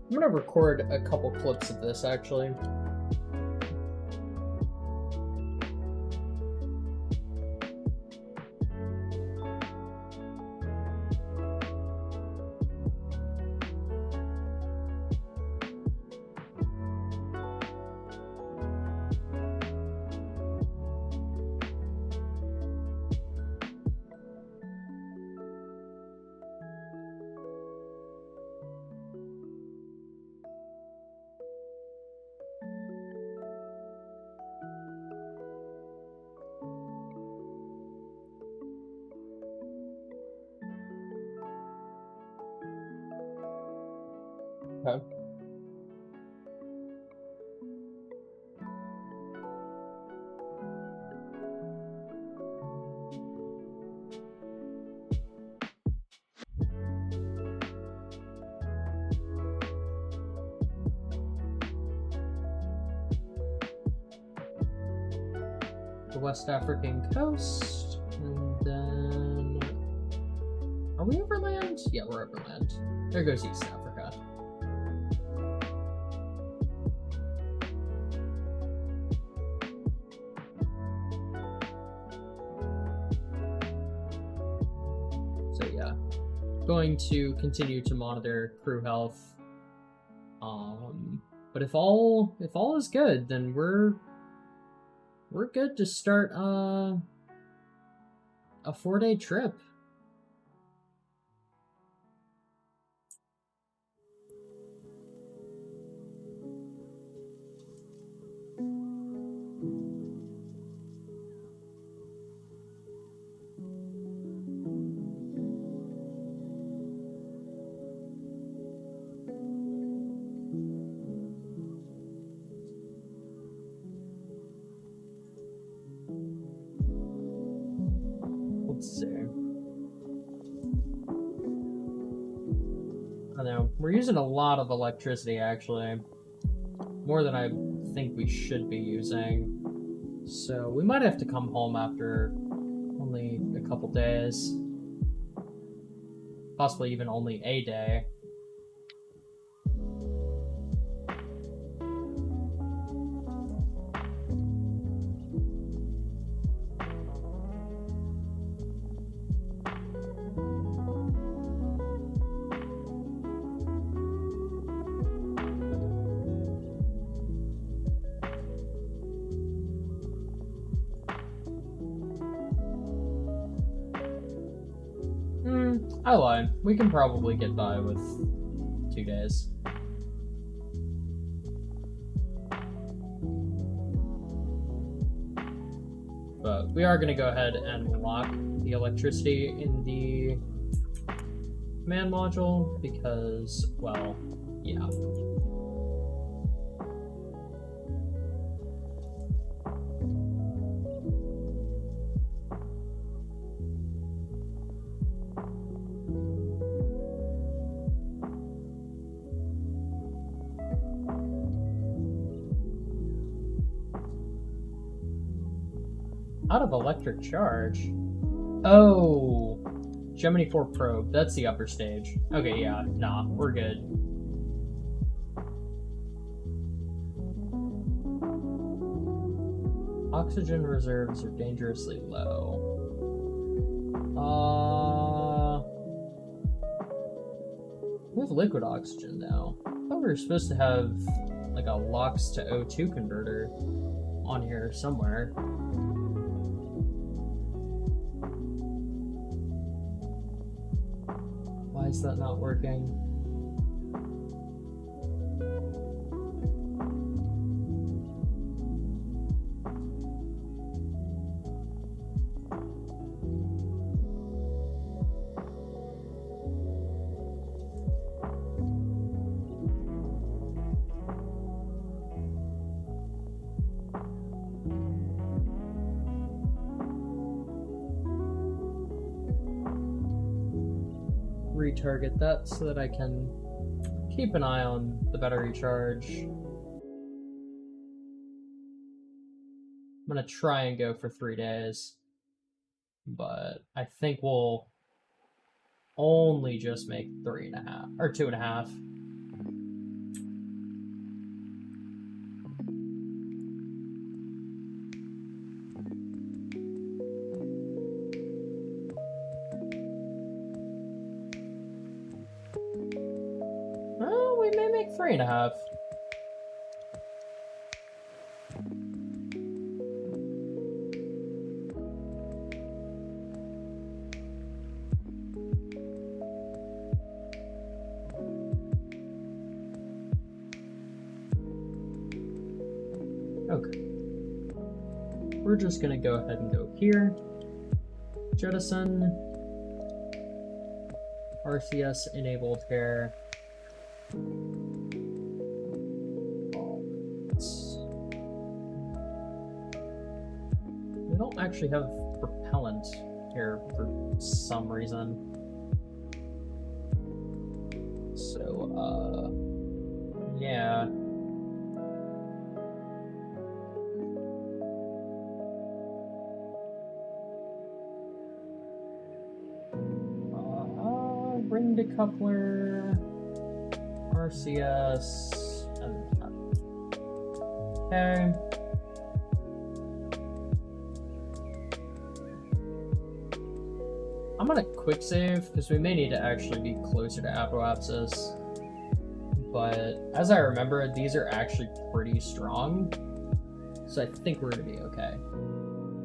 I'm gonna record a couple clips of this actually. Okay. The West African coast, and then... Are we overland? Yeah, we're overland. There goes East Africa. So yeah, going to continue to monitor crew health. But if all is good, then we're good to start a 4-day trip. Let's see. I know, we're using a lot of electricity actually. More than I think we should be using. So we might have to come home after only a couple days. Possibly even only a day. I lied. We can probably get by with 2 days. But we are going to go ahead and lock the electricity in the command module because, well, yeah. Out of electric charge? Oh, Gemini 4 probe. That's the upper stage. Okay, yeah, nah, we're good. Oxygen reserves are dangerously low. We have liquid oxygen now. I thought we were supposed to have like a LOX to O2 converter on here somewhere. Why is that not working? retarget that so that I can keep an eye on the battery charge. I'm gonna try and go for 3 days, but I think we'll only just make 3.5 or 2.5. Well, we may make 3.5. Okay. We're just gonna go ahead and go here. Jettison. RCS enabled here. We don't actually have propellant here for some reason. So, yeah. Ring decoupler, RCS, and okay. I'm gonna quick save because we may need to actually be closer to apoapsis. But as I remember, these are actually pretty strong, so I think we're gonna be okay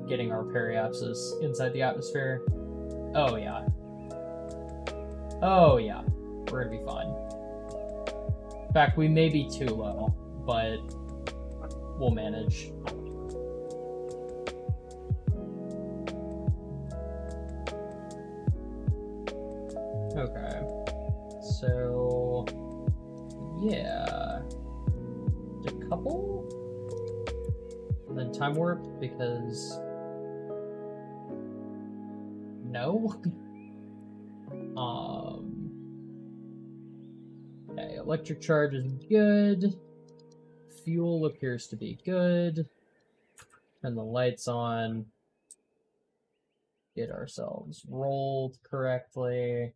getting our periapsis inside the atmosphere. Oh yeah. Oh yeah, we're gonna be fine. In fact, we may be too low, but we'll manage. Okay, so yeah, decouple, and then time warp because no. Okay, electric charge is good. Fuel appears to be good. Turn the lights on. Get ourselves rolled correctly.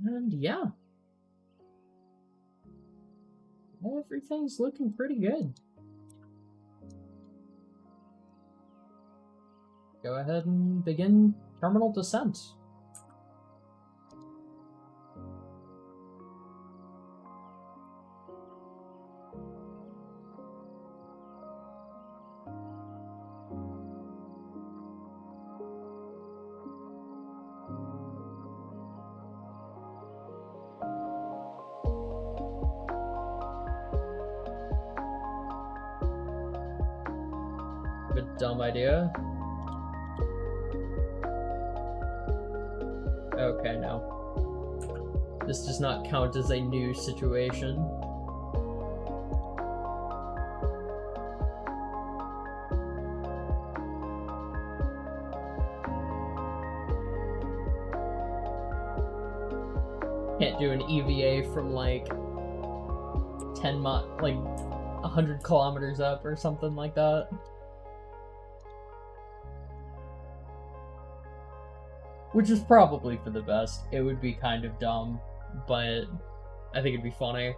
And yeah. Everything's looking pretty good. Go ahead and begin terminal descent. A dumb idea. Okay, no. This does not count as a new situation. Can't do an EVA from like 100 kilometers up or something like that. Which is probably for the best. It would be kind of dumb, but I think it'd be funny.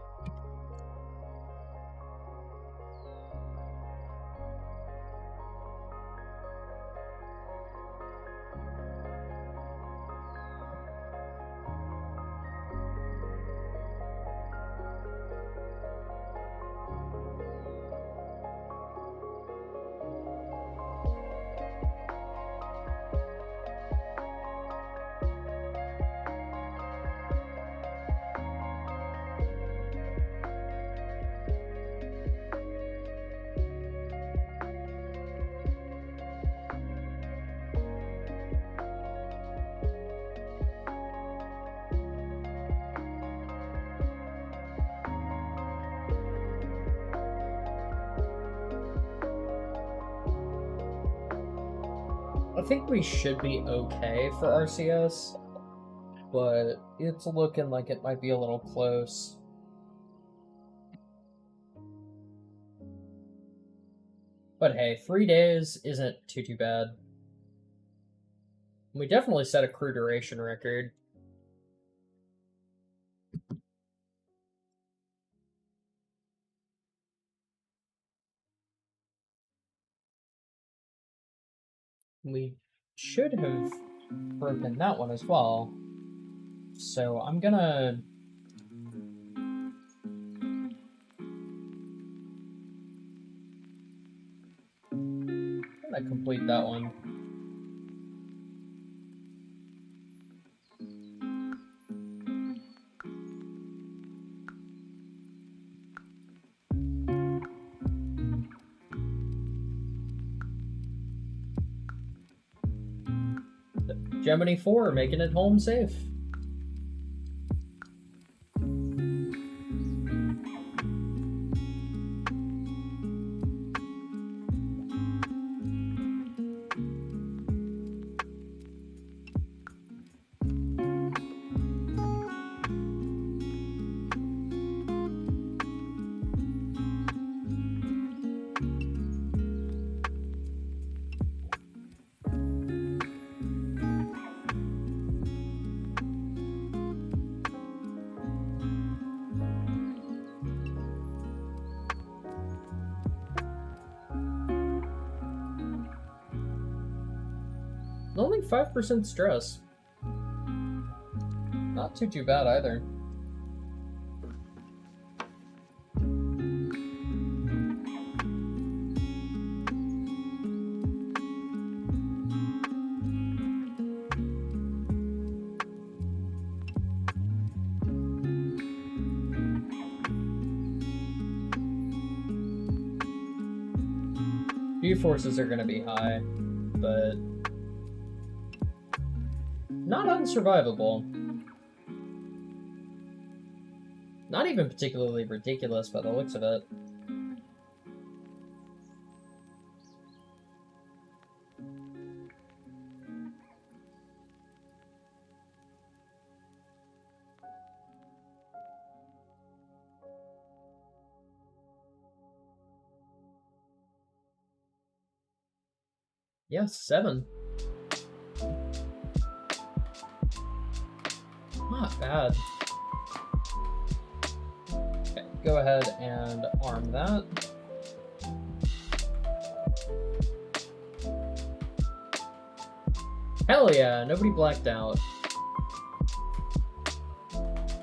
I think we should be okay for RCS, but it's looking like it might be a little close. But hey, 3 days isn't too bad. We definitely set a crew duration record. We should have broken that one as well. So I'm gonna complete that one. Gemini 4 making it home safe. Only 5% stress. Not too bad either. G-forces are going to be high, but not unsurvivable. Not even particularly ridiculous by the looks of it. Yeah, 7. Not bad. Okay, go ahead and arm that. Hell yeah, nobody blacked out.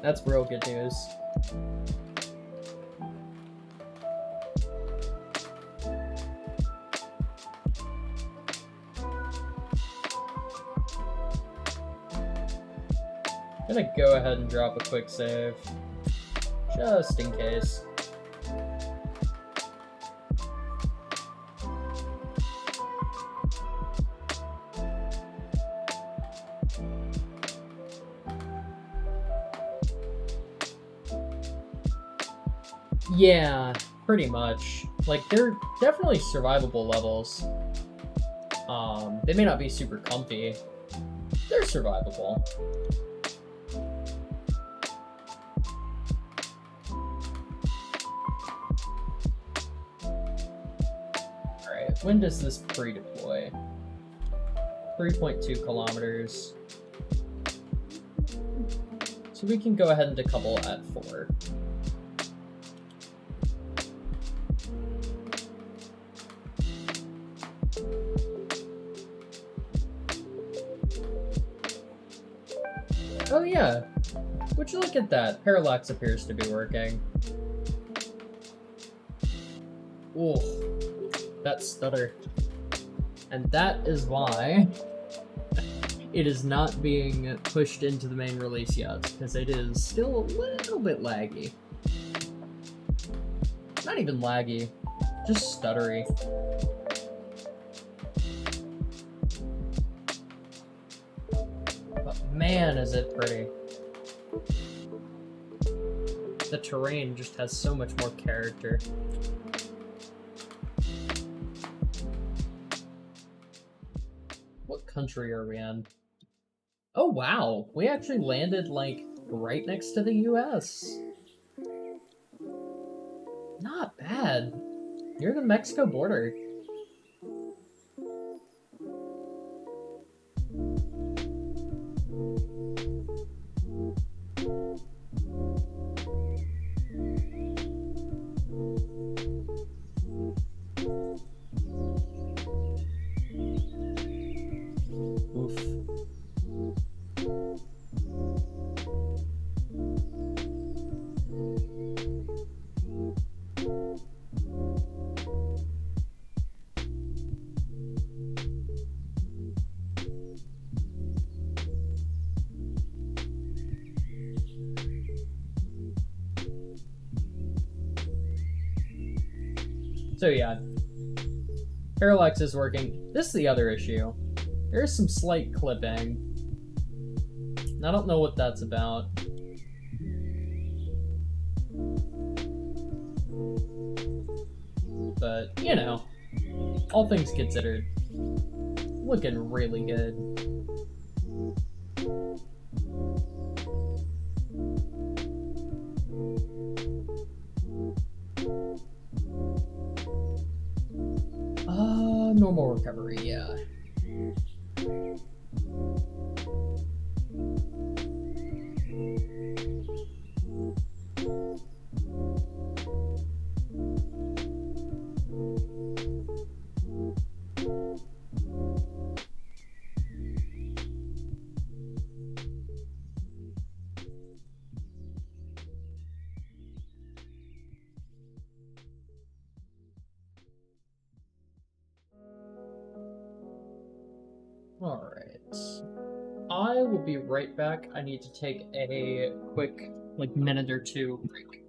That's real good news. I'm gonna go ahead and drop a quick save, just in case. Yeah, pretty much. Like, they're definitely survivable levels. They may not be super comfy. They're survivable. Alright, when does this pre-deploy? 3.2 kilometers. So we can go ahead and decouple at 4. Oh yeah, would you look at that? Parallax appears to be working. Ooh, that stutter. And that is why it is not being pushed into the main release yet, because it is still a little bit laggy. Not even laggy, just stuttery. But man, is it pretty. The terrain just has so much more character. What country are we in? Oh wow, we actually landed like right next to the US. Not bad. Near the Mexico border. Oof. So yeah, parallax is working. This is the other issue. There's some slight clipping. I don't know what that's about. But, you know, all things considered, looking really good. Normal recovery, yeah. Alright. I will be right back. I need to take a quick, like, minute or two break.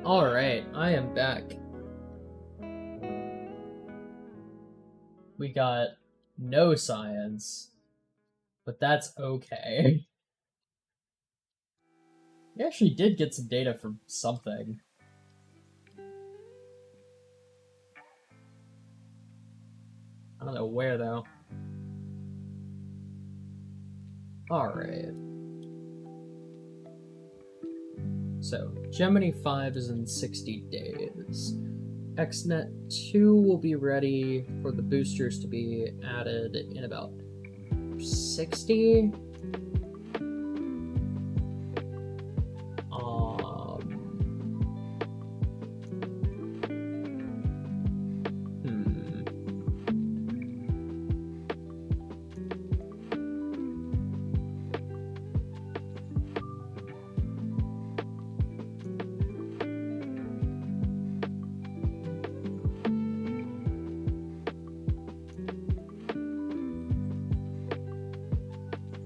Alright, I am back. We got no science, but that's okay. We actually did get some data from something. I don't know where, though. Alright. So, Gemini 5 is in 60 days. XNet 2 will be ready for the boosters to be added in about 60.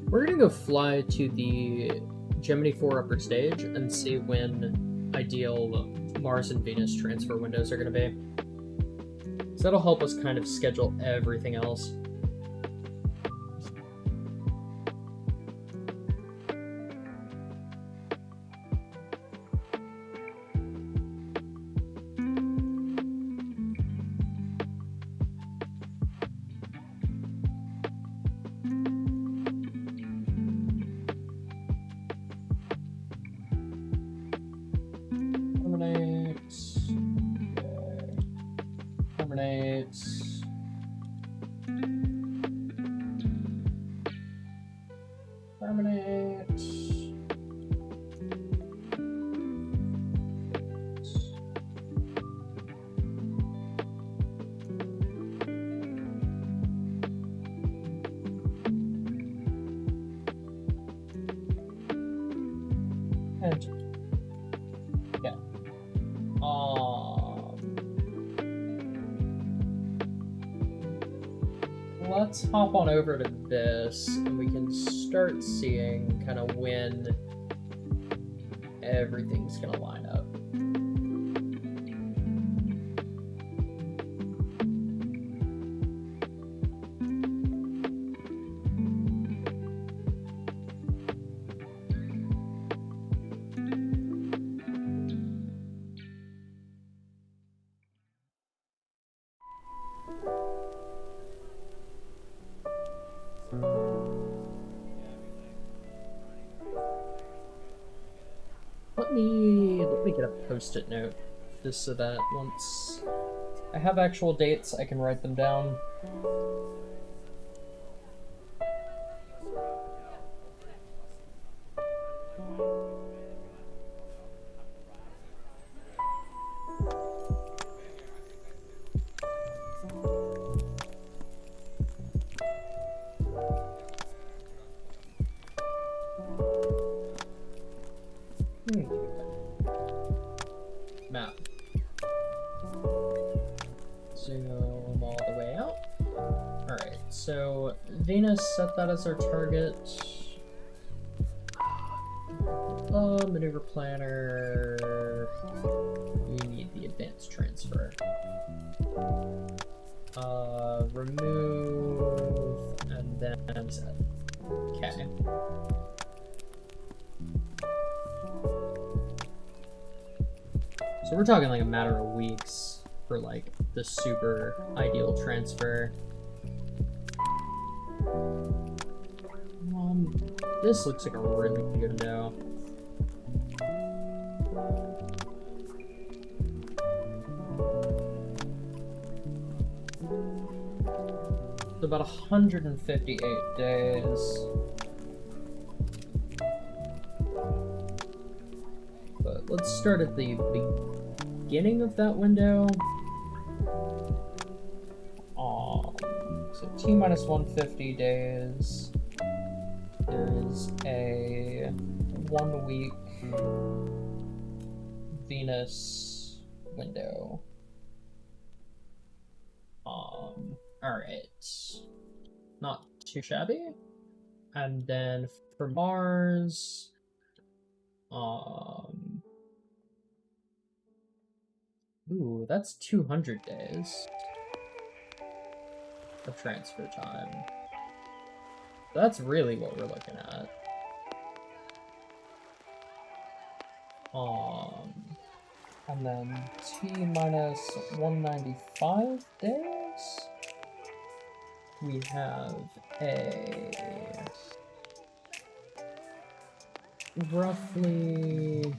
We're gonna go fly to the Gemini 4 upper stage and see when ideal Mars and Venus transfer windows are gonna be. So that'll help us kind of schedule everything else. Terminate. And yeah. Let's hop on over to this, and we can start seeing kind of when everything's gonna line up. Let me get a post-it note, just so that once I have actual dates, I can write them down. Map. Zoom all the way out. Alright, so Venus, set that as our target. Maneuver planner. We need the advanced transfer. Remove, and then set. Okay. So we're talking like a matter of weeks for like the super ideal transfer. This looks like a really good window. It's about 158 days. But let's start at the beginning of that window. So T minus 150 days. There's a 1 week Venus window. Alright. Not too shabby. And then for Mars, ooh, that's 200 days of transfer time. That's really what we're looking at. And then T minus 195 days. We have a roughly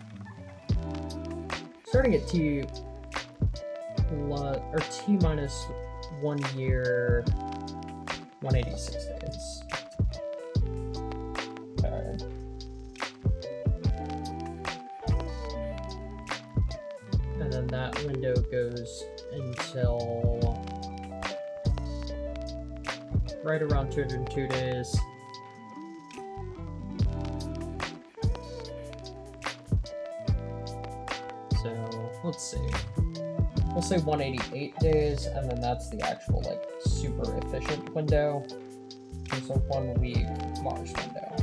starting at T minus 1 year, 186 days. Okay. And then that window goes until right around 202 days. So let's see. We'll say 188 days, and then that's the actual like super efficient window. And so 1 week Mars window.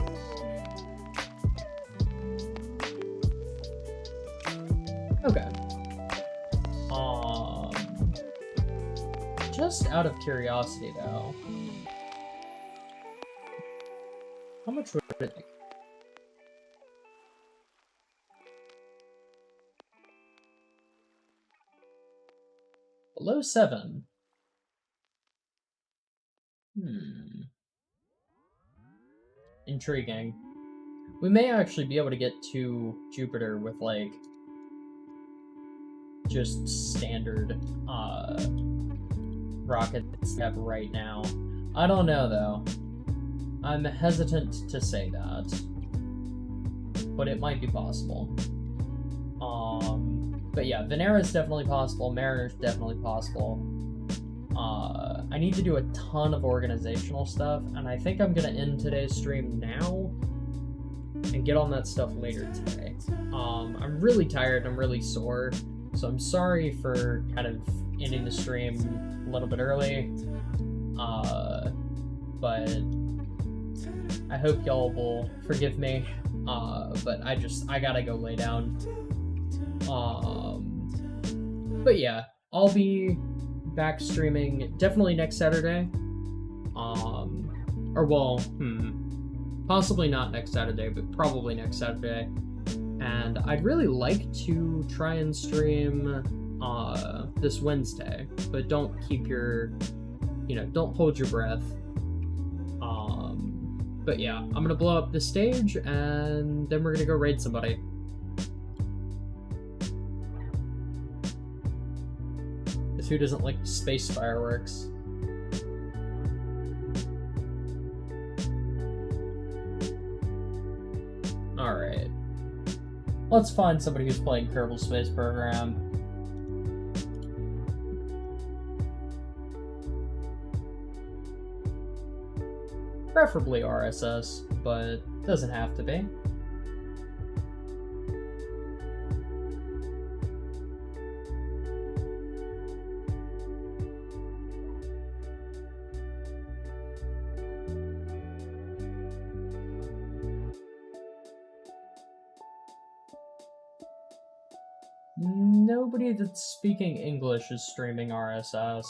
Okay. Just out of curiosity though, how much would it be? Below 7. Intriguing. We may actually be able to get to Jupiter with like just standard rockets we have right now. I don't know, though. I'm hesitant to say that. But it might be possible. But yeah, Venera is definitely possible. Mariner's definitely possible. I need to do a ton of organizational stuff, and I think I'm gonna end today's stream now and get on that stuff later today. I'm really tired, I'm really sore, so I'm sorry for kind of ending the stream a little bit early. But I hope y'all will forgive me. But I gotta go lay down. But yeah, I'll be back streaming definitely next Saturday. Possibly not next Saturday, but probably next Saturday. And I'd really like to try and stream this Wednesday, but don't keep your, don't hold your breath. But yeah, I'm gonna blow up this stage, and then we're gonna go raid somebody. Who doesn't like space fireworks? Alright. Let's find somebody who's playing Kerbal Space Program. Preferably RSS, but doesn't have to be. Nobody that's speaking English is streaming RSS.